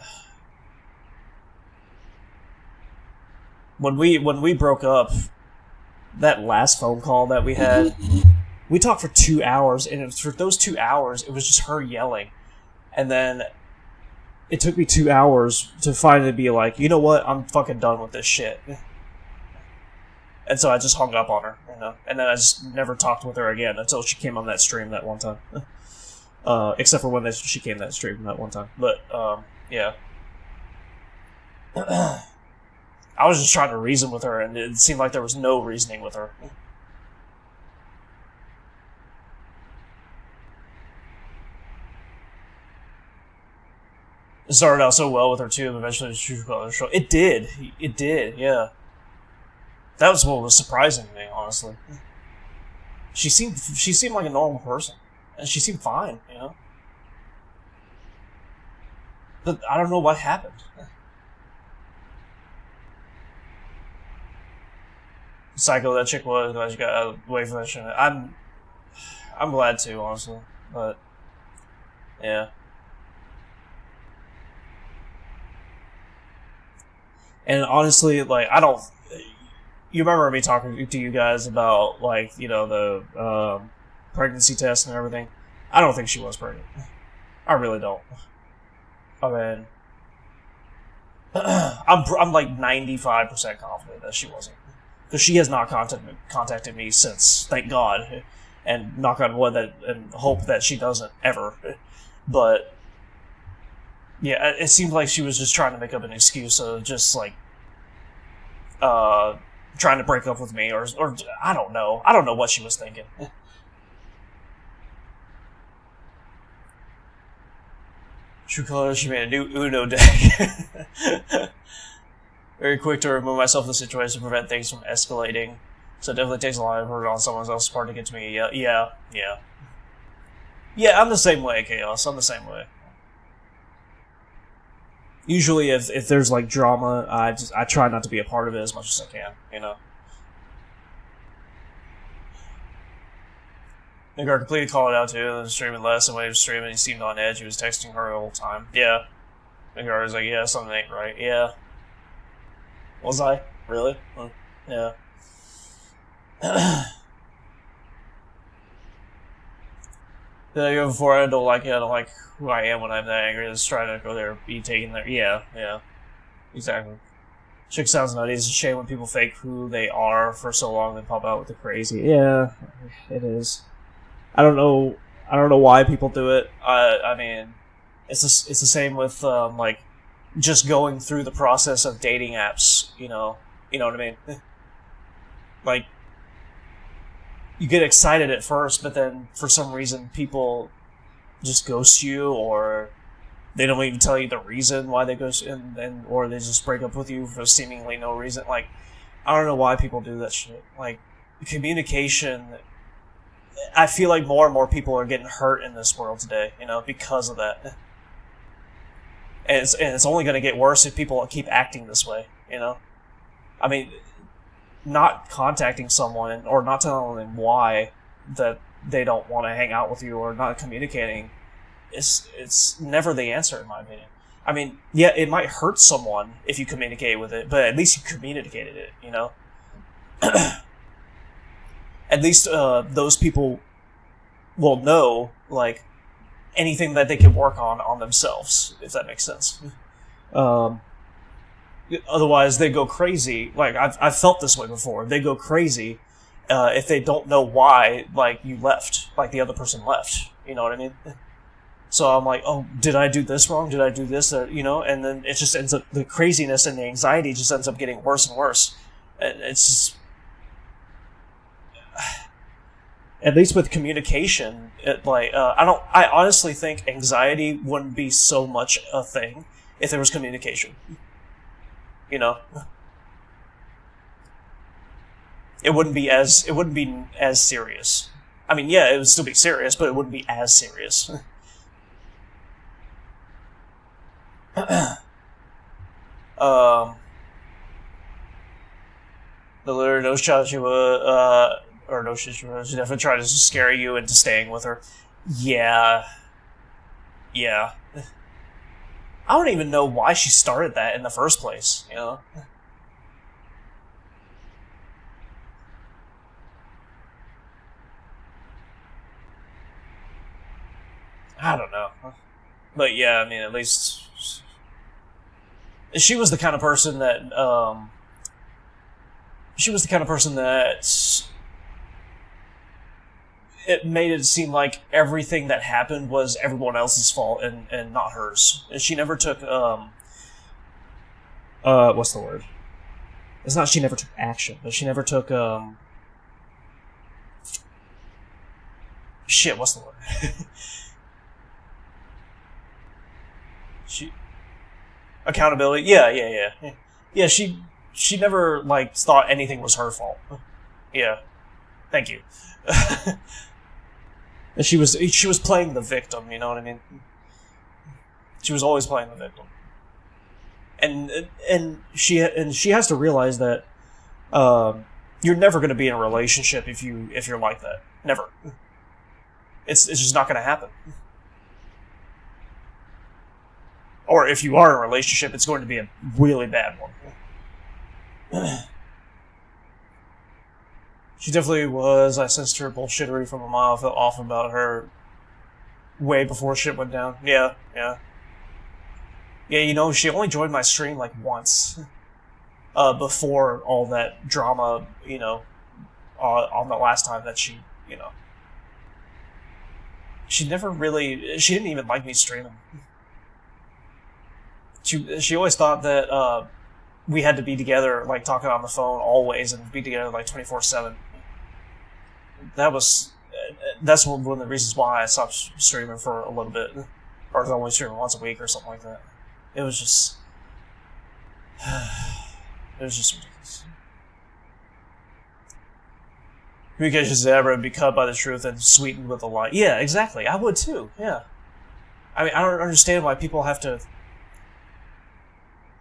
When we broke up, that last phone call that we had, we talked for 2 hours, and it was, for those 2 hours, it was just her yelling. And then it took me 2 hours to finally be like, you know what, I'm fucking done with this shit. And so I just hung up on her, you know, and then I just never talked with her again until she came on that stream that one time. Except for when she came that stream that one time. But, yeah. I was just trying to reason with her, and it seemed like there was no reasoning with her. It started out so well with her, too, and eventually it did, yeah. That was what was surprising to me, honestly. She seemed like a normal person, and she seemed fine, you know? But I don't know what happened. Psycho that chick was, glad you got away from that shit. I'm glad too, honestly. But yeah. And honestly, like, I don't. You remember me talking to you guys about, like, you know, the pregnancy test and everything? I don't think she was pregnant. I really don't. I mean, I'm like 95% confident that she wasn't. Because she has not contacted me since, thank God, and knock on wood, and hope that she doesn't ever. But yeah, it seemed like she was just trying to make up an excuse of just like trying to break up with me, or I don't know. I don't know what she was thinking. True colors, she made a new Uno deck. Very quick to remove myself from the situation to prevent things from escalating. So it definitely takes a lot of effort on someone else's part to get to me. Yeah, I'm the same way, Chaos. I'm the same way. Usually, if there's like drama, I try not to be a part of it as much as I can. You know. Nigar completely called it out too. And streaming less, and when he was streaming, he seemed on edge. He was texting her the whole time. Yeah. Nigar was like, "Yeah, something ain't right." Yeah. Was I? Really? Yeah. Before I don't like who I am when I'm that angry. Just trying to go there, be taken there. Yeah. Exactly. Chick sounds nutty. It's a shame when people fake who they are for so long and pop out with the crazy. Yeah, it is. I don't know why people do it. I mean, it's the same with like just going through the process of dating apps, you know what I mean? Like, you get excited at first, but then for some reason people just ghost you, or they don't even tell you the reason why they ghost you, or they just break up with you for seemingly no reason. Like, I don't know why people do that shit. Like, communication, I feel like more and more people are getting hurt in this world today, because of that. And it's only going to get worse if people keep acting this way, I mean, not contacting someone or not telling them why that they don't want to hang out with you or not communicating, it's never the answer, in my opinion. I mean, yeah, it might hurt someone if you communicate with it, but at least you communicated it, At least those people will know, like, anything that they can work on themselves, if that makes sense. Otherwise, they go crazy. Like, I've felt this way before. They go crazy if they don't know why, like, you left, like the other person left. You know what I mean? So I'm like, oh, did I do this wrong? Did I do this? And then it just ends up, the craziness and the anxiety just ends up getting worse and worse. And it's just, at least with communication, I honestly think anxiety wouldn't be so much a thing if there was communication. It wouldn't be as serious. I mean, yeah, it would still be serious, but it wouldn't be as serious. The lawyer knows Joshua, or no, she definitely tried to scare you into staying with her. Yeah. I don't even know why she started that in the first place, I don't know. But yeah, I mean, at least she was the kind of person that, it made it seem like everything that happened was everyone else's fault and not hers. And she never took, what's the word? It's not she never took action, but she never took, shit, what's the word? Accountability? Yeah, she never, like, thought anything was her fault. Yeah. Thank you. And she was playing the victim, you know what I mean? She was always playing the victim. And she has to realize that you're never going to be in a relationship if you're like that. Never. It's just not going to happen. Or if you are in a relationship, it's going to be a really bad one. She definitely was. I sensed her bullshittery from a mile. I felt awful about her way before shit went down. Yeah. Yeah, she only joined my stream like once. Before all that drama, on the last time that she didn't even like me streaming. She always thought that we had to be together, like talking on the phone always, and be together like 24/7. That's one of the reasons why I stopped streaming for a little bit, or only streaming once a week or something like that. It was just ridiculous. Communication Zebra would be cut by the truth and sweetened with a lie. Yeah, exactly. I would too. Yeah. I mean, I don't understand why people have to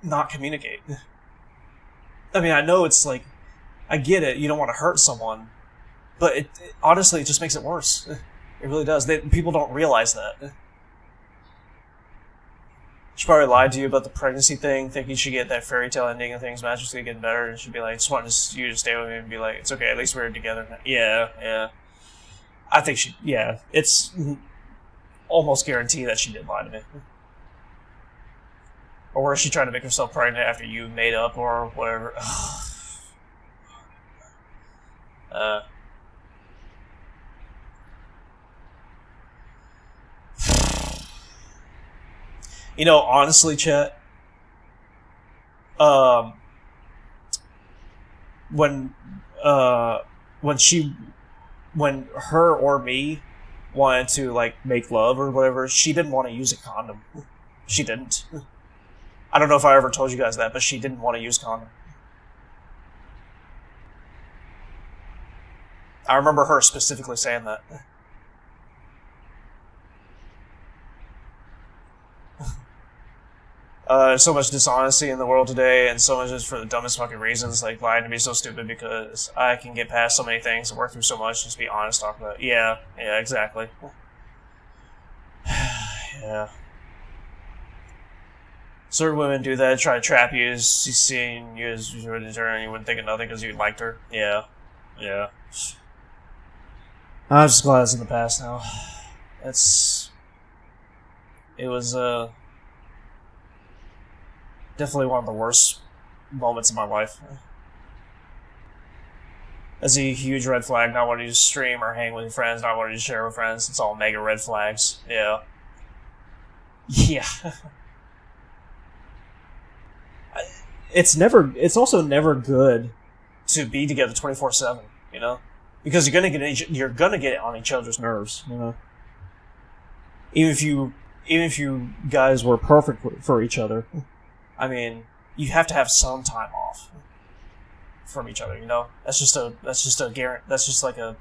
not communicate. I mean, I know it's like, I get it, you don't want to hurt someone, but it honestly, it just makes it worse. It really does. People don't realize that. She probably lied to you about the pregnancy thing, thinking she'd get that fairy tale ending and things magically getting better, and she'd be like, just wanting you to stay with me and be like, it's okay, at least we're together now. Yeah. I think it's almost guaranteed that she did lie to me. Or was she trying to make herself pregnant after you made up or whatever? Honestly, chat, when when her or me wanted to like make love or whatever, she didn't want to use a condom. She didn't. I don't know if I ever told you guys that, but she didn't want to use condom. I remember her specifically saying that. So much dishonesty in the world today, and so much just for the dumbest fucking reasons, like lying to be so stupid because I can get past so many things and work through so much, just be honest, talk about it. Yeah, exactly. Yeah. Certain women do that, try to trap you, as seeing you as you wouldn't turn, you wouldn't think of nothing because you liked her. Yeah. I'm just glad it's in the past now. It was, definitely one of the worst moments of my life. That's a huge red flag, not wanting to stream or hang with your friends, not wanting to share with friends. It's all mega red flags. Yeah. It's also never good to be together 24/7, you know? Because you're gonna get on each other's nerves, you know? Even if you guys were perfect for each other, I mean, you have to have some time off from each other, you know? That's just like a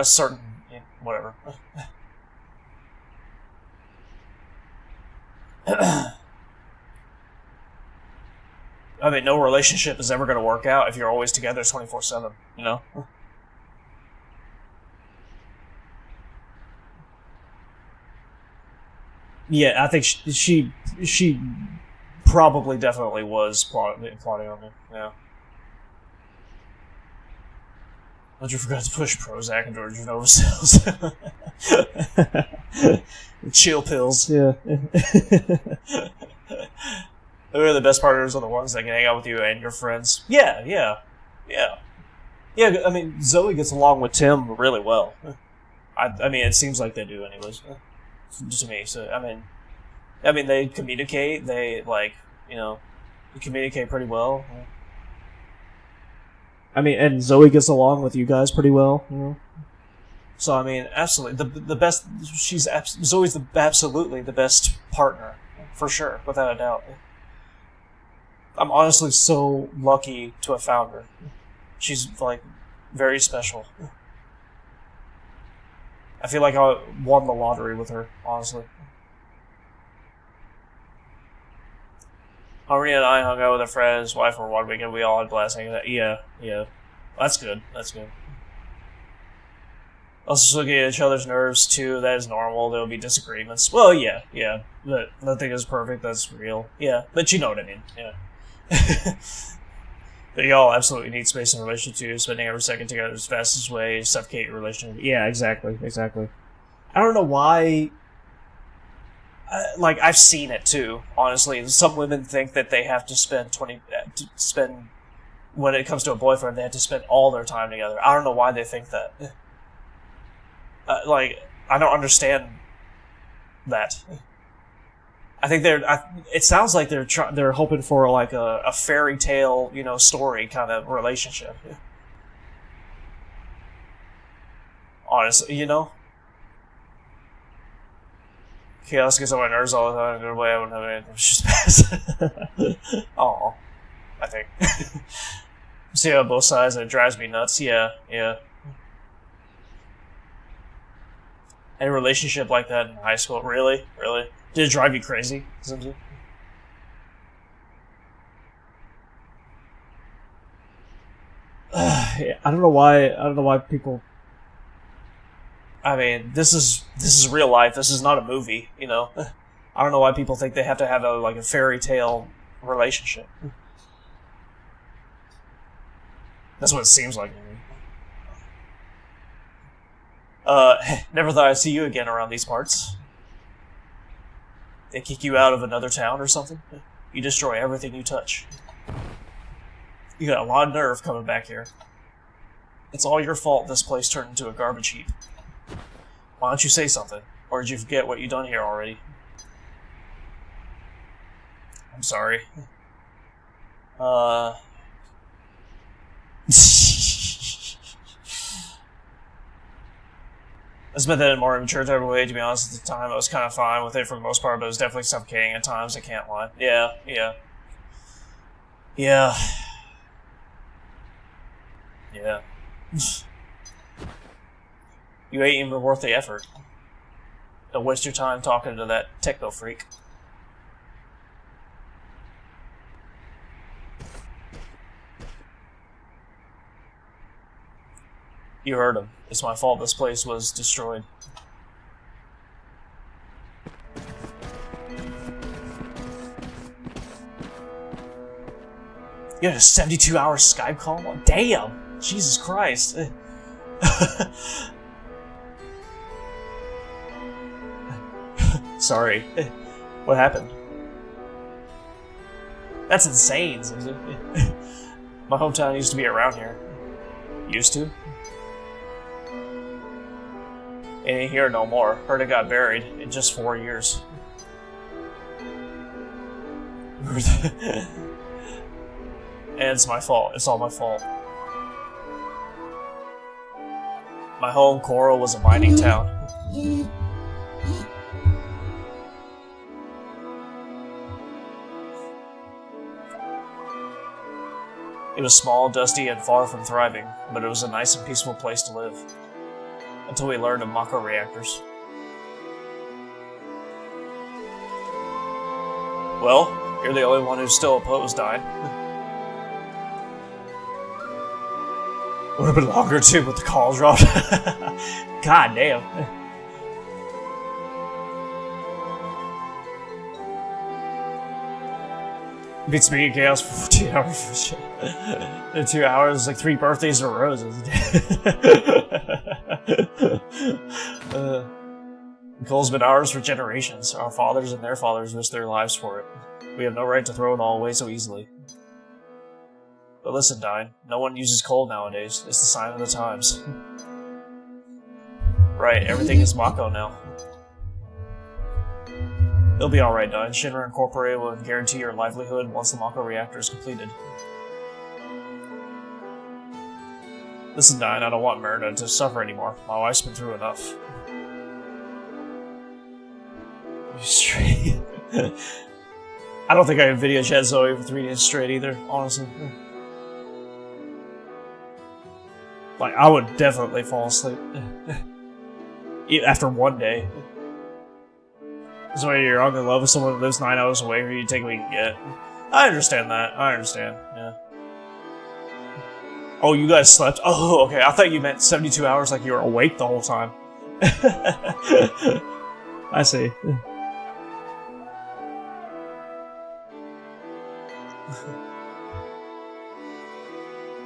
certain, whatever. I mean, no relationship is ever going to work out if you're always together 24/7, you know? Yeah, I think she probably definitely was plotting on me. Yeah. But you forgot to push Prozac into Genova cells. Chill pills. Yeah. Who are the best partners are the ones that can hang out with you and your friends. Yeah, I mean, Zoe gets along with Tim really well. I mean, it seems like they do anyways. To me, so I mean, they communicate. They communicate pretty well. I mean, and Zoe gets along with you guys pretty well. You know? So I mean, absolutely, the best. Zoe's absolutely the best partner for sure, without a doubt. I'm honestly so lucky to have found her. She's like very special. I feel like I won the lottery with her, honestly. Henri and I hung out with a friend, his wife for one weekend. We all had a blast hanging out. Yeah. That's good. Also looking at each other's nerves, too. That is normal. There'll be disagreements. Well, yeah. But nothing is perfect. That's real. Yeah, but you know what I mean. Yeah. But y'all absolutely need space in a relationship too. Spending every second together is the fastest way to suffocate your relationship. Yeah, exactly. I don't know why. Like, I've seen it too, honestly. Some women think that they have to spend when it comes to a boyfriend, they have to spend all their time together. I don't know why they think that. I don't understand that. I think it sounds like they're hoping for like a fairy tale, story kind of relationship. Honestly, Chaos gets on my nerves all the time. Good way I wouldn't have anything. She's best. Aw, I think. See how both sides, and it drives me nuts. Yeah. Any relationship like that in high school? Really? Did it drive you crazy? I don't know why people. I mean, this is real life. This is not a movie, I don't know why people think they have to have a fairy tale relationship. That's what it seems like to me. Never thought I'd see you again around these parts. They kick you out of another town or something? You destroy everything you touch. You got a lot of nerve coming back here. It's all your fault this place turned into a garbage heap. Why don't you say something? Or did you forget what you done here already? I'm sorry. I spent that in more mature type of way, to be honest. At the time, I was kind of fine with it for the most part, but it was definitely suffocating at times, I can't lie. Yeah. You ain't even worth the effort. Don't waste your time talking to that techno freak. You heard him. It's my fault this place was destroyed. You had a 72-hour Skype call? Damn! Jesus Christ. Sorry. What happened? That's insane. My hometown used to be around here. Used to? It ain't here no more. Heard it got buried in just 4 years. And it's my fault. It's all my fault. My home, Coral, was a mining town. It was small, dusty, and far from thriving, but it was a nice and peaceful place to live. Until we learned of Mako reactors. Well, you're the only one who's still opposed, Dine. Would have been longer too, but the call dropped. God damn. Beats me in chaos for 2 hours. In 2 hours, like 3 birthdays in a row. Coal's been ours for generations. Our fathers and their fathers risked their lives for it. We have no right to throw it all away so easily. But listen, Dine, no one uses coal nowadays. It's the sign of the times. Right, everything is Mako now. It'll be alright, Dine. Shinra Incorporated will guarantee your livelihood once the Mako reactor is completed. Listen, Dine, I don't want Merida to suffer anymore. My wife's been through enough. Straight. I don't think I can video chat Zoe for 3 days straight either, honestly. Like, I would definitely fall asleep. After 1 day. So you're all in love with someone who lives 9 hours away, or you take what you can get. I understand that. I understand, yeah. Oh, you guys slept? Oh, okay. I thought you meant 72 hours like you were awake the whole time. I see.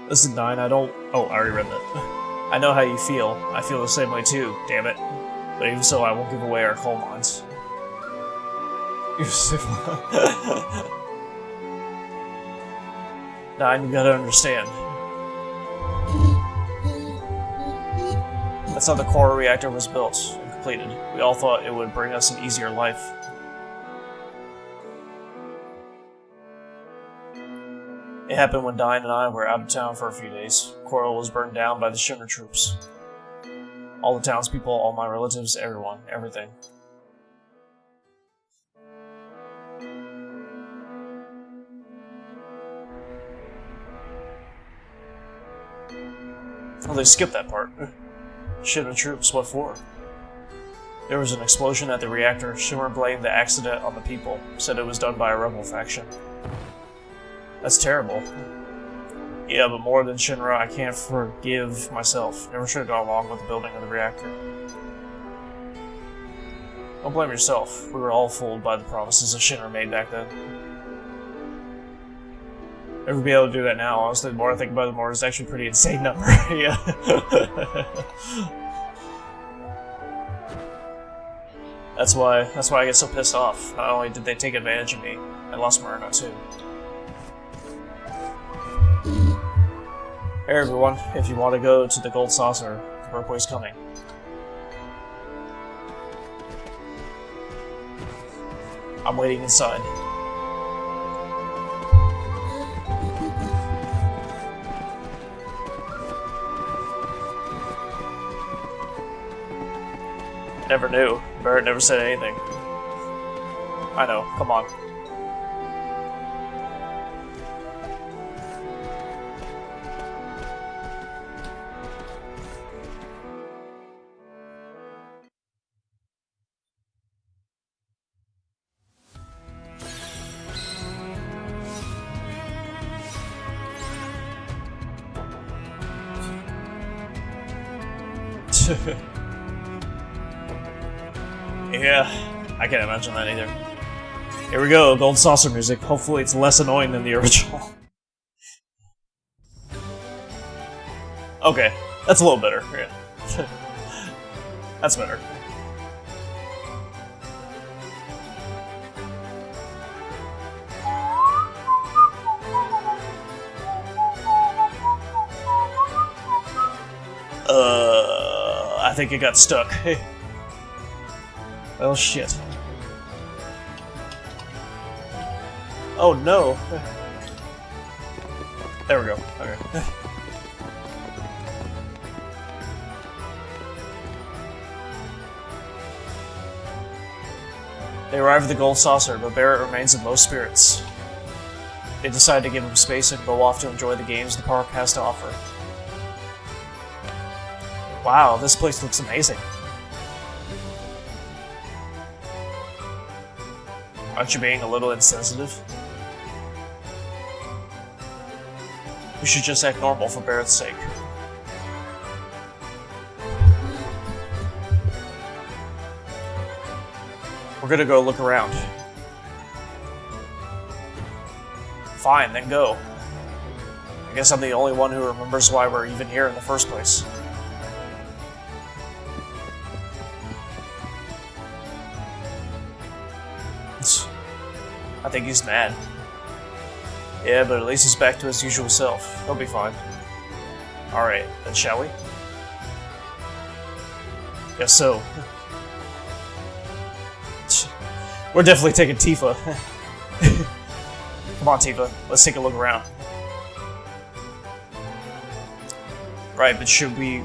Listen, Nine, I don't... Oh, I already read that. I know how you feel. I feel the same way too, damn it. But even so, I won't give away our coal mines. Nine, you gotta understand. That's how the core reactor was built and completed. We all thought it would bring us an easier life. It happened when Dine and I were out of town for a few days. Coral was burned down by the Shinra troops. All the townspeople, all my relatives, everyone, everything. Oh, they skipped that part. Shinra troops, what for? There was an explosion at the reactor. Shinra blamed the accident on the people, said it was done by a rebel faction. That's terrible. Yeah, but more than Shinra, I can't forgive myself. Never should have gone along with the building of the reactor. Don't blame yourself. We were all fooled by the promises that Shinra made back then. Never be able to do that now, honestly. The more I think about it, the more it's actually a pretty insane number. Yeah. That's why I get so pissed off. Not only did they take advantage of me, I lost Myrna too. Hey everyone, if you want to go to the Gold Saucer, the Brookway's coming. I'm waiting inside. Never knew. Barrett never said anything. I know, come on. Yeah, I can't imagine that either. Here we go, gold saucer music. Hopefully it's less annoying than the original. Okay, that's a little better, yeah. That's better. I think it got stuck. Oh shit. Oh no! There we go. Okay. They arrive at the gold saucer, but Barrett remains in low spirits. They decide to give him space and go off to enjoy the games the park has to offer. Wow, this place looks amazing. Aren't you being a little insensitive? We should just act normal for Barrett's sake. We're gonna go look around. Fine, then go. I guess I'm the only one who remembers why we're even here in the first place. I think he's mad. Yeah, but at least he's back to his usual self. He'll be fine. Alright, then shall we? Guess so. We're definitely taking Tifa. Come on, Tifa. Let's take a look around. Right, but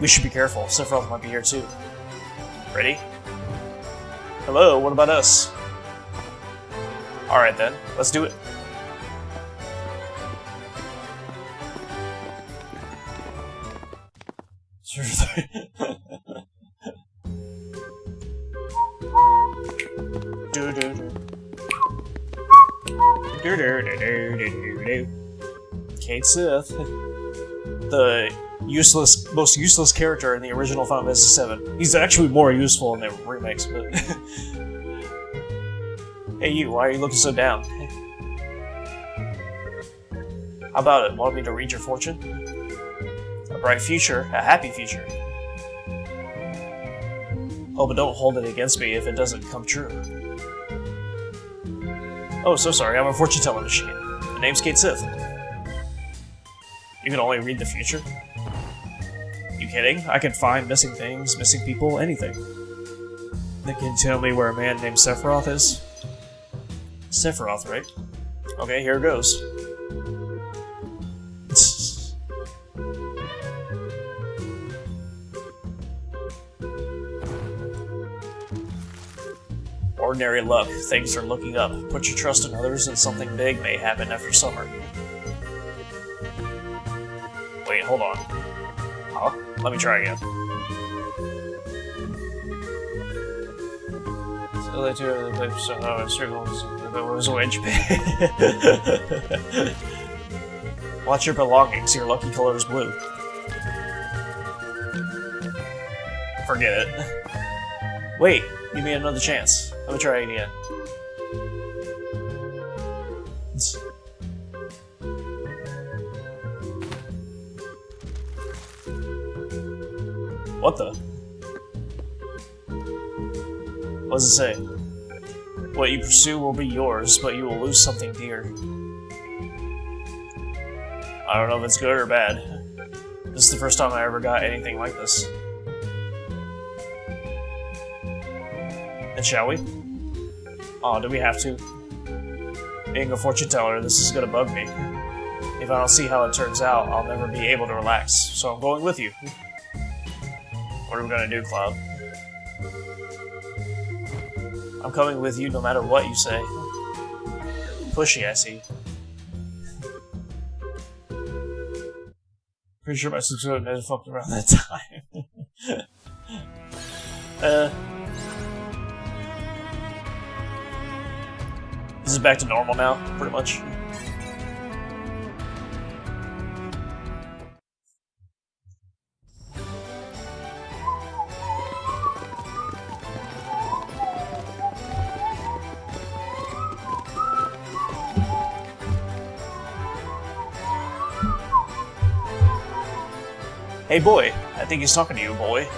we should be careful. Sephiroth might be here too. Ready? Hello, what about us? Alright then, let's do it. Kate Sith, the most useless character in the original Final Fantasy VII. He's actually more useful in the remakes, but hey you, why are you looking so down? How about it? Want me to read your fortune? A bright future, a happy future. Oh, but don't hold it against me if it doesn't come true. Oh, so sorry, I'm a fortune-telling machine. The name's Kate Sith. You can only read the future? You kidding? I can find missing things, missing people, anything. Then can you tell me where a man named Sephiroth is? Sephiroth, right? Okay, here goes. Ordinary luck. Things are looking up. Put your trust in others and something big may happen after summer. Wait, hold on. Huh? Let me try again. So they do the paper and circles. There was a wedge. Watch your belongings. Your lucky color is blue. Forget it. Wait, give me another chance. Let me try it again. What the? What does it say? What you pursue will be yours, but you will lose something dear. I don't know if it's good or bad. This is the first time I ever got anything like this. And shall we? Oh, do we have to? Being a fortune teller, this is gonna bug me. If I don't see how it turns out, I'll never be able to relax, so I'm going with you. What are we gonna do, Cloud? I'm coming with you no matter what you say. Pushy, I see. Pretty sure my subscriber may have fucked around that time. This is back to normal now, pretty much. Hey boy, I think he's talking to you, boy.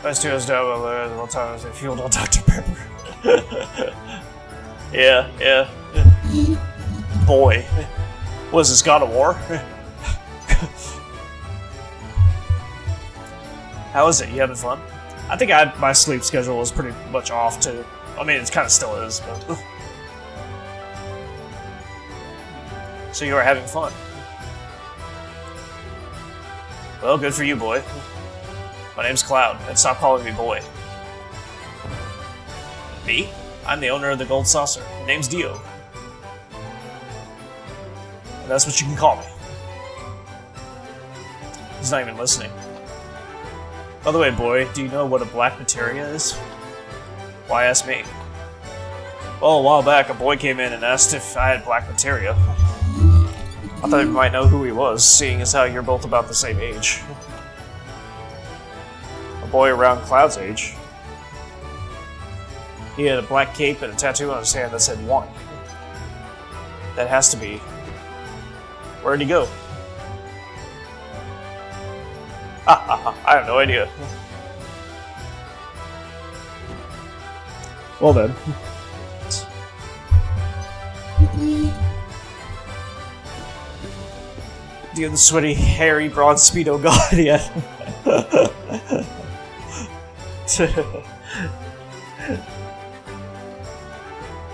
Last two hours down the whole time I was fueled on Dr. Pepper. yeah. Boy. What is this, God of War? How is it? You having fun? I think my sleep schedule was pretty much off too. I mean, it kind of still is, but... So you are having fun. Well, good for you, boy. My name's Cloud, and stop calling me boy. Me? I'm the owner of the Gold Saucer. My name's Dio. And that's what you can call me. He's not even listening. By the way, boy, do you know what a black materia is? Why ask me? Well, a while back, a boy came in and asked if I had black materia. I thought you might know who he was, seeing as how you're both about the same age. A boy around Cloud's age. He had a black cape and a tattoo on his hand that said 1. That has to be... Where'd he go? I have no idea. Well then. Dude, the sweaty, hairy, broad Speedo god, yeah.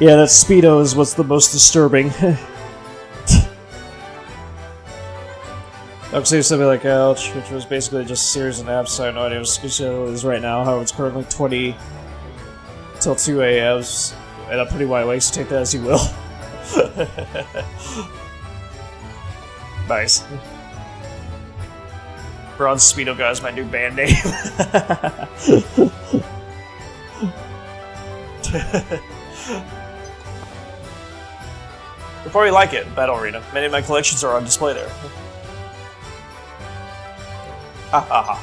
Yeah, that Speedo is what's the most disturbing. I'm saying something like ouch, which was basically just a series of naps, so I have no idea what schedule is right now. However, it's currently 20 till 2 a.m. And I'm pretty wide awake, so take that as you will. Nice. Broad Speedo Guy's my new band name. You'll probably like it, Battle Arena. Many of my collections are on display there. Ha ha ha.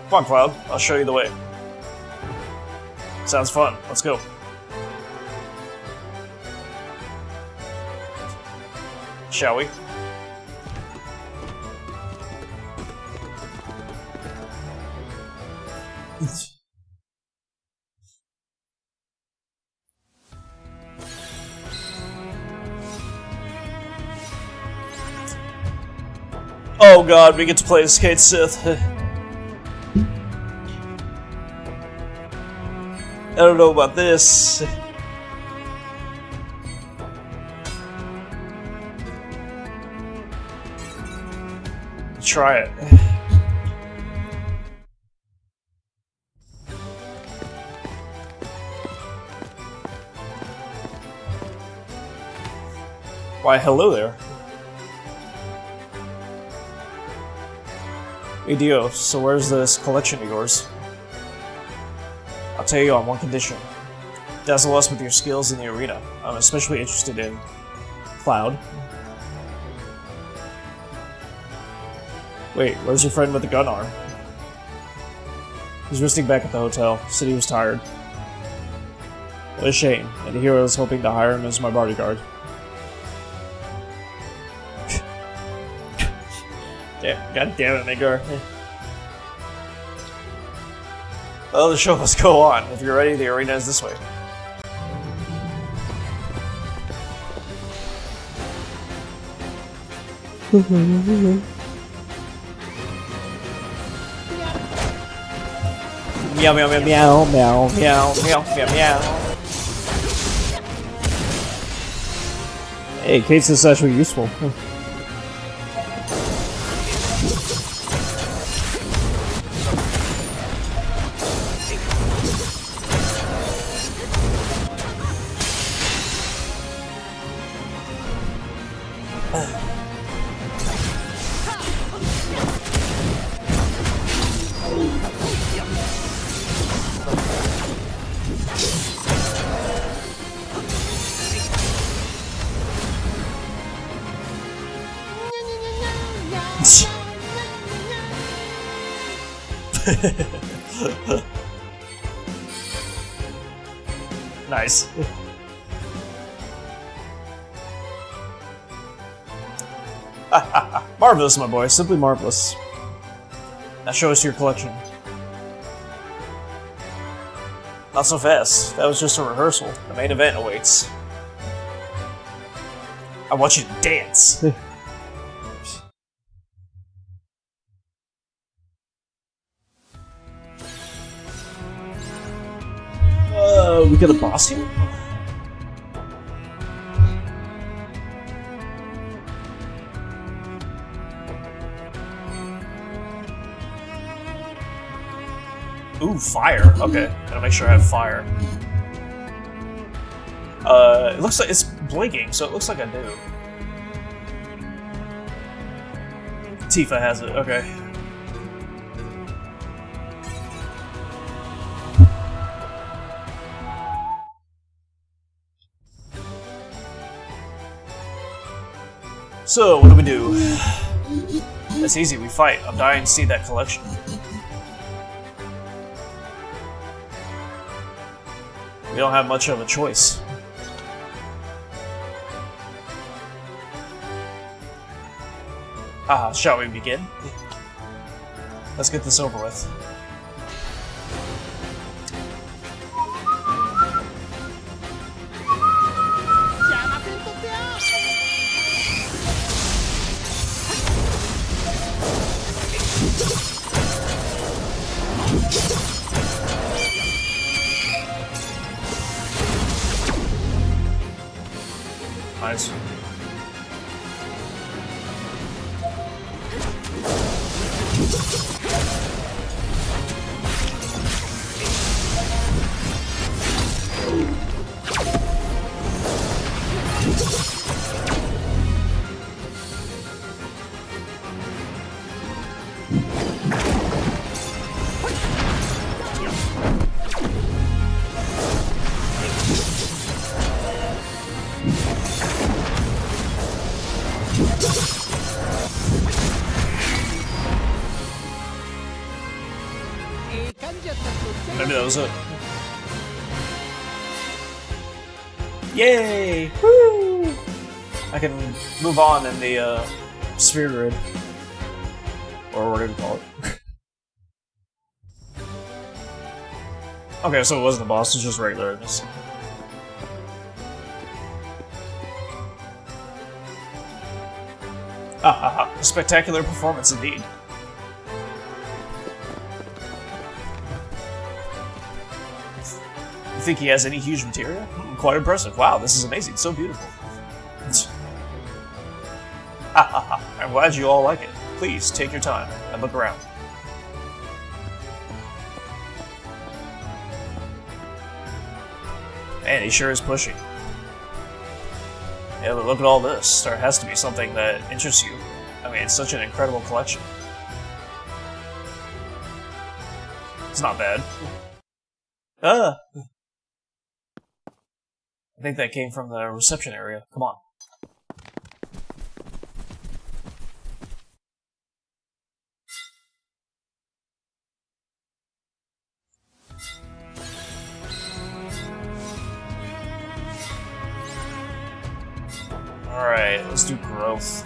Come on, Cloud. I'll show you the way. Sounds fun. Let's go. Shall we? Oh god, we get to play as Kate Sith. I don't know about this. Try it. Why, hello there. Hey Dio, so where's this collection of yours? I'll tell you on one condition. Dazzle us with your skills in the arena. I'm especially interested in Cloud. Wait, where's your friend with the gun arm? He's resting back at the hotel. Said he was tired. What a shame, and the hero was hoping to hire him as my bodyguard. Damn, god damn it, Magar. Well, the show must go on. If you're ready, the arena is this way. Meow meow meow meow meow meow meow meow meow. Hey, Kate's is actually useful. Nice. Marvelous, my boy. Simply marvelous. Now show us your collection. Not so fast. That was just a rehearsal. The main event awaits. I want you to dance. We got a boss here? Ooh, fire. Okay, gotta make sure I have fire. It looks like it's blinking, so it looks like I do. Tifa has it, okay. So, what do we do? That's easy, we fight. I'm dying to see that collection. We don't have much of a choice. Shall we begin? Let's get this over with. Nice. Maybe that was it. Yay! Woo! I can move on in the sphere grid. Or whatever you call it. Okay, so it wasn't a boss, it was just regular. Spectacular performance indeed. You think he has any huge materia? Quite impressive. Wow, this is amazing. So beautiful. I'm glad you all like it. Please, take your time and look around. Man, he sure is pushing. Yeah, but look at all this. There has to be something that interests you. I mean, it's such an incredible collection. It's not bad. I think that came from the reception area. Come on. Alright, let's do growth.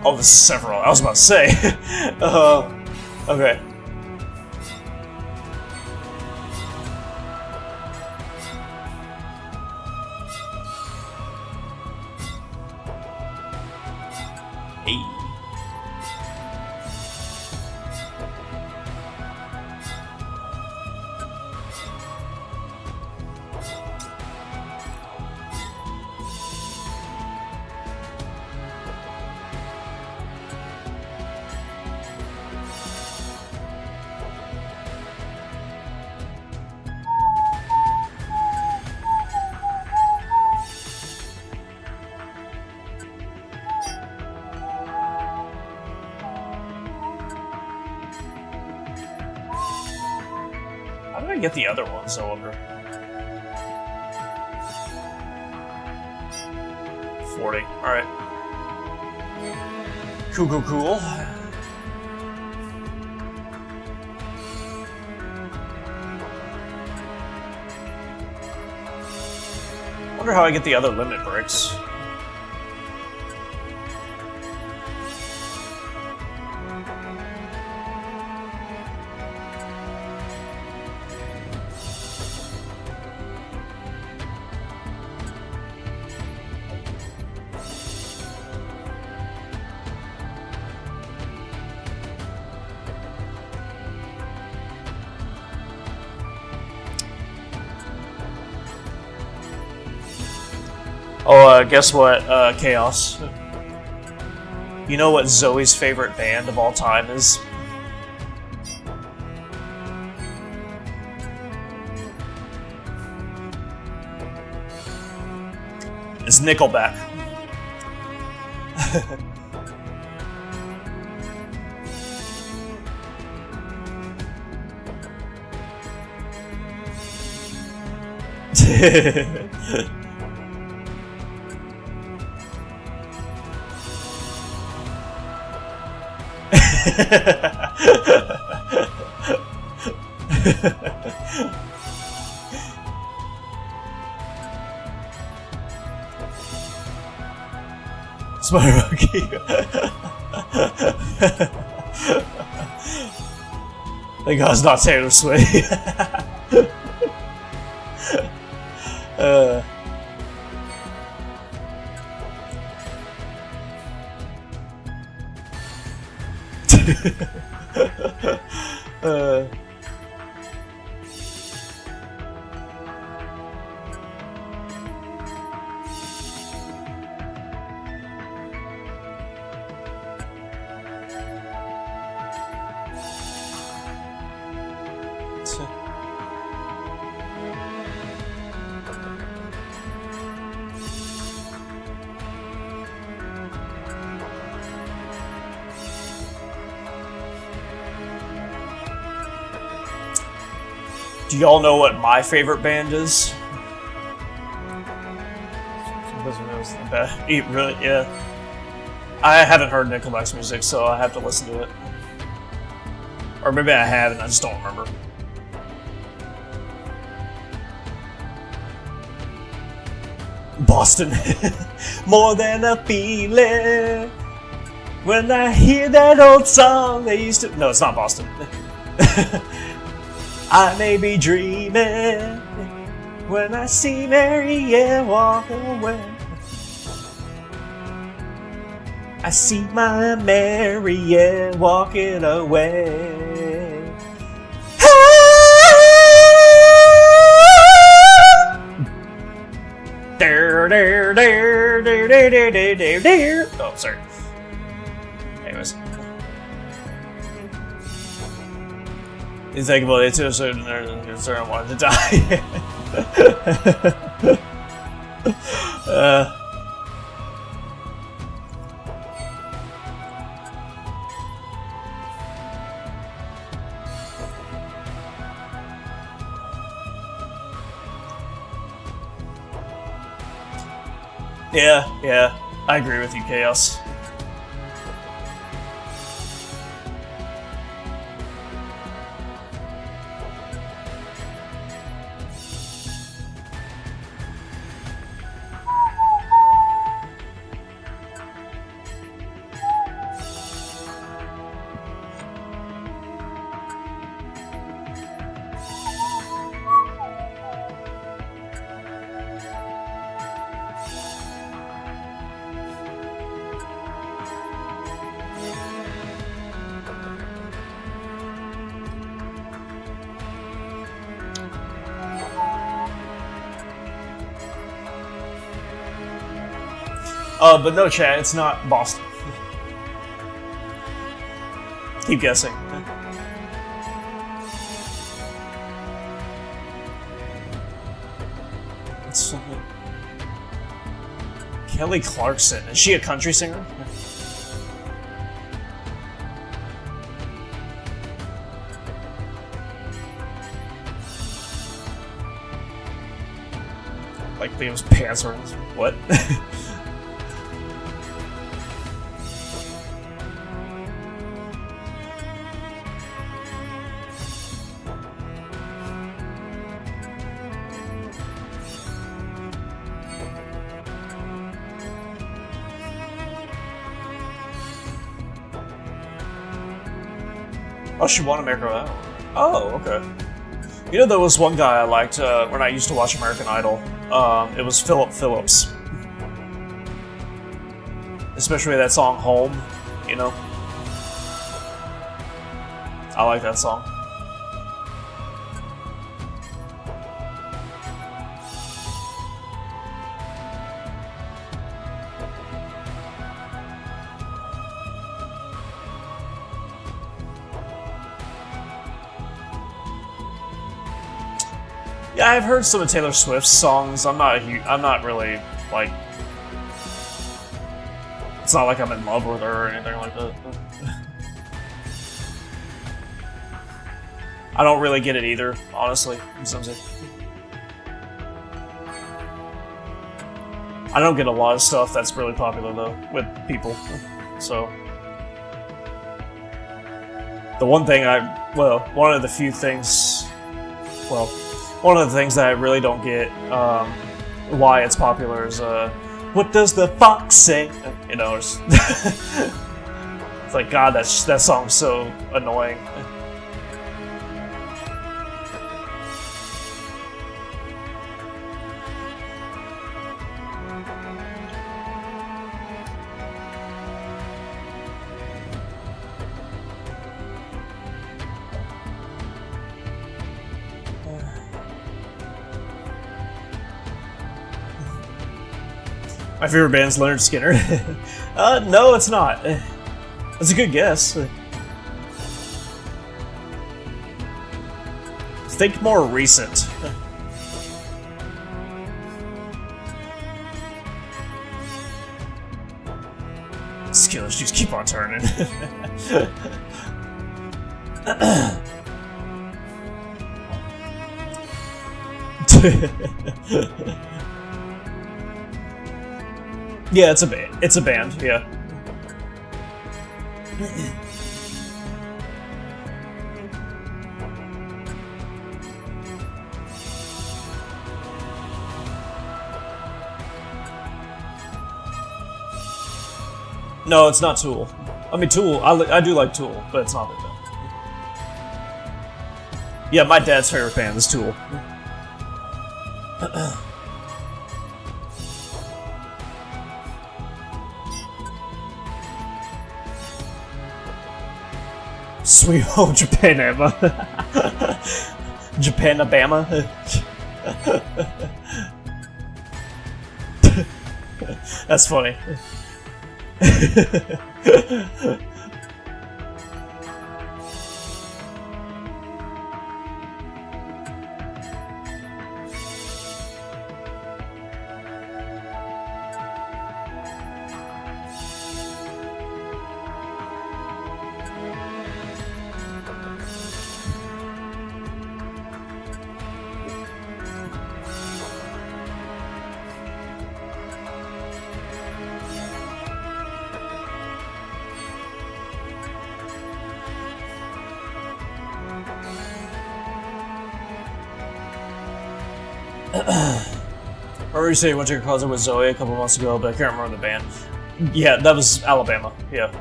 Oh, this is several. I was about to say. Okay. Hey. did I get the other ones, I wonder? 40. Alright. Cool. Wonder how I get the other limit bricks. Oh, guess what, Chaos? You know what Zoe's favorite band of all time is? It's Nickelback. Smart monkey. Thank God it's not Taylor Swift. Do y'all know what my favorite band is? Really, yeah. I haven't heard Nickelback's music, so I have to listen to it. Or maybe I have and I just don't remember. Boston. More than a feeling. When I hear that old song they used to... No, it's not Boston. I may be dreaming when I see Mary Ann walk away. I see my Mary Ann walking away. Oh, sorry. Anyways. You think about it too soon, and I wanted to die. Yeah, I agree with you, Chaos. But no, chat, it's not Boston. Keep guessing. It's Kelly Clarkson. Is she a country singer? like Liam's pants are what? Oh, she won American Idol. Oh, okay. You know, there was one guy I liked when I used to watch American Idol. It was Philip Phillips. Especially that song Home, you know? I like that song. Yeah, I've heard some of Taylor Swift's songs. I'm not really, like... It's not like I'm in love with her or anything like that. I don't really get it either, honestly. I don't get a lot of stuff that's really popular, though, with people. So... The one thing one of the few things... Well... One of the things that I really don't get why it's popular is what does the fox say? You know, it's, it's like, God, that song's so annoying. My favorite band's Leonard Skinner. No, it's not. That's a good guess. Think more recent. Skills just keep on turning. Yeah, it's a band. It's a band, yeah. No, it's not Tool. I mean, Tool, I do like Tool, but it's not that band. Yeah, my dad's favorite band is Tool. Sweet home Japanama. Japanabama. That's funny. I already said you went to your concert with Zoe a couple months ago, but I can't remember the band. Yeah, that was Alabama, yeah.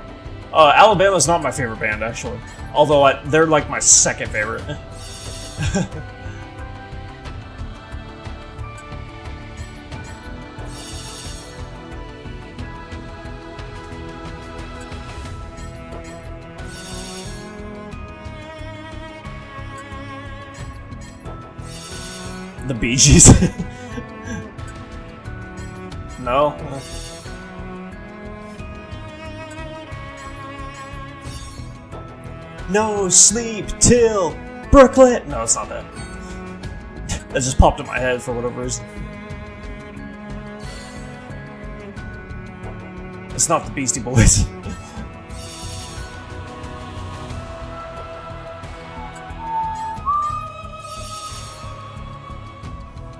Alabama's not my favorite band, actually. Although they're like my second favorite. The Bee Gees. No. No sleep till Brooklyn. No, it's not that. That just popped in my head for whatever reason. It's not the Beastie Boys.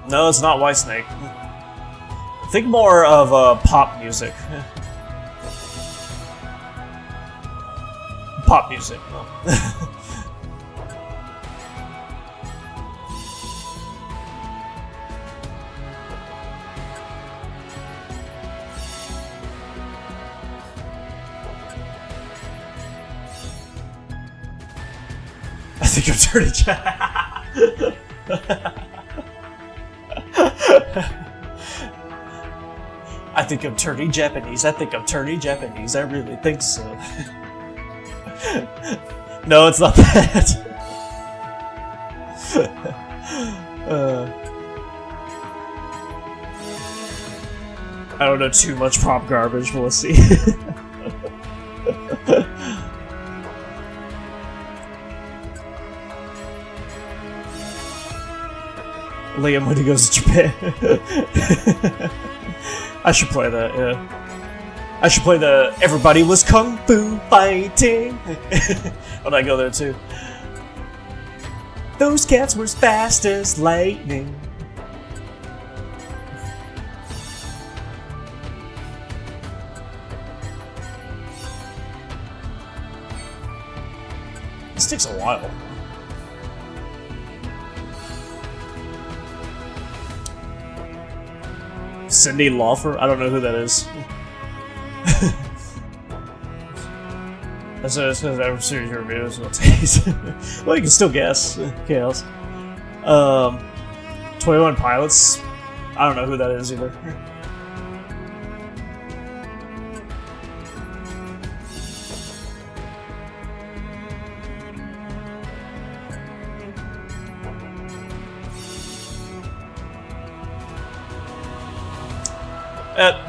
No, it's not Whitesnake. Think more of pop music. Pop music. No. I think I'm turning. I think I'm turning Japanese. I think I'm turning Japanese. I really think so. No, it's not that. I don't know too much pop garbage, but we'll see. Liam when he goes to Japan. I should play that, yeah. I should play the Everybody Was Kung Fu Fighting when I go there too. Those cats were as fast as lightning. This takes a while. Cindy Lauper? I don't know who that is. That's because I ever series your reviews. Well, you can still guess. Chaos. 21 Pilots? I don't know who that is either.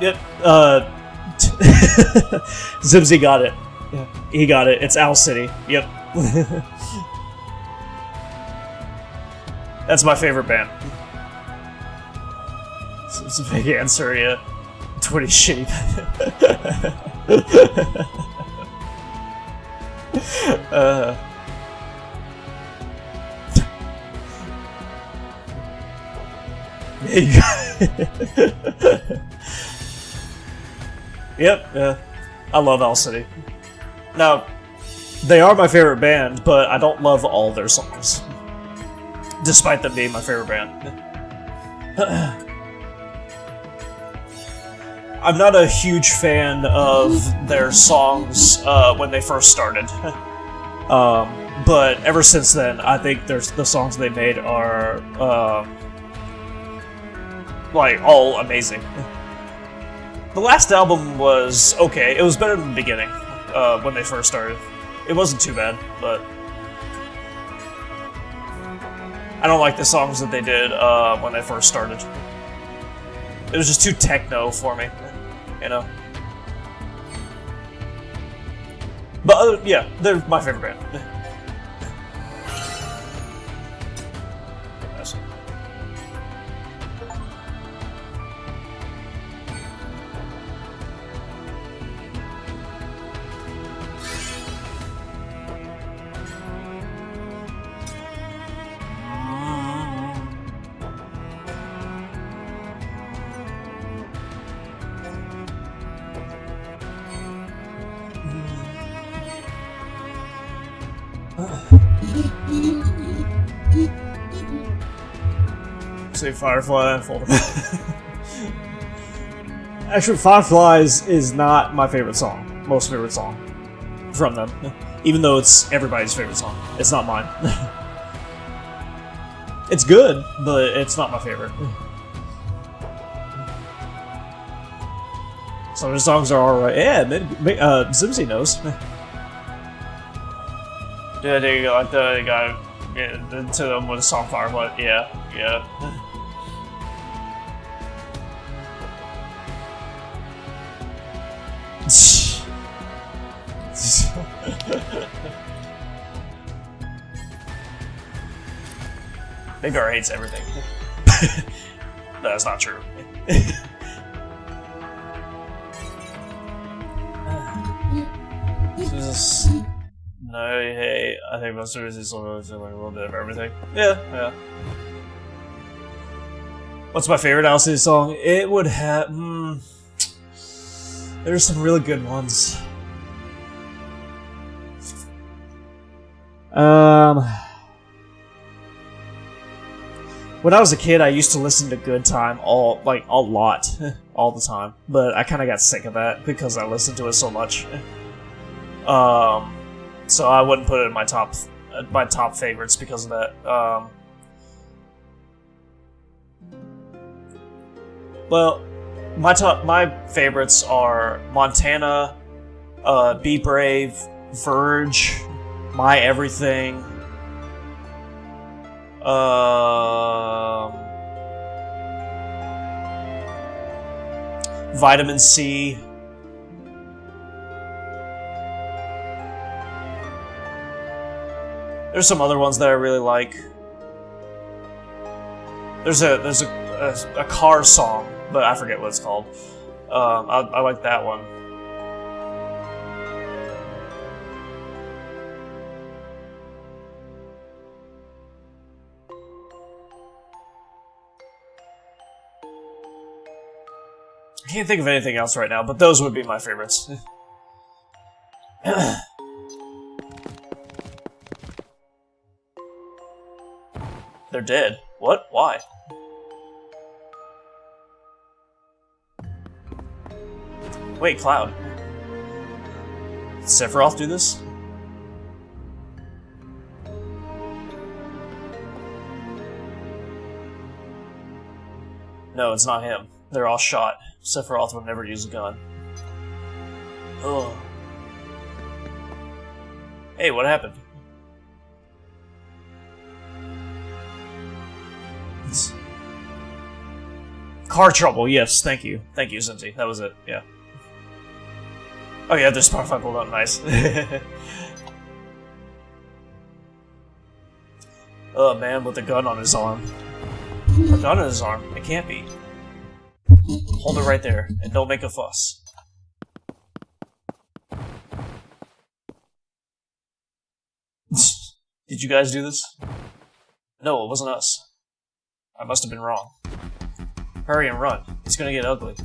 Yep. Zibsy got it. Yeah, he got it. It's Owl City. Yep. That's my favorite band. It's a big answer, yeah. 20 sheep. Yep, yeah. I love Owl City. Now, they are my favorite band, but I don't love all their songs. Despite them being my favorite band. I'm not a huge fan of their songs when they first started. But ever since then, I think the songs they made are like all amazing. The last album was okay. It was better than the beginning when they first started. It wasn't too bad, but I don't like the songs that they did when they first started. It was just too techno for me, you know. But yeah, they're my favorite band. Nice. Say Firefly and Fold. Actually, Fireflies is not my favorite song. Most favorite song from them. Even though it's everybody's favorite song. It's not mine. It's good, but it's not my favorite. Some of the songs are alright. Yeah, Zimsy knows. Yeah, there you go. Like the guy to them with a song Firefly. Yeah, yeah. Big R hates everything. No, that's not true. No, hey, I think most of it is like a little bit of everything. Yeah, yeah. What's my favorite Owl City song? It would have... there's some really good ones. When I was a kid, I used to listen to Good Time a lot, all the time. But I kind of got sick of that because I listened to it so much. So I wouldn't put it in my top favorites because of that. Well, my favorites are Montana, Be Brave, Verge, My Everything, Vitamin C. There's some other ones that I really like. There's a car song, but I forget what it's called. I like that one. I can't think of anything else right now, but those would be my favorites. They're dead. What? Why? Wait, Cloud. Did Sephiroth do this? No, it's not him. They're all shot. Sephiroth would never use a gun. Ugh. Hey, what happened? Car trouble, yes, thank you. Thank you, Zinzi. That was it, yeah. Oh yeah, there's Spotify pulled up, nice. Oh, man with a gun on his arm. A gun on his arm? It can't be. Hold it right there, and don't make a fuss. Did you guys do this? No, it wasn't us. I must have been wrong. Hurry and run. It's gonna get ugly.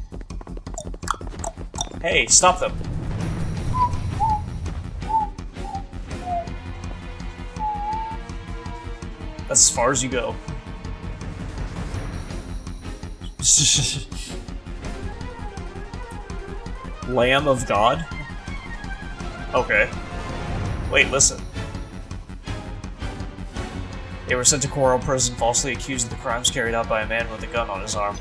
Hey, stop them! That's as far as you go. Lamb of God? Okay. Wait, listen. They were sent to Coral Prison falsely accused of the crimes carried out by a man with a gun on his arm.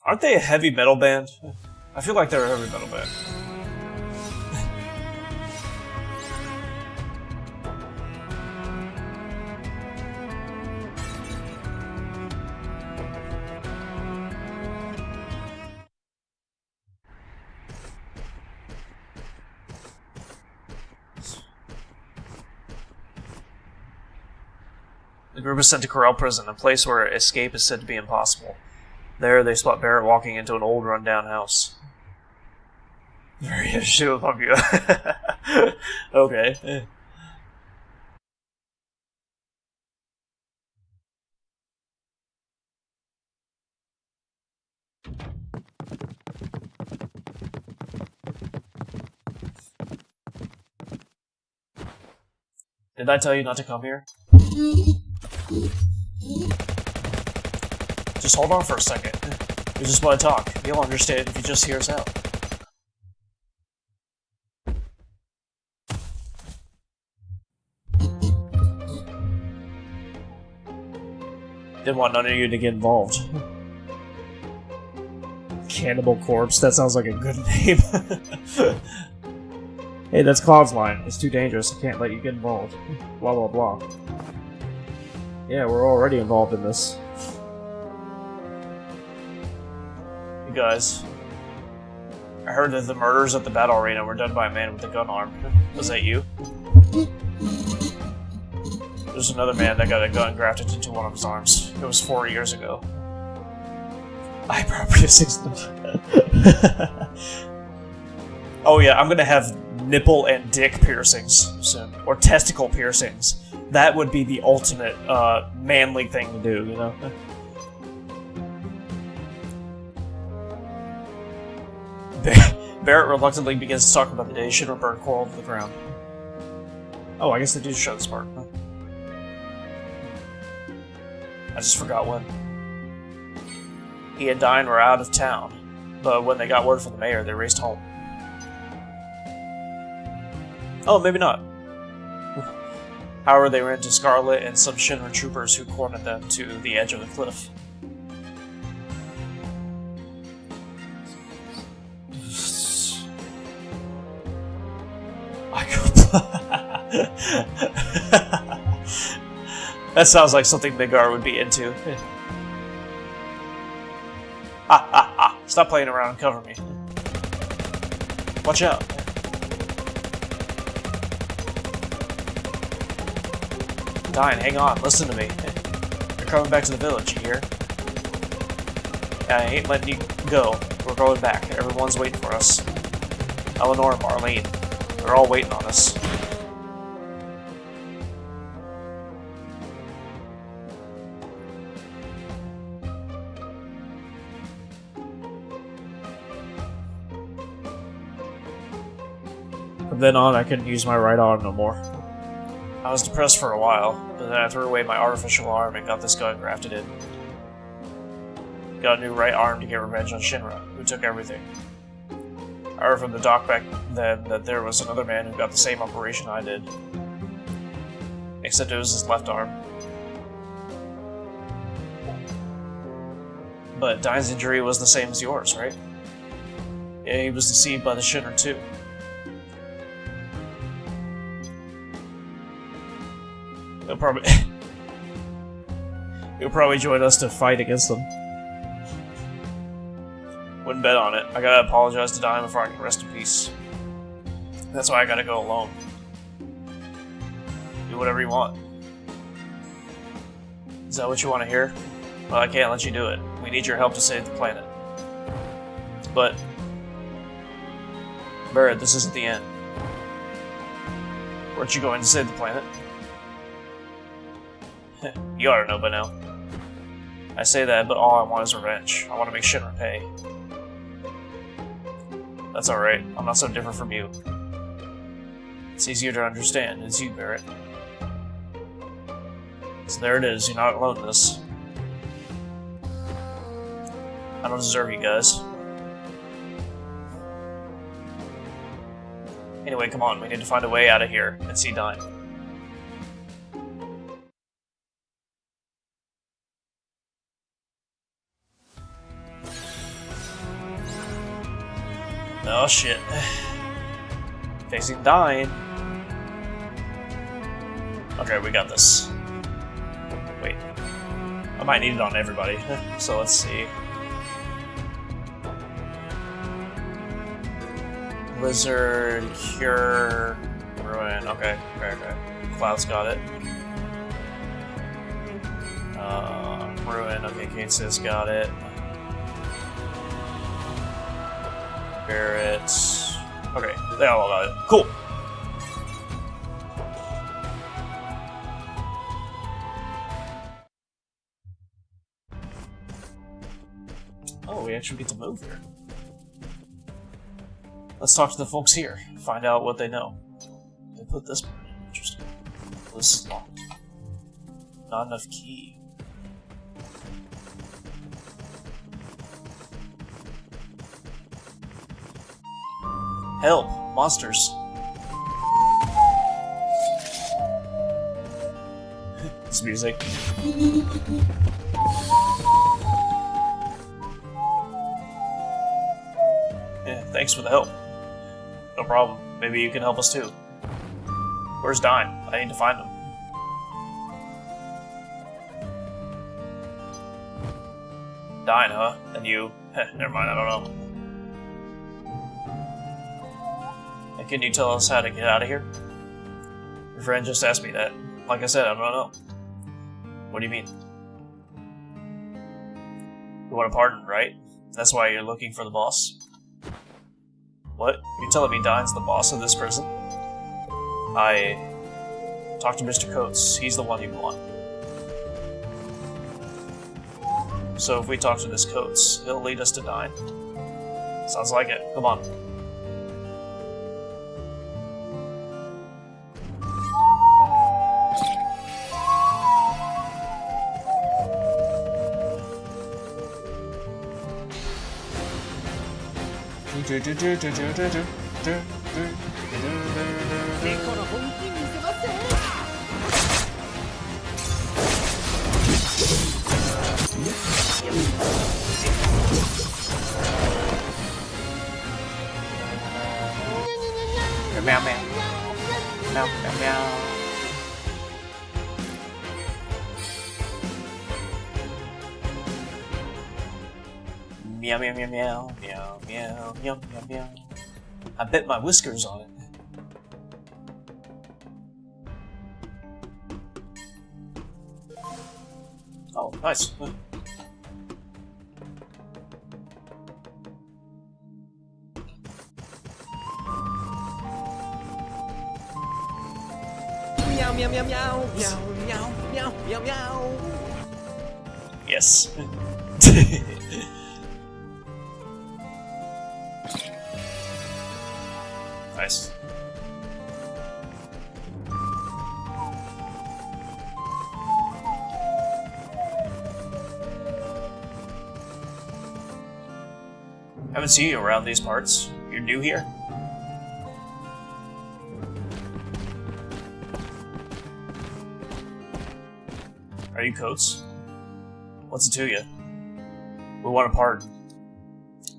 Aren't they a heavy metal band? I feel like they're a heavy metal band. The group is sent to Corel Prison, a place where escape is said to be impossible. There, they spot Barrett walking into an old, run-down house. Very interesting of you. Okay. Did I tell you not to come here? Just hold on for a second. We just want to talk. You'll understand if you just hear us out. Didn't want none of you to get involved. Cannibal Corpse, that sounds like a good name. Hey, that's Cloud's line. It's too dangerous. I can't let you get involved. Blah, blah, blah. Yeah, we're already involved in this. You guys. I heard that the murders at the battle arena were done by a man with a gun armed. Was that you? There's another man that got a gun grafted into one of his arms. It was 4 years ago. I property of 6. Oh yeah, I'm gonna have nipple and dick piercings soon, or testicle piercings. That would be the ultimate manly thing to do, you know. Barrett reluctantly begins to talk about the day Shinra burned Coral to the ground. Oh, I guess they do show this part. Huh? I just forgot when. He and Dine were out of town, but when they got word from the mayor, they raced home. Oh, maybe not. However, they ran into Scarlet and some Shinra troopers who cornered them to the edge of the cliff. That sounds like something Midgar would be into. Stop playing around and cover me. Watch out. Dine, hang on, listen to me. You're coming back to the village, you hear? I ain't letting you go. We're going back. Everyone's waiting for us. Eleanor and Marlene. They're all waiting on us. From then on, I couldn't use my right arm no more. I was depressed for a while, but then I threw away my artificial arm and got this gun grafted in. Got a new right arm to get revenge on Shinra, who took everything. I heard from the doc back then that there was another man who got the same operation I did. Except it was his left arm. But Dine's injury was the same as yours, right? Yeah, he was deceived by the Shinra too. He'll probably join us to fight against them. Wouldn't bet on it. I gotta apologize to Dime before I can rest in peace. That's why I gotta go alone. Do whatever you want. Is that what you want to hear? Well, I can't let you do it. We need your help to save the planet. But... Barrett, this isn't the end. Weren't you going to save the planet? You ought to know by now. I say that, but all I want is revenge. I want to make Shinra pay. That's alright. I'm not so different from you. It's easier to understand. It's you, Barrett. So there it is. You're not alone in this. I don't deserve you guys. Anyway, come on. We need to find a way out of here and see Dime. Oh shit. Facing Dine. Okay, we got this. Wait. I might need it on everybody. So let's see. Blizzard, Cure, Ruin. Okay. Cloud's got it. Ruin. Okay, Kate Sis got it. Barrett. Okay, they all got it. Cool. Oh, we actually get to move here. Let's talk to the folks here. Find out what they know. They put this part in. Interesting. This is locked. Not enough key. Help! Monsters! This music. Yeah, thanks for the help. No problem. Maybe you can help us too. Where's Dime? I need to find him. Dine, huh? And you? Never mind, I don't know. Can you tell us how to get out of here? Your friend just asked me that. Like I said, I don't know. What do you mean? You want a pardon, right? That's why you're looking for the boss? What? You're telling me Dine's the boss of this prison? I talked to Mr. Coates. He's the one you want. So if we talk to this Coates, he'll lead us to Dine. Sounds like it. Come on. Meow meow. Meow meow meow. Meow meow meow meow meow meow meow meow meow. I bet my whiskers on it. Oh, nice. Meow meow meow meow meow meow meow meow meow. Yes. Nice. Haven't seen you around these parts. You're new here? Are you Coates? What's it to you? We want a pardon.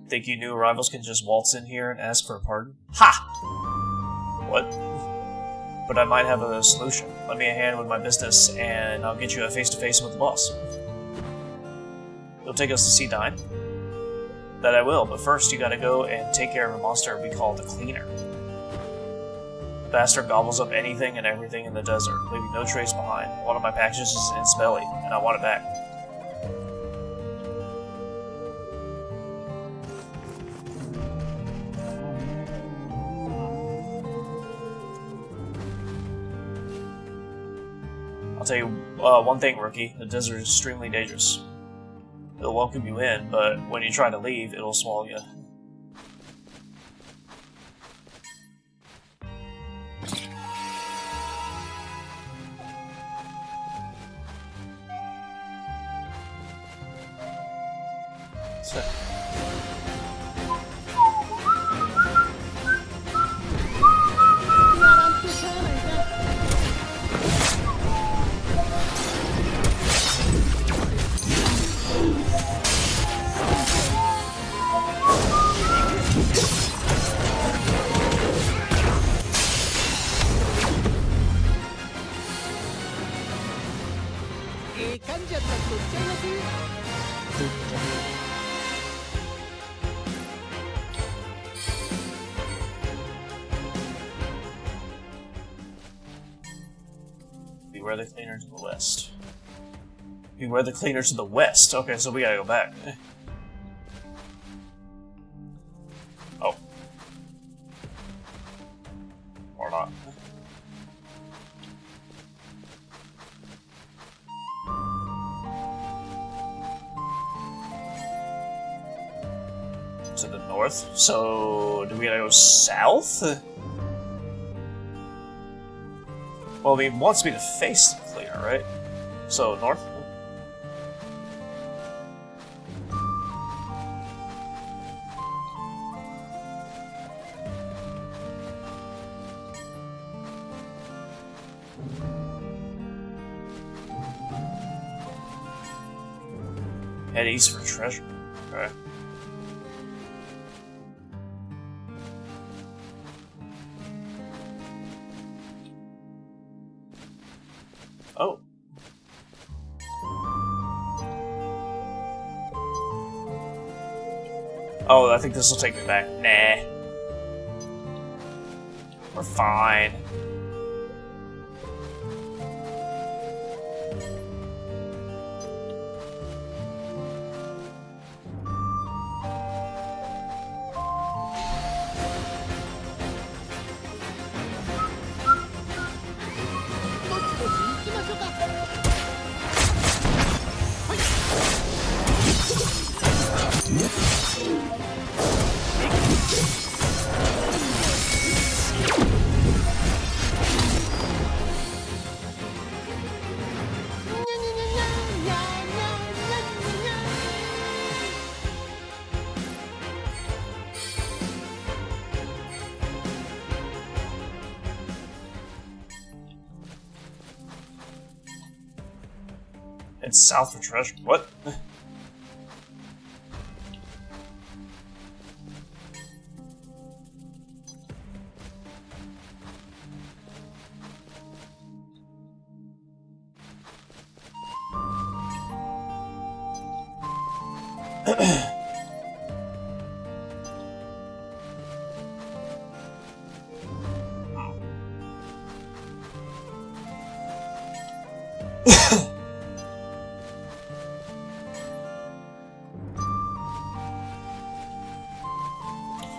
Think you new arrivals can just waltz in here and ask for a pardon? Ha! What? But I might have a solution. Lend me a hand with my business, and I'll get you a face-to-face with the boss. You'll take us to see Dine? That I will, but first you gotta go and take care of a monster we call the Cleaner. The bastard gobbles up anything and everything in the desert, leaving no trace behind. One of my packages is in its belly, and I want it back. I'll tell you one thing, rookie. The desert is extremely dangerous. It'll welcome you in, but when you try to leave, it'll swallow you. So. Beware the Cleaner to the west. Beware the Cleaner to the west. Okay, so we gotta go back. Oh. Or not. To the north? So, do we gotta go south? Well, he wants me to face the Cleaner, right? So, north? Head east for treasure. Okay. Oh. Oh, I think this will take me back. Nah. We're fine. It's south for treasure. What?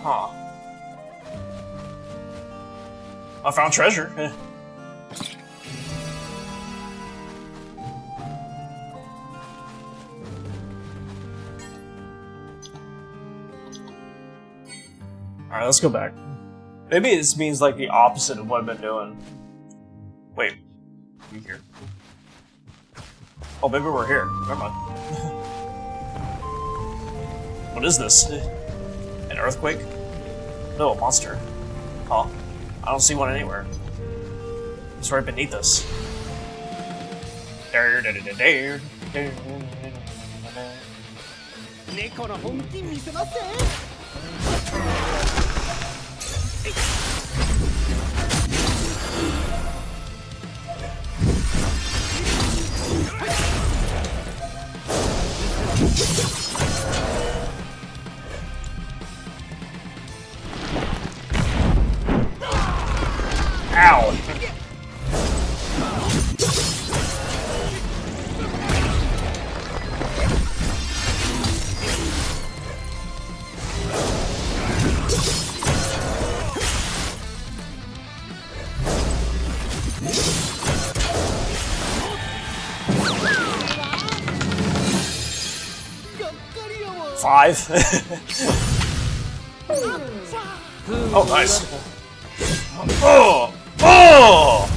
Huh. I found treasure. Alright, let's go back. Maybe this means like the opposite of what I've been doing. Wait. We here? Oh, maybe we're here. Never mind. What is this? An earthquake? No, a monster. Huh. I don't see one anywhere. It's right beneath us. Ow! 5. Oh, nice. Oh! Oh!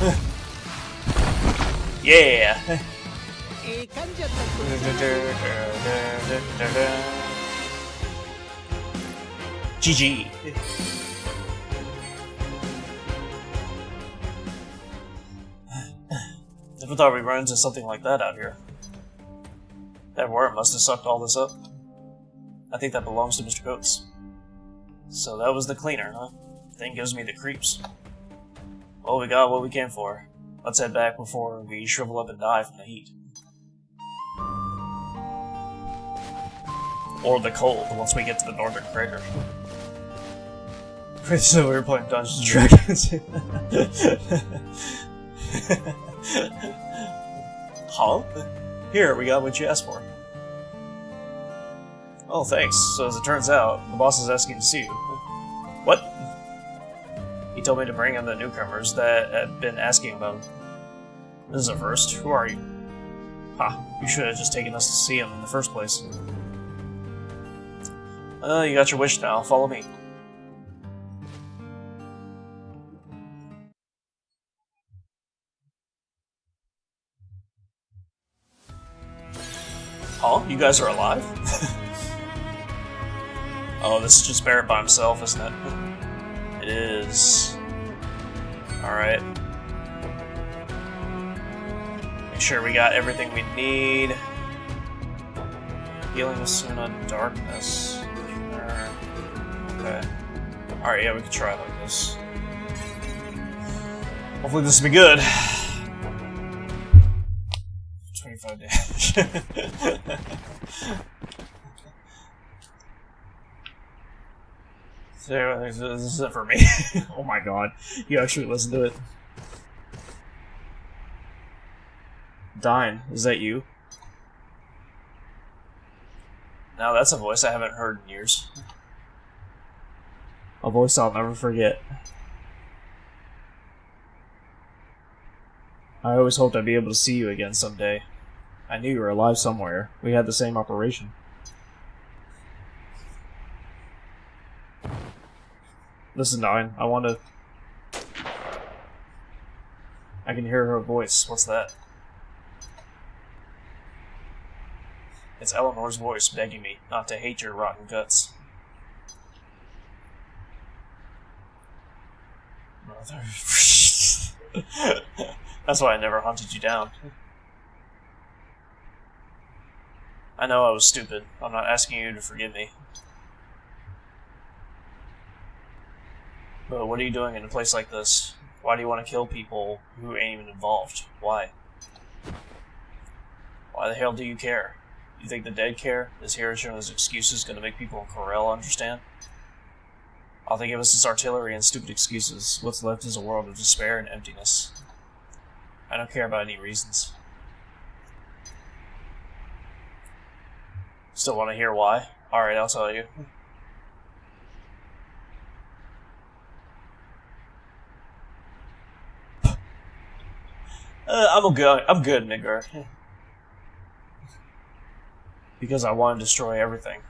Yeah! GG. Never thought we'd run into something like that out here. That worm must have sucked all this up. I think that belongs to Mr. Coates. So that was the cleaner, huh? Thing gives me the creeps. Well, we got what we came for. Let's head back before we shrivel up and die from the heat. Or the cold, once we get to the northern crater. So we were playing Dungeons & Dragons. Huh? Here, we got what you asked for. Oh, thanks. So as it turns out, the boss is asking to see you. What? He told me to bring in the newcomers that had been asking about him. This is a first. Who are you? Ha, you should have just taken us to see him in the first place. You got your wish now. Follow me. Huh? You guys are alive? Oh, this is just Barrett by himself, isn't it? It is. Alright. Make sure we got everything we need. Healing Asuna Darkness. Okay. Alright, yeah, we can try it like this. Hopefully this will be good. 25 damage. So, this isn't for me. Oh my god. You actually listen to it. Dine, is that you? Now that's a voice I haven't heard in years. A voice I'll never forget. I always hoped I'd be able to see you again someday. I knew you were alive somewhere. We had the same operation. Listen, Dine, I want to... I can hear her voice. What's that? It's Eleanor's voice begging me not to hate your rotten guts. Mother... That's why I never hunted you down. I know I was stupid. I'm not asking you to forgive me. But what are you doing in a place like this? Why do you want to kill people who ain't even involved? Why? Why the hell do you care? You think the dead care? This Hiroshima's excuses gonna make people in Corel understand? All they give us is artillery and stupid excuses. What's left is a world of despair and emptiness. I don't care about any reasons. Still want to hear why? Alright, I'll tell you. I'm good, Midgar. Because I want to destroy everything.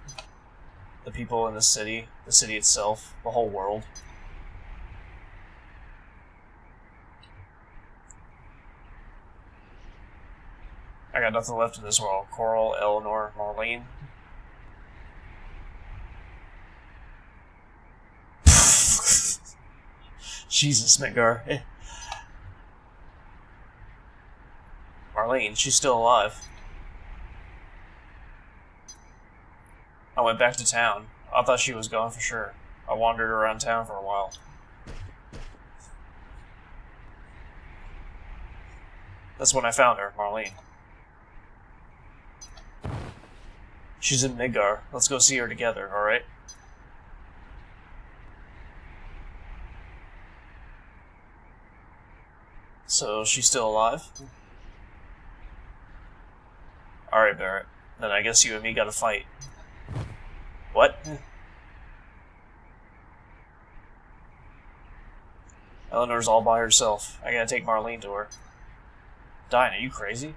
The people in the city itself, the whole world. I got nothing left in this world. Coral, Eleanor, Marlene. Jesus, Midgar. Marlene, she's still alive. I went back to town. I thought she was gone for sure. I wandered around town for a while. That's when I found her, Marlene. She's in Midgar. Let's go see her together, alright? So, she's still alive? Alright, Barrett. Then I guess you and me gotta fight. What? Eleanor's all by herself. I gotta take Marlene to her. Diane, are you crazy?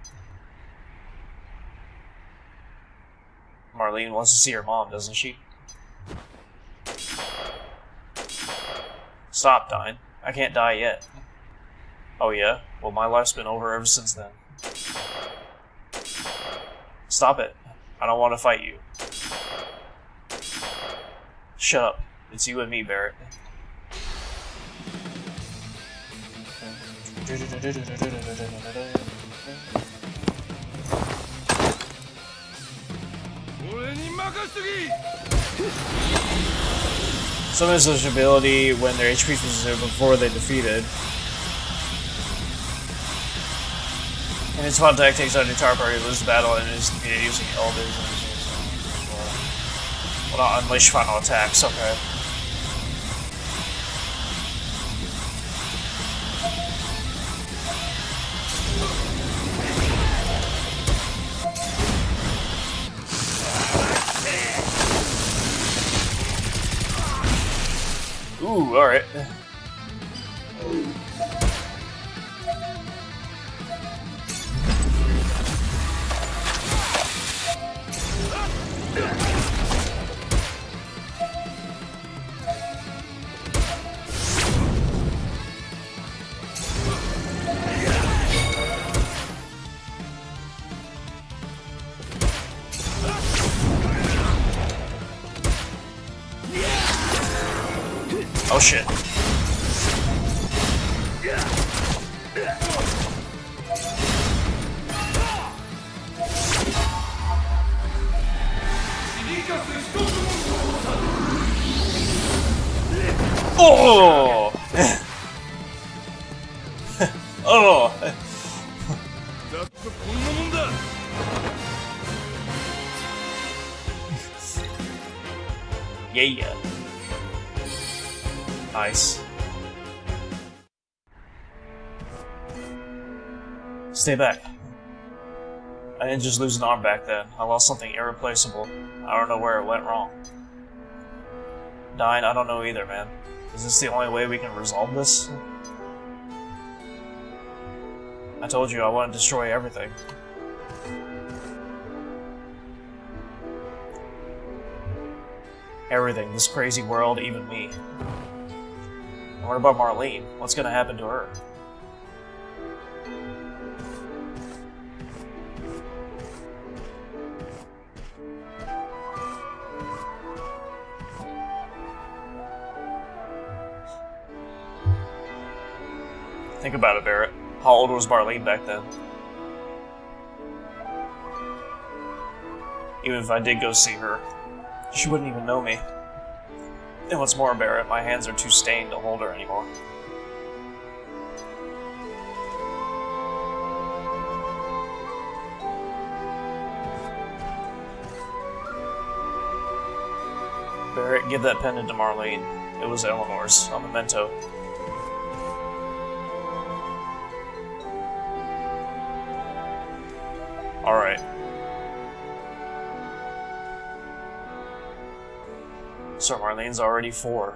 Marlene wants to see her mom, doesn't she? Stop, Diane. I can't die yet. Oh yeah? Well, my life's been over ever since then. Stop it. I don't want to fight you. Shut up. It's you and me, Barrett. Summons this ability when their HP is zero before they defeated. And its fun attack takes out an entire party, lose the battle, and is defeated using elders. Well, not unleash final attacks, okay. Ooh, alright. Oh shit. Oh! Oh! Yeah. Nice. Stay back. I didn't just lose an arm back then. I lost something irreplaceable. I don't know where it went wrong. Dying, I don't know either, man. Is this the only way we can resolve this? I told you I want to destroy everything. Everything, this crazy world, even me. And what about Marlene? What's gonna happen to her? Think about it, Barrett. How old was Marlene back then? Even if I did go see her, she wouldn't even know me. And what's more, Barrett, my hands are too stained to hold her anymore. Barrett, give that pendant to Marlene. It was Eleanor's, a memento. Alright. So Marlene's already 4.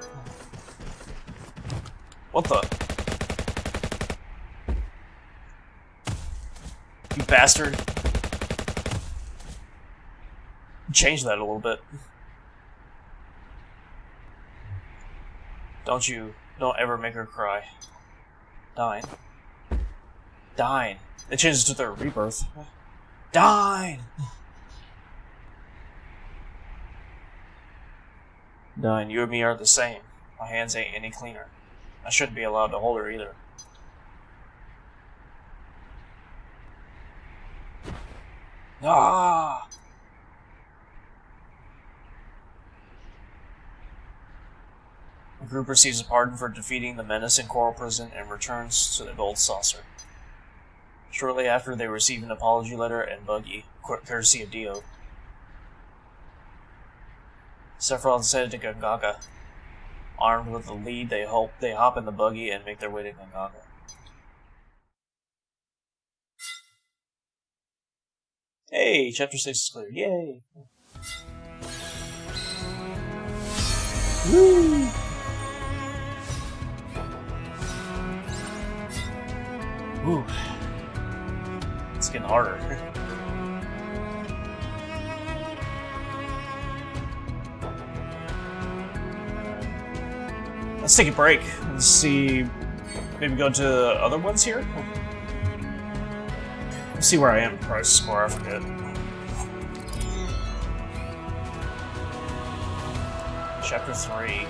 What the? You bastard. Change that a little bit. Don't ever make her cry. Dine. Dine. It changes to their rebirth. Dine! Dine, you and me are the same. My hands ain't any cleaner. I shouldn't be allowed to hold her either. Ah! The group receives a pardon for defeating the menace in Coral Prison and returns to the Gold Saucer. Shortly after, they receive an apology letter and buggy, courtesy of Dio. Sephiroth's headed to Gongaga. Armed with the lead, they hop in the buggy and make their way to Gongaga. Hey, Chapter 6 is cleared. Yay! Woo! Ooh. It's getting harder. Let's take a break. Let's see. Maybe go to the other ones here? Let's see where I am. Price score, I forget. Chapter 3.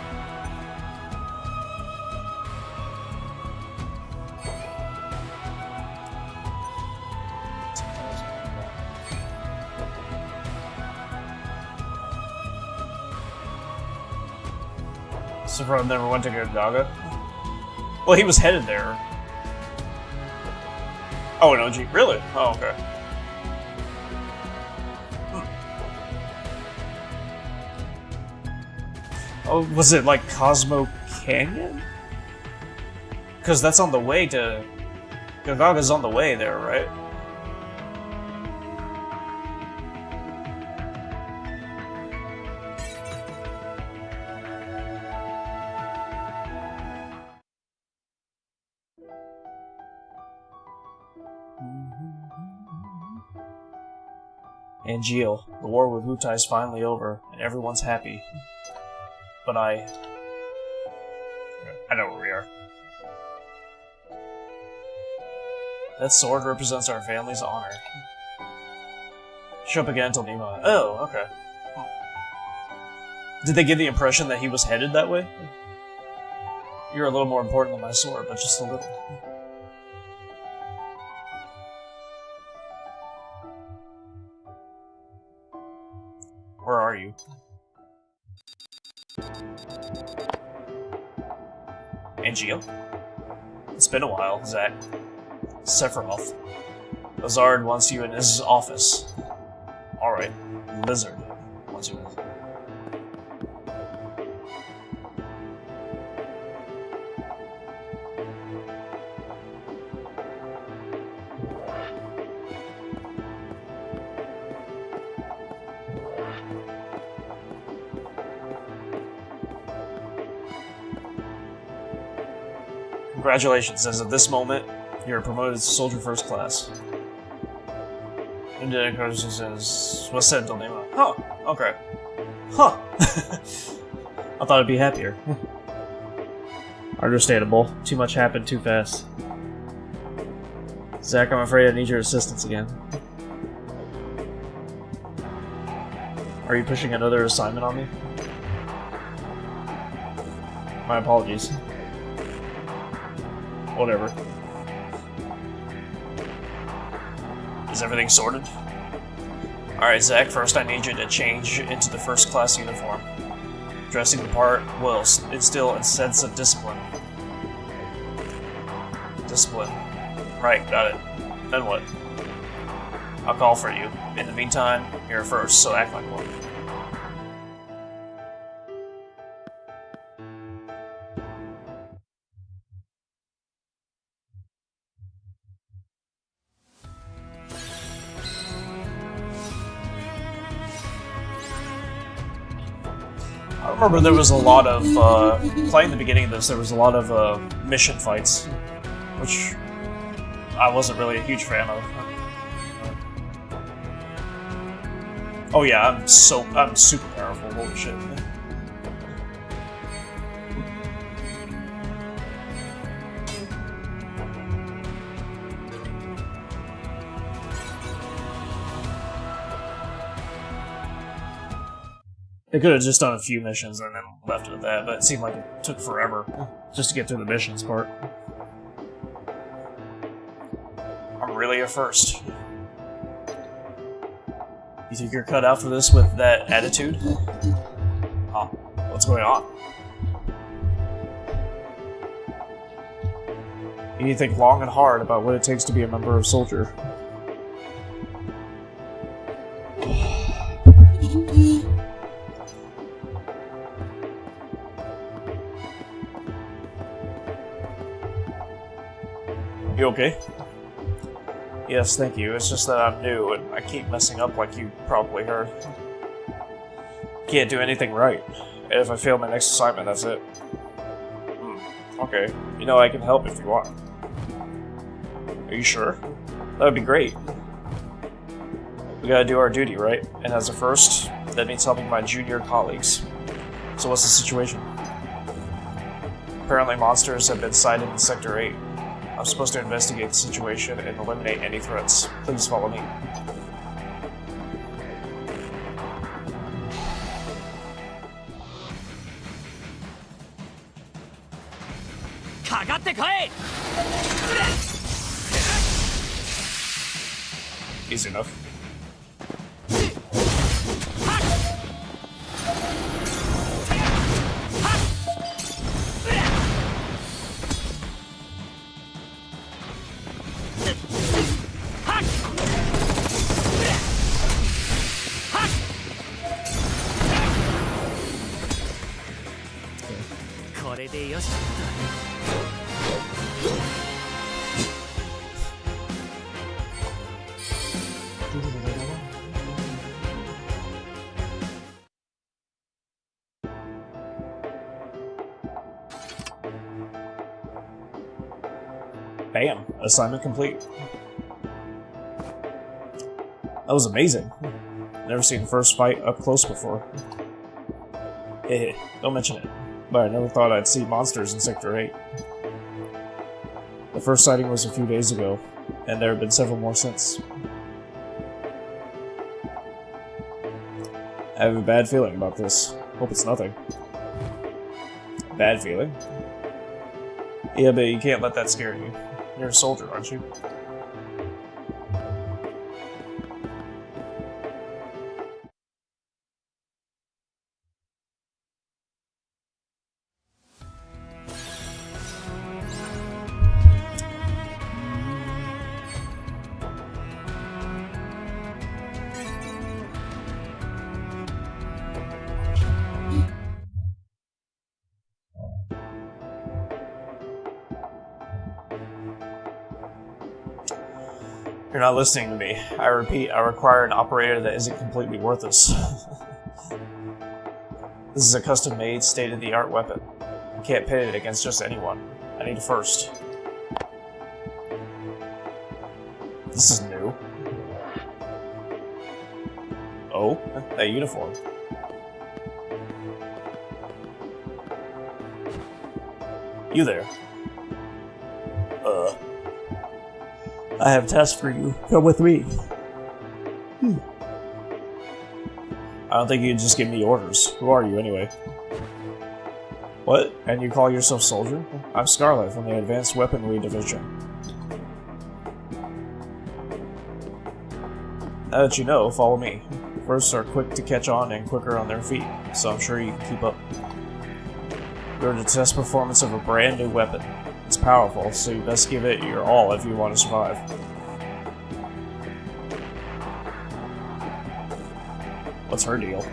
Sephiroth never went to Gongaga? Well, he was headed there. Oh, an OG. Really? Oh, okay. Oh, was it like Cosmo Canyon? Because that's on the way to... Gongaga's on the way there, right? Angeal, the war with Wutai is finally over, and everyone's happy. But I know where we are. That sword represents our family's honor. Show up again until Nima. Oh, okay. Did they give the impression that he was headed that way? You're a little more important than my sword, but just a little. Where are you? Angeal? It's been a while, Zack. Sephiroth. Lazard wants you in his office. Alright. Lizard wants you in. Congratulations, as of this moment, you're promoted to Soldier First Class. And then it says, what's said, Dolnema? Huh, okay. Huh. I thought I'd be happier. Understandable. Too much happened too fast. Zack, I'm afraid I need your assistance again. Are you pushing another assignment on me? My apologies. Whatever. Is everything sorted? Alright, Zach, first I need you to change into the first class uniform. Dressing the part will instill a sense of discipline. Discipline. Right, got it. Then what? I'll call for you. In the meantime, you're first, so act like one. I remember there was a lot of, playing the beginning of this, there was a lot of mission fights, which I wasn't really a huge fan of. Oh yeah, I'm super powerful, holy shit. They could have just done a few missions and then left it at that, but it seemed like it took forever just to get through the missions part. I'm really a first. You think you're cut out for this with that attitude? Huh. What's going on? You need to think long and hard about what it takes to be a member of Soldier. You okay? Yes, thank you. It's just that I'm new, and I keep messing up like you probably heard. Can't do anything right. And if I fail my next assignment, that's it. Okay. You know I can help if you want. Are you sure? That would be great. We gotta do our duty, right? And as a first, that means helping my junior colleagues. So what's the situation? Apparently monsters have been sighted in Sector 8. I'm supposed to investigate the situation and eliminate any threats. Please follow me. Easy enough. Bam! Assignment complete. That was amazing. Never seen the first fight up close before. Hey, don't mention it. But I never thought I'd see monsters in Sector 8. The first sighting was a few days ago, and there have been several more since. I have a bad feeling about this. Hope it's nothing. Bad feeling? Yeah, but you can't let that scare you. You're a soldier, aren't you? You're not listening to me. I repeat, I require an operator that isn't completely worthless. This is a custom-made, state-of-the-art weapon. I can't pit it against just anyone. I need a first. This is new. Oh, that uniform. You there. I have tasks for you. Come with me. I don't think you can just give me orders. Who are you, anyway? What? And you call yourself Soldier? I'm Scarlet from the Advanced Weaponry Division. Now that you know, follow me. Firsts are quick to catch on and quicker on their feet, so I'm sure you can keep up. We're to test performance of a brand new weapon. It's powerful, so you best give it your all if you want to survive. What's her deal?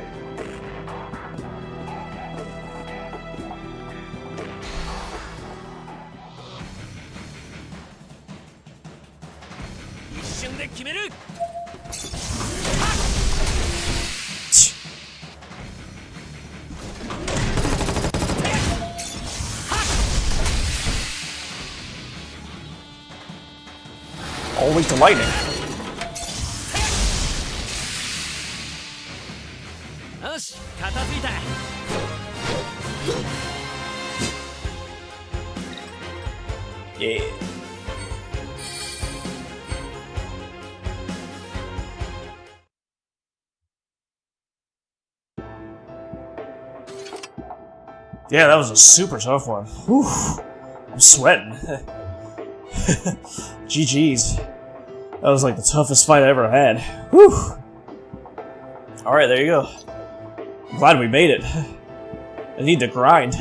All weak to lightning. Yeah. Yeah, that was a super tough one. Whew. I'm sweating. GG's. That was like the toughest fight I ever had. Whew. Alright, there you go. I'm glad we made it. I need to grind.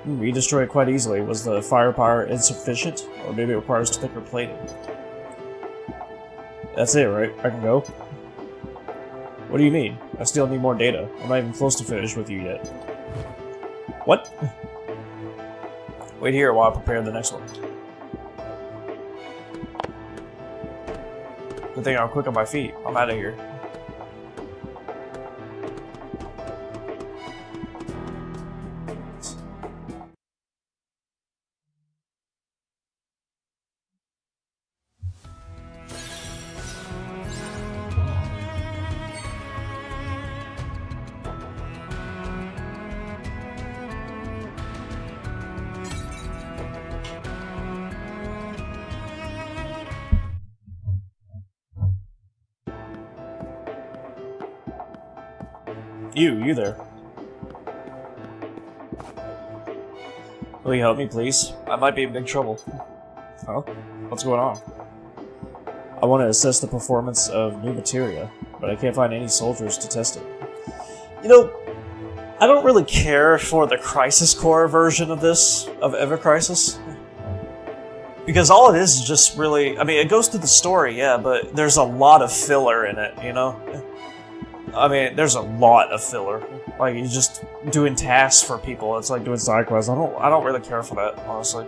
We destroyed it quite easily. Was the firepower insufficient? Or maybe it requires thicker plating? That's it, right? I can go? What do you mean? I still need more data. I'm not even close to finished with you yet. What? Wait here while I prepare the next one. Good thing I'm quick on my feet. I'm out of here. You there. Will you help me, please? I might be in big trouble. Huh? What's going on? I want to assess the performance of new materia, but I can't find any soldiers to test it. You know, I don't really care for the Crisis Core version of this, of Ever Crisis. Because all it is just really... I mean, it goes through the story, yeah, but there's a lot of filler in it, you know? I mean, there's a lot of filler. Like, you're just doing tasks for people. It's like doing side quests. I don't really care for that, honestly.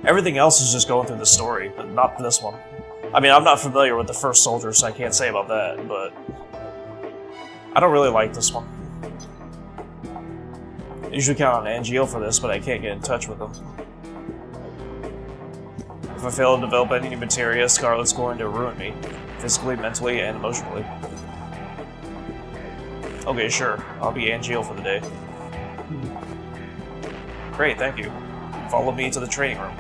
Everything else is just going through the story, but not this one. I mean, I'm not familiar with the first soldier, so I can't say about that, but... I don't really like this one. I usually count on Angeal for this, but I can't get in touch with him. If I fail to develop any new materia, Scarlet's going to ruin me. Physically, mentally, and emotionally. Okay, sure. I'll be Angeal for the day. Great, thank you. Follow me to the training room.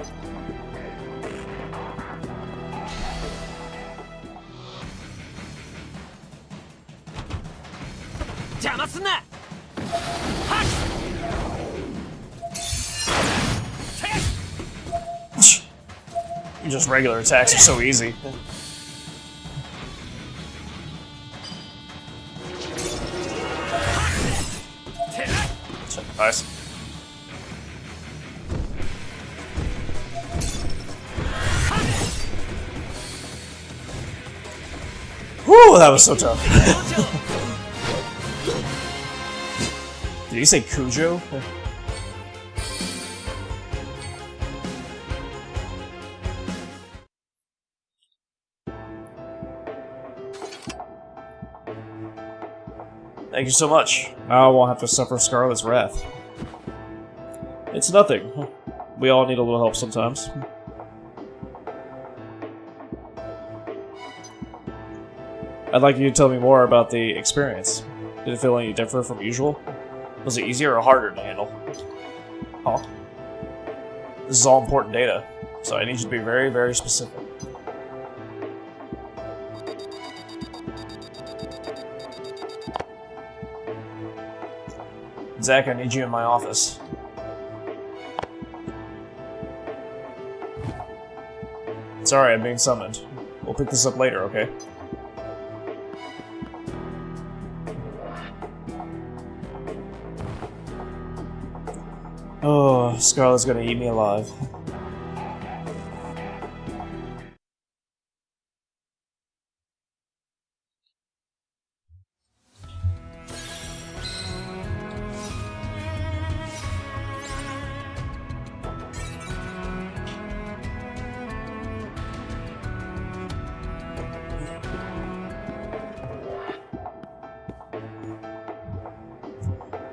Just regular attacks are so easy. Nice. Whew, that was so tough. Did you say Cujo? Thank you so much. Now I won't have to suffer Scarlet's wrath. It's nothing. We all need a little help sometimes. I'd like you to tell me more about the experience. Did it feel any different from usual? Was it easier or harder to handle? Huh? This is all important data, so I need you to be very, very specific. Zach, I need you in my office. Sorry, I'm being summoned. We'll pick this up later, okay? Oh, Scarlet's gonna eat me alive.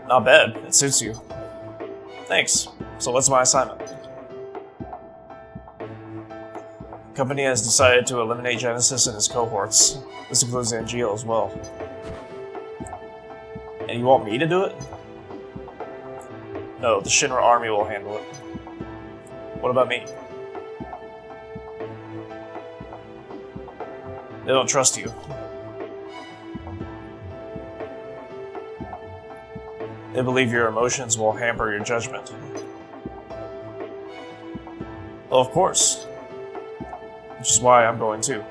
Not bad. It suits you. Thanks. So what's my assignment? The company has decided to eliminate Genesis and his cohorts. This includes Angeal as well. And you want me to do it? No, the Shinra army will handle it. What about me? They don't trust you. They believe your emotions will hamper your judgment. Well, of course. Which is why I'm going too.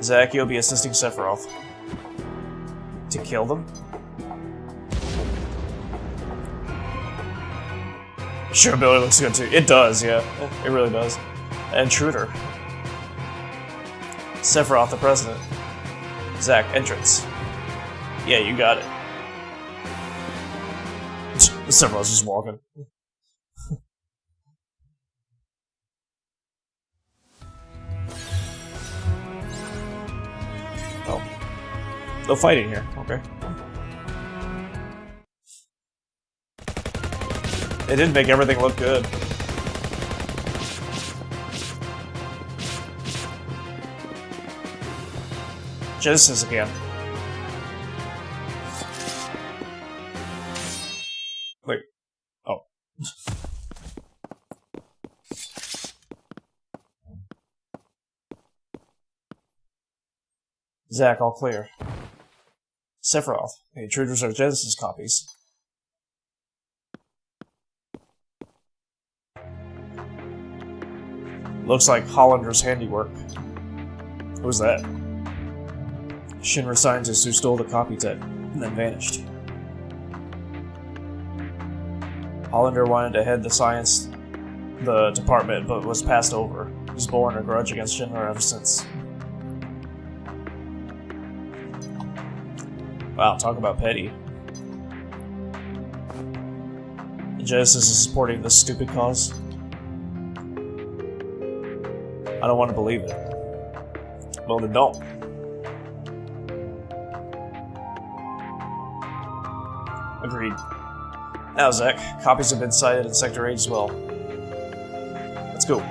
Zack, you'll be assisting Sephiroth. To kill them? Sure, Billy looks good too. It does, yeah. It really does. Intruder. Sephiroth, the president. Zack, entrance. Yeah, you got it. Sephiroth's just walking. Oh. No fighting here, okay. They did make everything look good. Genesis again. Wait. Oh. Zack, all clear. Sephiroth, the intruders are Genesis copies. Looks like Hollander's handiwork. Who's that? Shinra scientist who stole the copy tech and then vanished. Hollander wanted to head the department, but was passed over. He's borne a grudge against Shinra ever since. Wow, talk about petty. Genesis is supporting this stupid cause. I don't want to believe it. Well, then don't. Agreed. Now, Zack, copies have been sighted in Sector 8 as well. Let's go.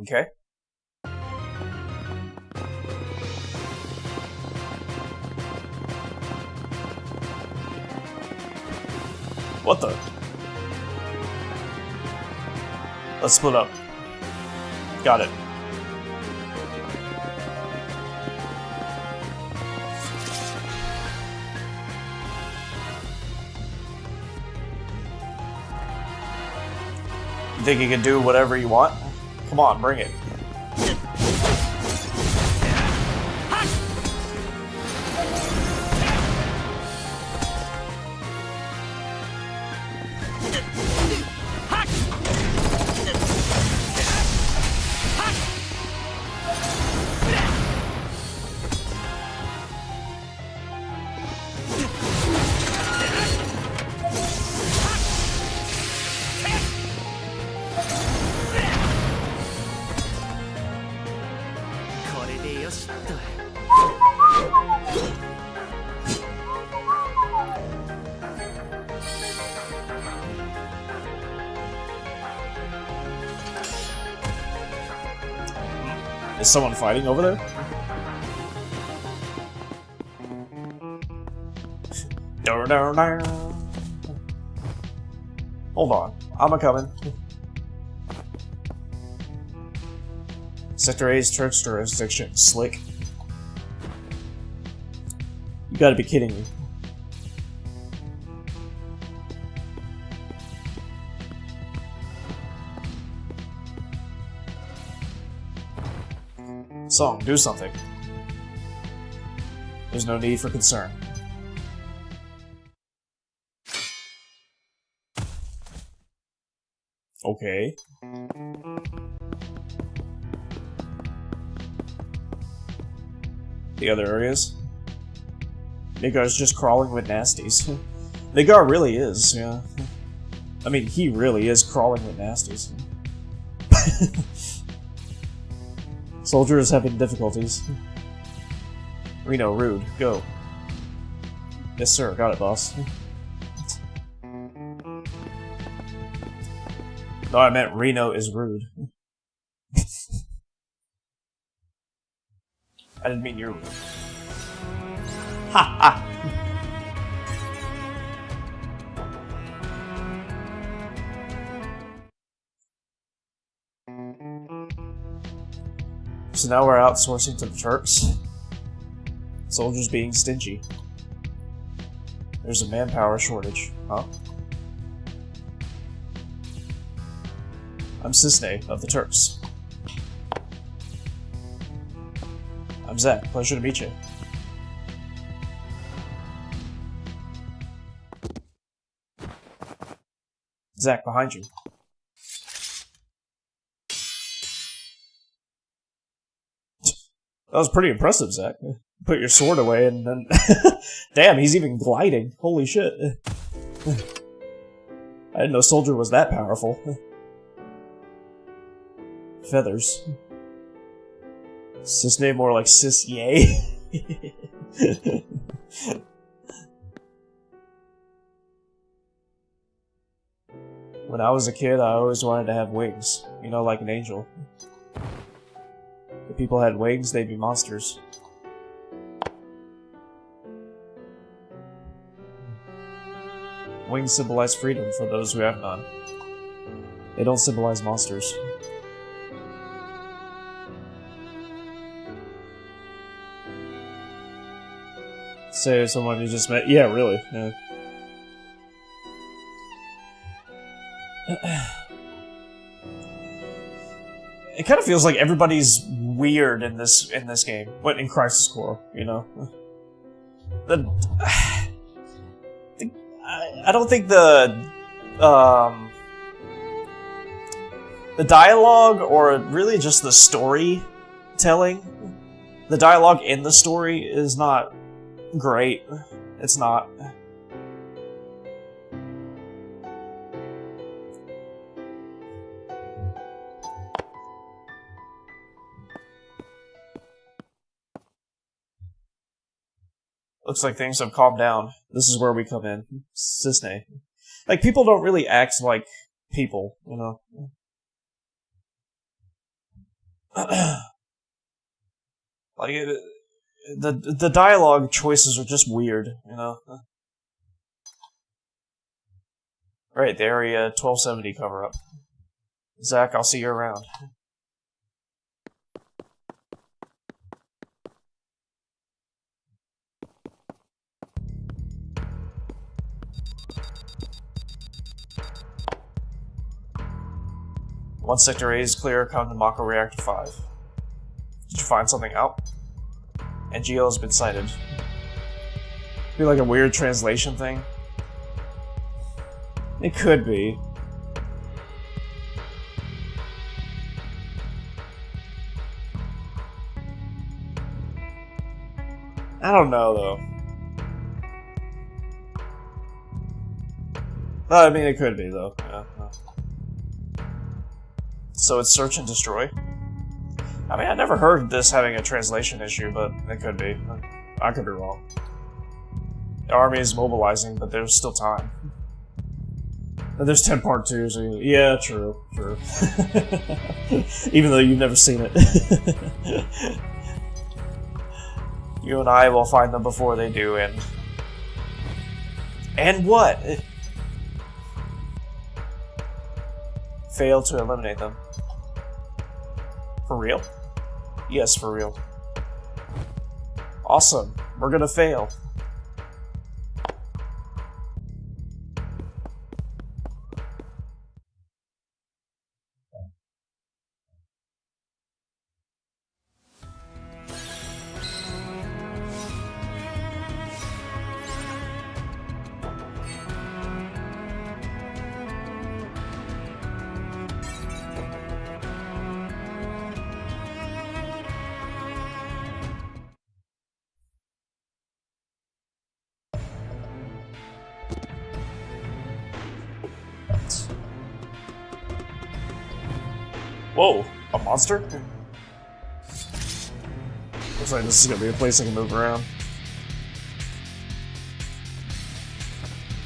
Okay. What the? Let's split up. Got it. You think you can do whatever you want? Come on, bring it. Is someone fighting over there? Hold on, I'm a-coming. Sector A's Turks jurisdiction. Slick. You gotta be kidding me. Song, do something. There's no need for concern. Okay. The other areas? Nigar's just crawling with nasties. Nigar really is, yeah. I mean, he really is crawling with nasties. Soldier is having difficulties. Reno, rude. Go. Yes, sir. Got it, boss. No, I meant Reno is rude. I didn't mean you're rude. Ha ha! So now we're outsourcing to the Turks. Soldiers being stingy. There's a manpower shortage, huh? I'm Cisne of the Turks. I'm Zach. Pleasure to meet you. Zach, behind you. That was pretty impressive, Zach. Put your sword away and then... Damn, he's even gliding. Holy shit. I didn't know Soldier was that powerful. Feathers. Cisne more like cis-yay. When I was a kid, I always wanted to have wings. You know, like an angel. If people had wings, they'd be monsters. Wings symbolize freedom for those who have none. They don't symbolize monsters. Say someone you just met. Yeah, really. Yeah. It kind of feels like everybody's weird in this game. What in Crisis Core, you know? I don't think the dialogue, or really just the storytelling, the dialogue in the story is not great. It's not. Looks like things have calmed down. This is where we come in. Cisne. Like, people don't really act like people, you know? Like, the dialogue choices are just weird, you know? Alright, the Area 1270 cover-up. Zach, I'll see you around. One Sector A is clear, come to Mako Reactor 5. Did you find something out? NGO has been sighted. Be like a weird translation thing? It could be. I don't know, though. No, I mean, it could be, though. Yeah. So it's search and destroy? I mean, I never heard this having a translation issue, but it could be. I could be wrong. The army is mobilizing, but there's still time. And there's 10 part 2, so yeah, true. Even though you've never seen it. You and I will find them before they do, and And what? Fail to eliminate them. For real? Yes, for real. Awesome. We're gonna fail. Whoa, a monster? Looks like this is gonna be a place I can move around.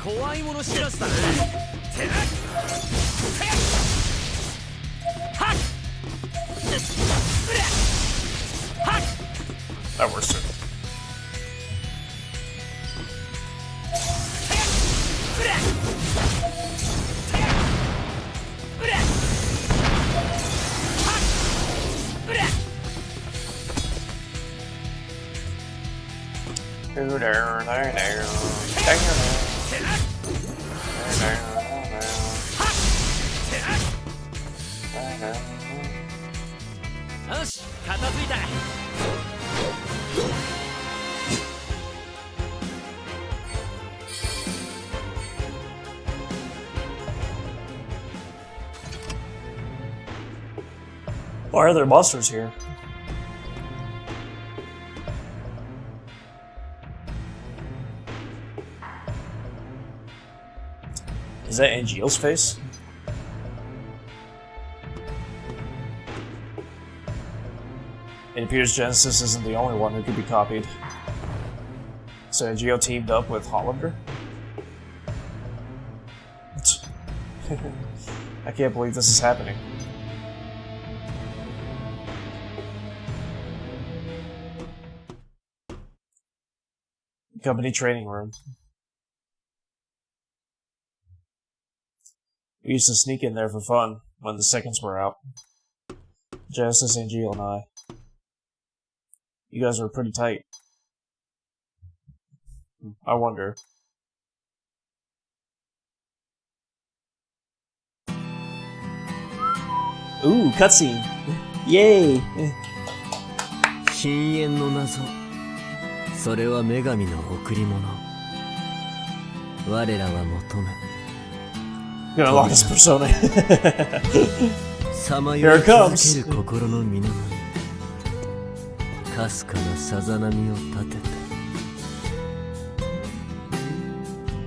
怖いもの知らずだ。That works too. Why are there monsters here? Is that Angeal's face? It appears Genesis isn't the only one who could be copied. So Angeo teamed up with Hollander? I can't believe this is happening. Company training room. We used to sneak in there for fun when the seconds were out. Genesis, Angel, and I. You guys were pretty tight. I wonder. Ooh, cutscene! Yay! 深淵の謎、それは女神の贈り物。我らは求め。Gonna unlock his persona. さまよい続ける心の水面に、かすかなさざ波を立て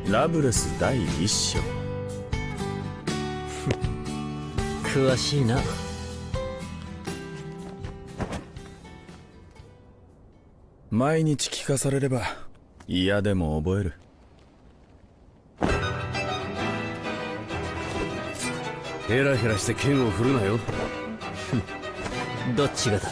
た。ラブレス第一章。詳しいな。毎日聞かされれば嫌でも覚える。ヘラヘラして剣を振るなよ。どっちがだ。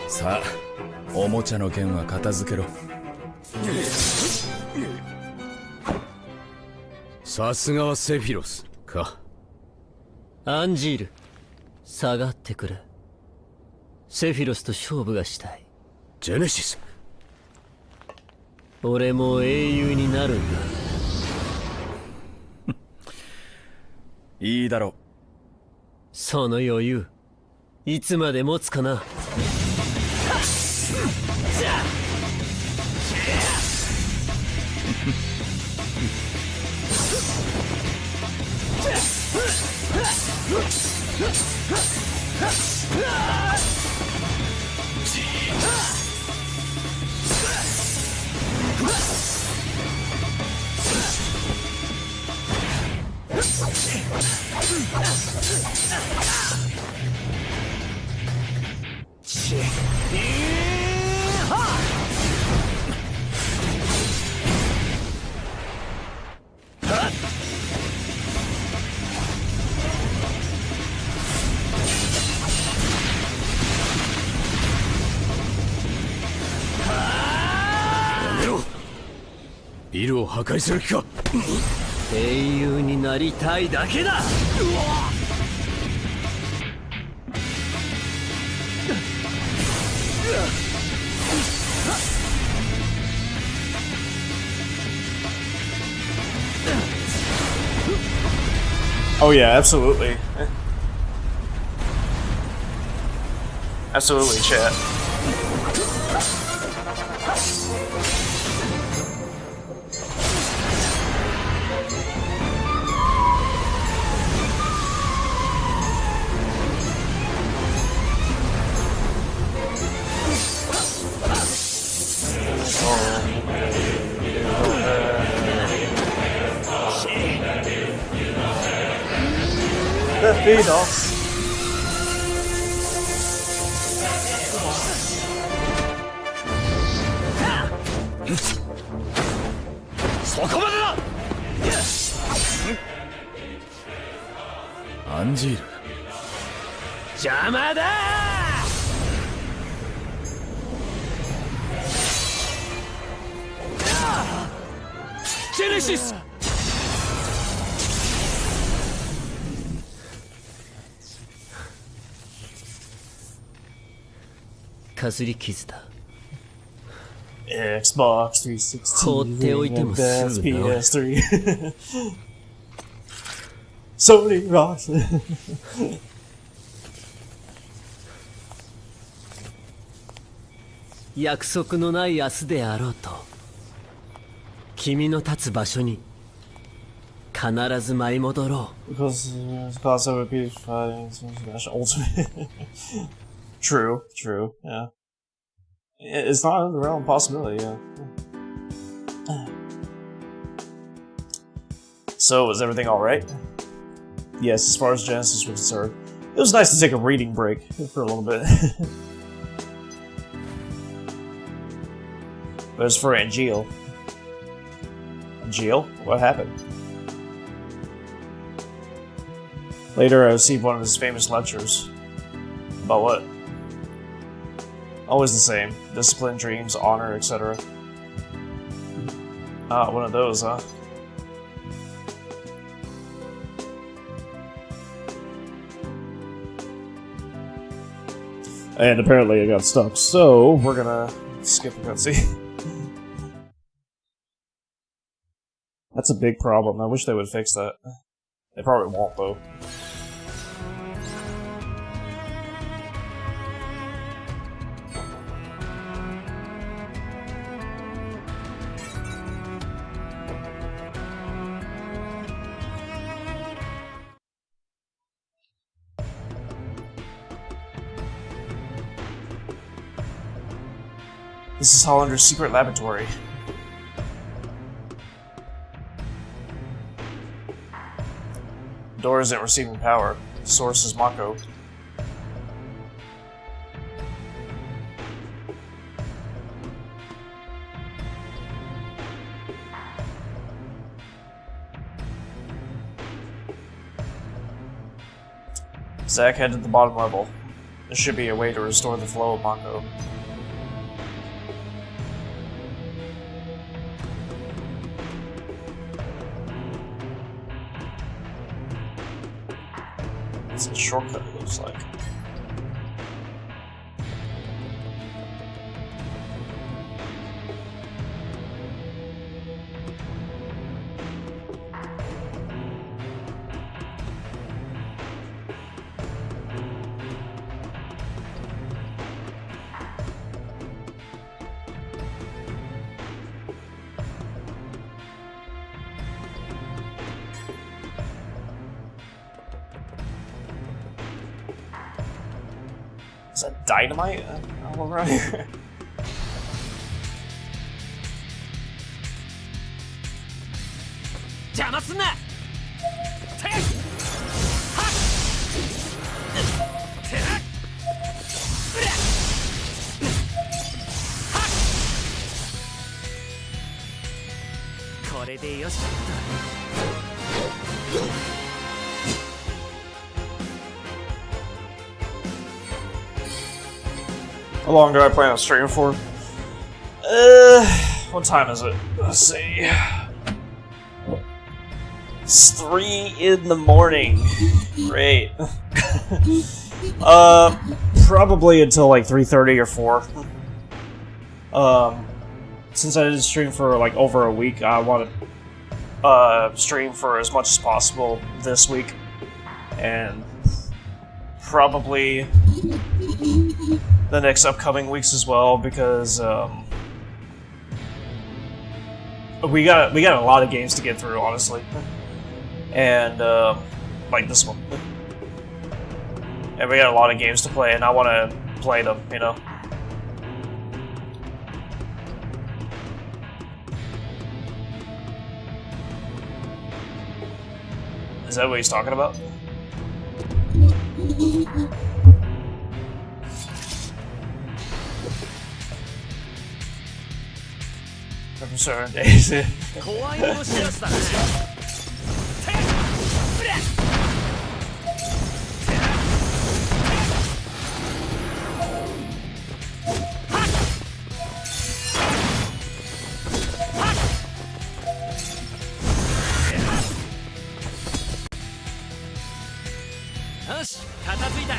さあ、おもちゃの剣は片付けろ。さすがはセフィロスか。アンジール、下がってくれ。セフィロスと勝負がしたい。ジェネシス。俺も英雄になるんだ。いいだろう。その余裕、いつまで持つかな。ビルを破壊する気か。英雄になりたいだけだ。Oh yeah, absolutely. Absolutely, chat. Feed off. Anjir. 邪魔だ。ジェネシス。かすり傷だ。Xbox 360. 放っておいてもすぐ PS3. Sony rocks. 約束のない明日であろうと、君の立つ場所に必ず舞い戻ろう。 Because crossover PS5 Ultimate. True, yeah. It's not in the realm of possibility, yeah. So, was everything alright? Yes, as far as Genesis was concerned. It was nice to take a reading break for a little bit. But as for Angeal... Angeal? What happened? Later, I received one of his famous lectures. About what? Always the same. Discipline, dreams, honor, etc. Ah, one of those, huh? And apparently I got stuck, so we're gonna skip the cutscene. That's a big problem. I wish they would fix that. They probably won't, though. This is Hollander's secret laboratory. The door isn't receiving power. The source is Mako. Zack, head to the bottom level. There should be a way to restore the flow of Mako. It's a shortcut, it looks like. Is that dynamite all around here? How long do I plan on streaming for? What time is it? Let's see. It's 3 in the morning. Great. Probably until like 3:30 or 4. Since I didn't stream for like over a week, I want to stream for as much as possible this week, and probably the next upcoming weeks as well, because we got a lot of games to get through, honestly, and like this one, and we got a lot of games to play, and I want to play them, you know. Is that what he's talking about? From certain days. 怖いもの知らずだね。よし、片付いた。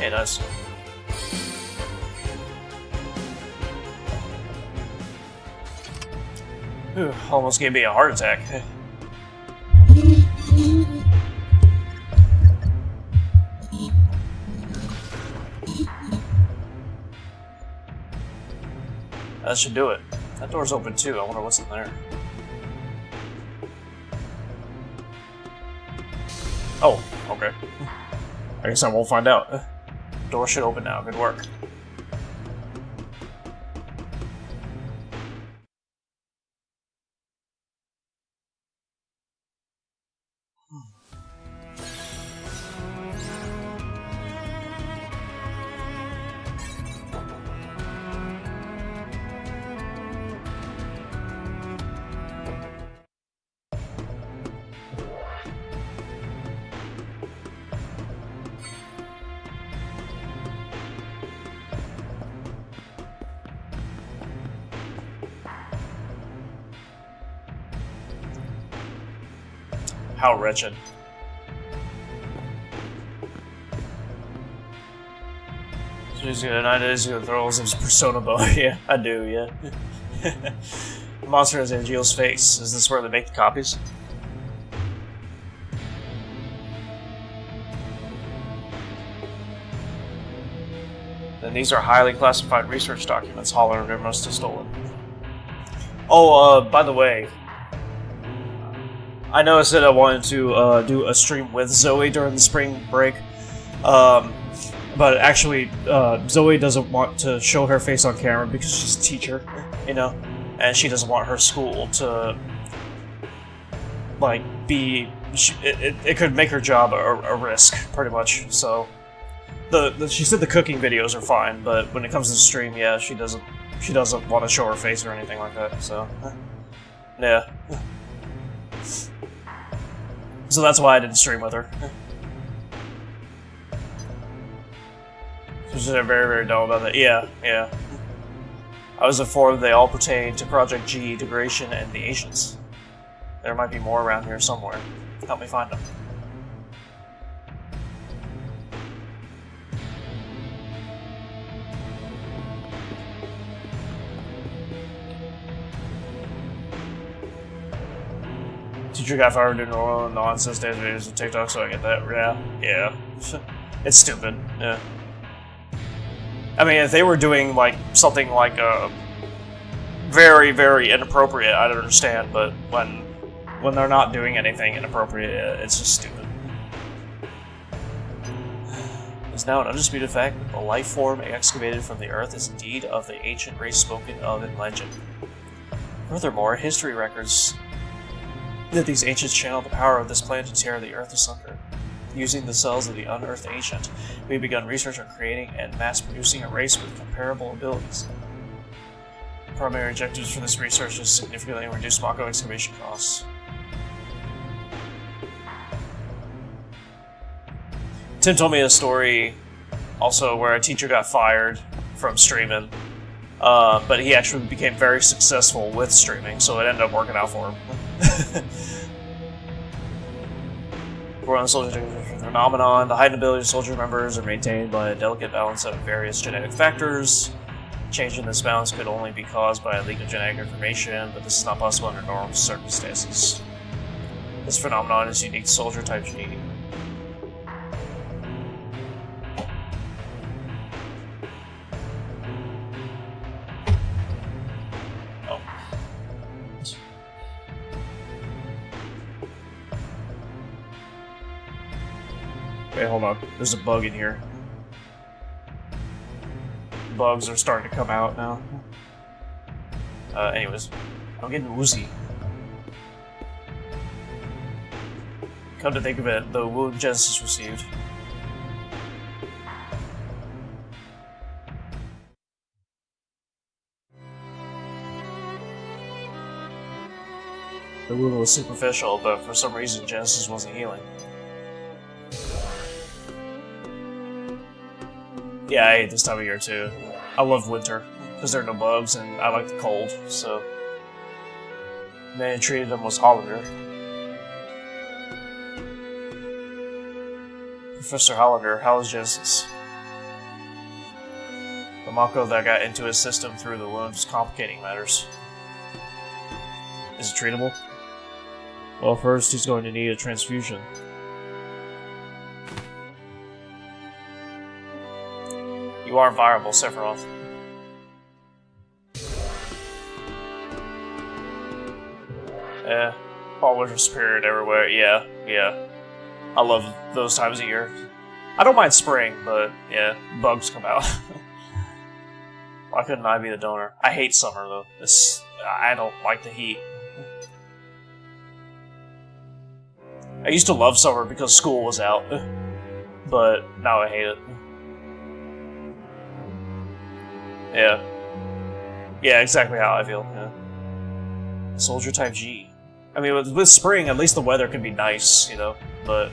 Hey, nice. Ooh, almost gave me a heart attack. That should do it. That door's open too. I wonder what's in there. Oh, okay. I guess I won't find out. Door should open now. Good work. How wretched. So he's gonna throw his persona bow. Yeah, I do, yeah. The monster has Angeal's face. Is this where they make the copies? Then these are highly classified research documents Hollander must have stolen. Oh, by the way, I noticed that I wanted to do a stream with Zoe during the spring break, but actually Zoe doesn't want to show her face on camera because she's a teacher, you know, and she doesn't want her school to, like, be... It could make her job a risk, pretty much, so... She said the cooking videos are fine, but when it comes to the stream, yeah, she doesn't want to show her face or anything like that, so... Yeah. So that's why I didn't stream with her. She's very, very dull about that. Yeah, yeah. I was informed they all pertain to Project G, Integration, and the Asians. There might be more around here somewhere. Help me find them. Teacher got fired due to normal nonsense days videos of TikTok, so I get that. Yeah. It's stupid. Yeah. I mean, if they were doing like something like very, very inappropriate, I'd understand. But when they're not doing anything inappropriate, it's just stupid. It's now an undisputed fact that the life form excavated from the Earth is indeed of the ancient race spoken of in legend. Furthermore, history records that these ancients channeled the power of this planet to tear the Earth asunder. Using the cells of the unearthed ancient, we've begun research on creating and mass-producing a race with comparable abilities. Primary objectives for this research is significantly reduce Mako excavation costs. Tim told me a story Also, where a teacher got fired from streaming, but he actually became very successful with streaming, so it ended up working out for him. For the soldier phenomenon, the heightened ability of soldier members are maintained by a delicate balance of various genetic factors. Changing this balance could only be caused by a leak of genetic information, but this is not possible under normal circumstances. This phenomenon is unique to soldier type G. Oh. Wait, hold on. There's a bug in here. Bugs are starting to come out now. Anyways, I'm getting woozy. Come to think of it, the wound Genesis received. The wound was superficial, but for some reason Genesis wasn't healing. Yeah, I hate this time of year too. I love winter, because there are no bugs, and I like the cold, so... The man who treated him was Hollander. Professor Hollander, how is Genesis? The Mako that got into his system through the wound is complicating matters. Is it treatable? Well, first he's going to need a transfusion. You are viable, Sephiroth. Fall, winter, spirit everywhere. Yeah. I love those times of year. I don't mind spring, but yeah, bugs come out. Why couldn't I be the donor? I hate summer though. I don't like the heat. I used to love summer because school was out, but now I hate it. Yeah, exactly how I feel. Yeah. Soldier type G. I mean, with spring, at least the weather can be nice, you know, but...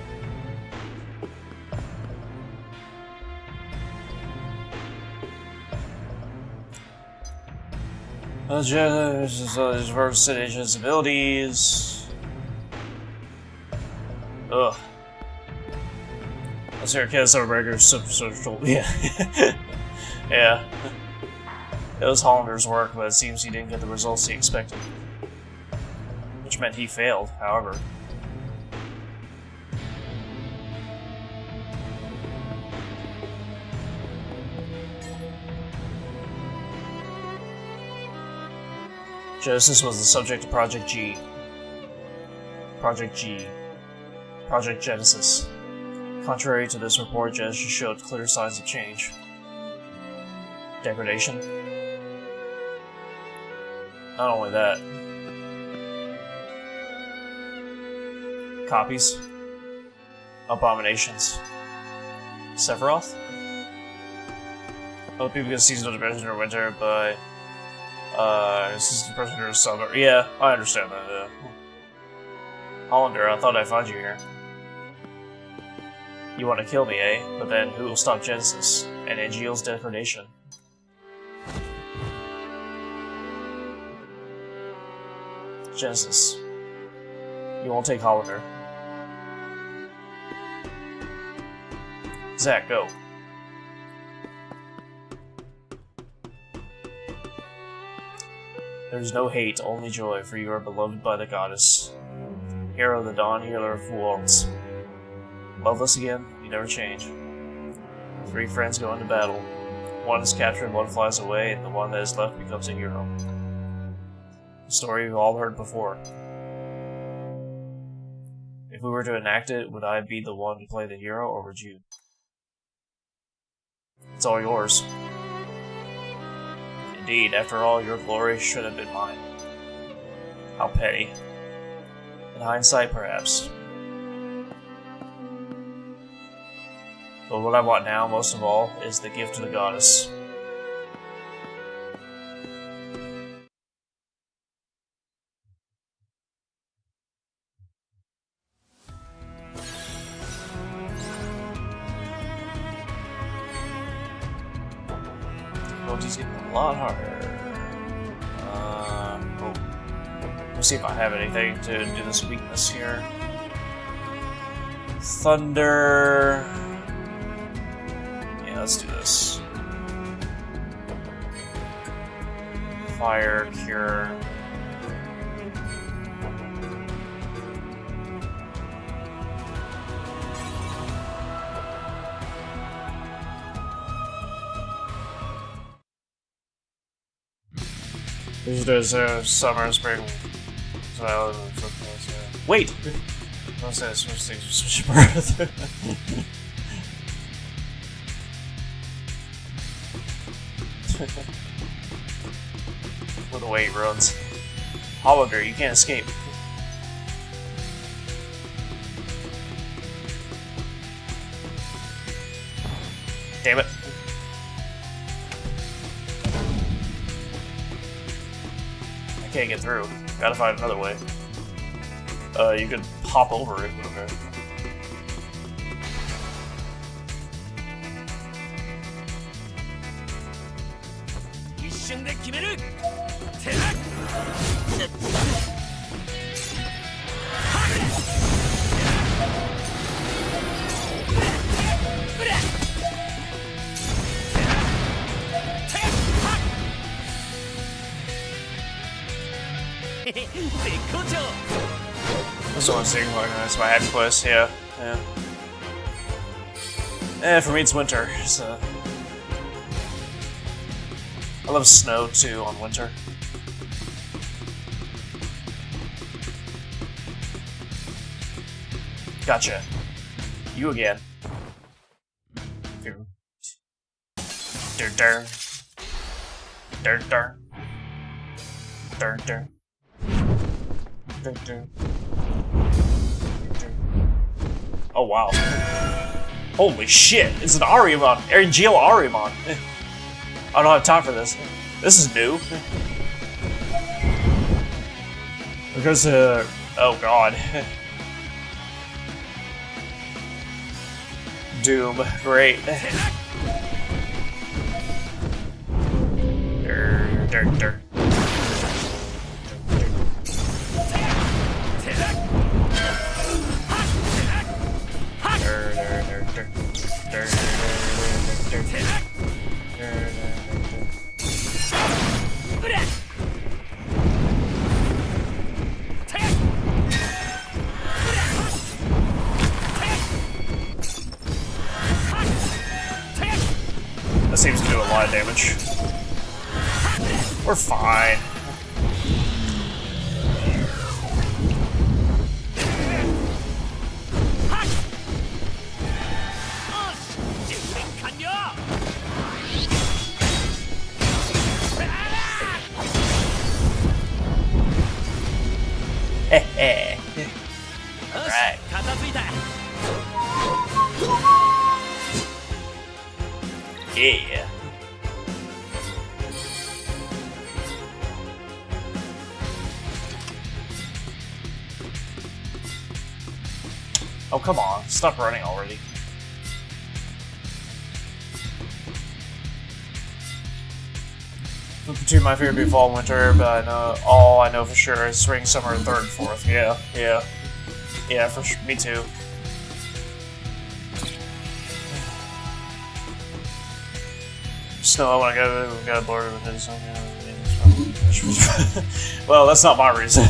Versus his abilities... Ugh. Let's hear kids are regular social... Yeah. Yeah. It was Hollander's work, but it seems he didn't get the results he expected. Which meant he failed, however. Genesis was the subject of Project G. Project Genesis. Contrary to this report, Genesis showed clear signs of change. Degradation. Not only that. Copies. Abominations. Sephiroth? Other people get seasonal depression or winter, but seasonal depression or summer. Yeah, I understand that, yeah. Hollander, I thought I'd find you here. You want to kill me, eh? But then who will stop Genesis and Angeal's degradation? Genesis. You won't take Hollander. Zack, go. There's no hate, only joy, for you are beloved by the goddess. Hero of the dawn, healer of worlds. Loveless again, you never change. 3 friends go into battle. One is captured, one flies away, and the one that is left becomes a hero. A story we've all heard before. If we were to enact it, would I be the one to play the hero, or would you? It's all yours. Indeed, after all, your glory should have been mine. How petty. In hindsight, perhaps. But what I want now, most of all, is the gift of the goddess. difficulty's getting a lot harder. Oh. Let's see if I have anything to do this weakness here. Thunder. Yeah, let's do this. Fire, cure. There's summer, spring. Wait! What's that? Switch birth. With the way he runs. Hollander, you can't escape. Damn it. I can't get through. Gotta find another way. You could hop over it. Okay. That's what I'm saying, that's my head quest, yeah. For me it's winter, so... I love snow too on winter. Gotcha. You again. Dur. Oh wow. Holy shit, it's an Ariamon. Angel Ariamon. I don't have time for this. This is new. Because, oh god. Doom, great. Dur. That seems to do a lot of damage. We're fine. Right. Yeah. Oh, come on. Stop running already. Between my favorite be fall and winter, but all I know for sure is spring, summer, and third and fourth. Yeah, for sure. Me too. Snow, I want to go. We got a border with this. Well, that's not my reason.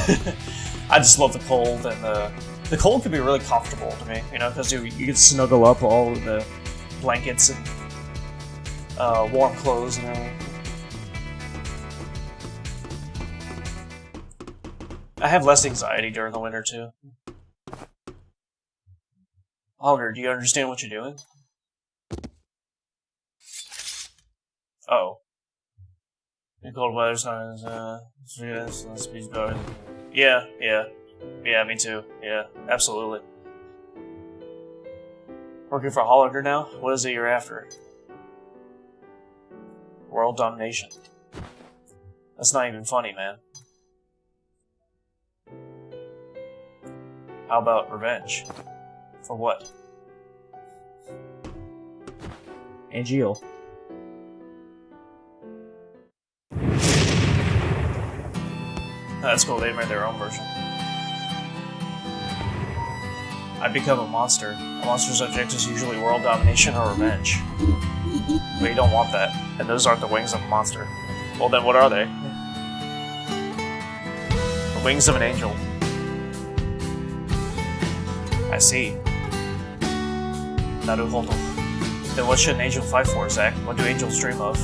I just love the cold, and the cold can be really comfortable to me, you know, because you can snuggle up all in the blankets and warm clothes and everything. I have less anxiety during the winter too. Holger, do you understand what you're doing? Oh. The cold weather's not as speech going. Yeah, me too. Yeah, absolutely. Working for Hollander now? What is it you're after? World domination. That's not even funny, man. How about revenge? For what? That's cool, they made their own version. I become a monster. A monster's object is usually world domination or revenge. But you don't want that, and those aren't the wings of a monster. Well then, what are they? The wings of an angel. I see. Naruhodo. Then what should an angel fight for, Zach? What do angels dream of?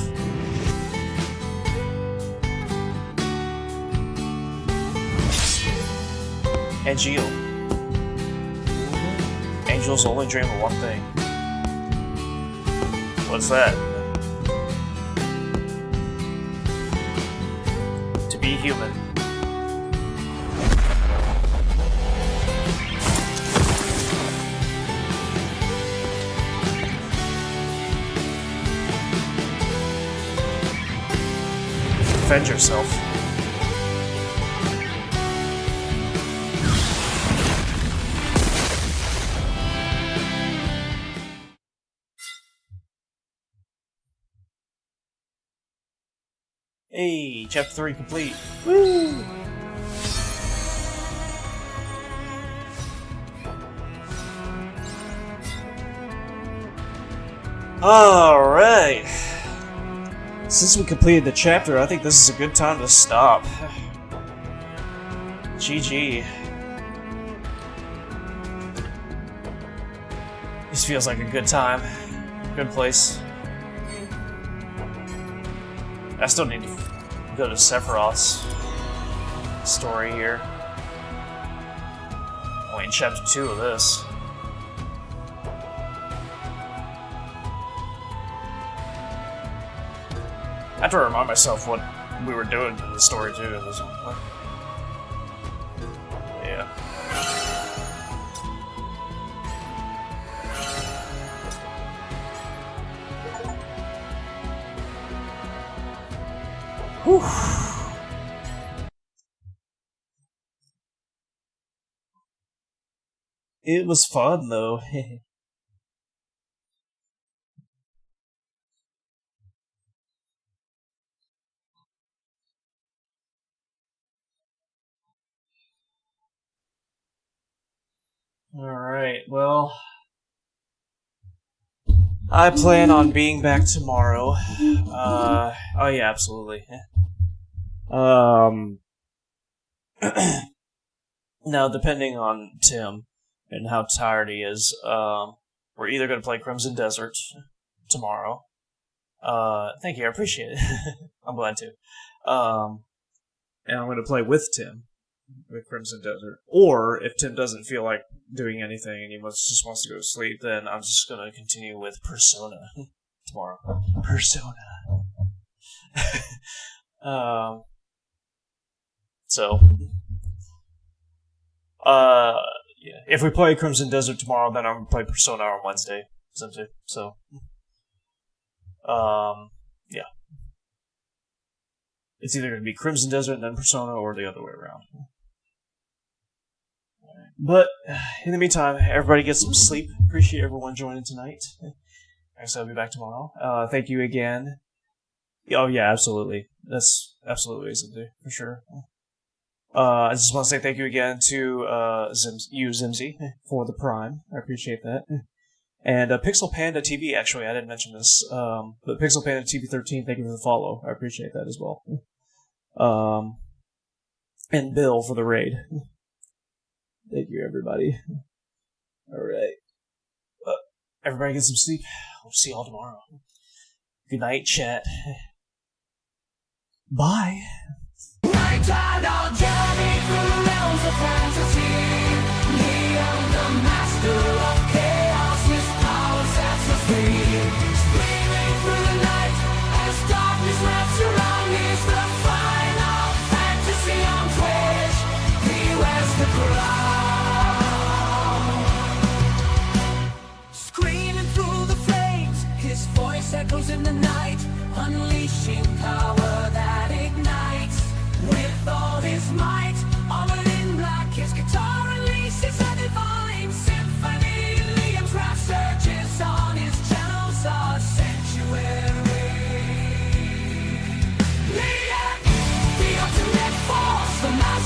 Angel. Angels only dream of one thing. What's that? To be human. Defend yourself. Hey, chapter 3 complete. Woo! Alright. Since we completed the chapter, I think this is a good time to stop. GG. This feels like a good time. Good place. I still need to go to Sephiroth's story here. Only in chapter 2 of this. I have to remind myself what we were doing in the story too. In this one. Yeah. Whew. It was fun though. Alright, well, I plan on being back tomorrow. Oh yeah, absolutely. Now, depending on Tim and how tired he is, we're either going to play Crimson Desert tomorrow. Thank you, I appreciate it. I'm glad to. And I'm going to play with Tim. With Crimson Desert. Or, if Tim doesn't feel like doing anything and he just wants to go to sleep, then I'm just gonna continue with Persona tomorrow. Persona. Yeah. If we play Crimson Desert tomorrow, then I'm gonna play Persona on Wednesday. So, yeah. It's either gonna be Crimson Desert and then Persona, or the other way around. But, in the meantime, everybody get some sleep. Appreciate everyone joining tonight. I'll be back tomorrow. Thank you again. Oh yeah, absolutely. That's absolutely something, for sure. I just want to say thank you again to Zimzy, for the Prime. I appreciate that. And Pixel Panda TV, actually, I didn't mention this. But Pixel Panda TV 13, thank you for the follow. I appreciate that as well. And Bill for the raid. Thank you, everybody. Alright. Everybody get some sleep. We'll see y'all tomorrow. Good night, chat. Bye. Nighttime, our journey through the realms of fantasy. Leon, the master of chaos, his power sets us free. Screaming through the night as darkness wraps around me. It's the final fantasy on Twitch. He wears the crown. Screaming through the flames, his voice echoes in the night, unleashing power that ignites. With all his might, armored in black, his guitar releases a divine symphony. Liam's rap surges on his channels, our sanctuary. Liam, the ultimate force, the master.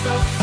so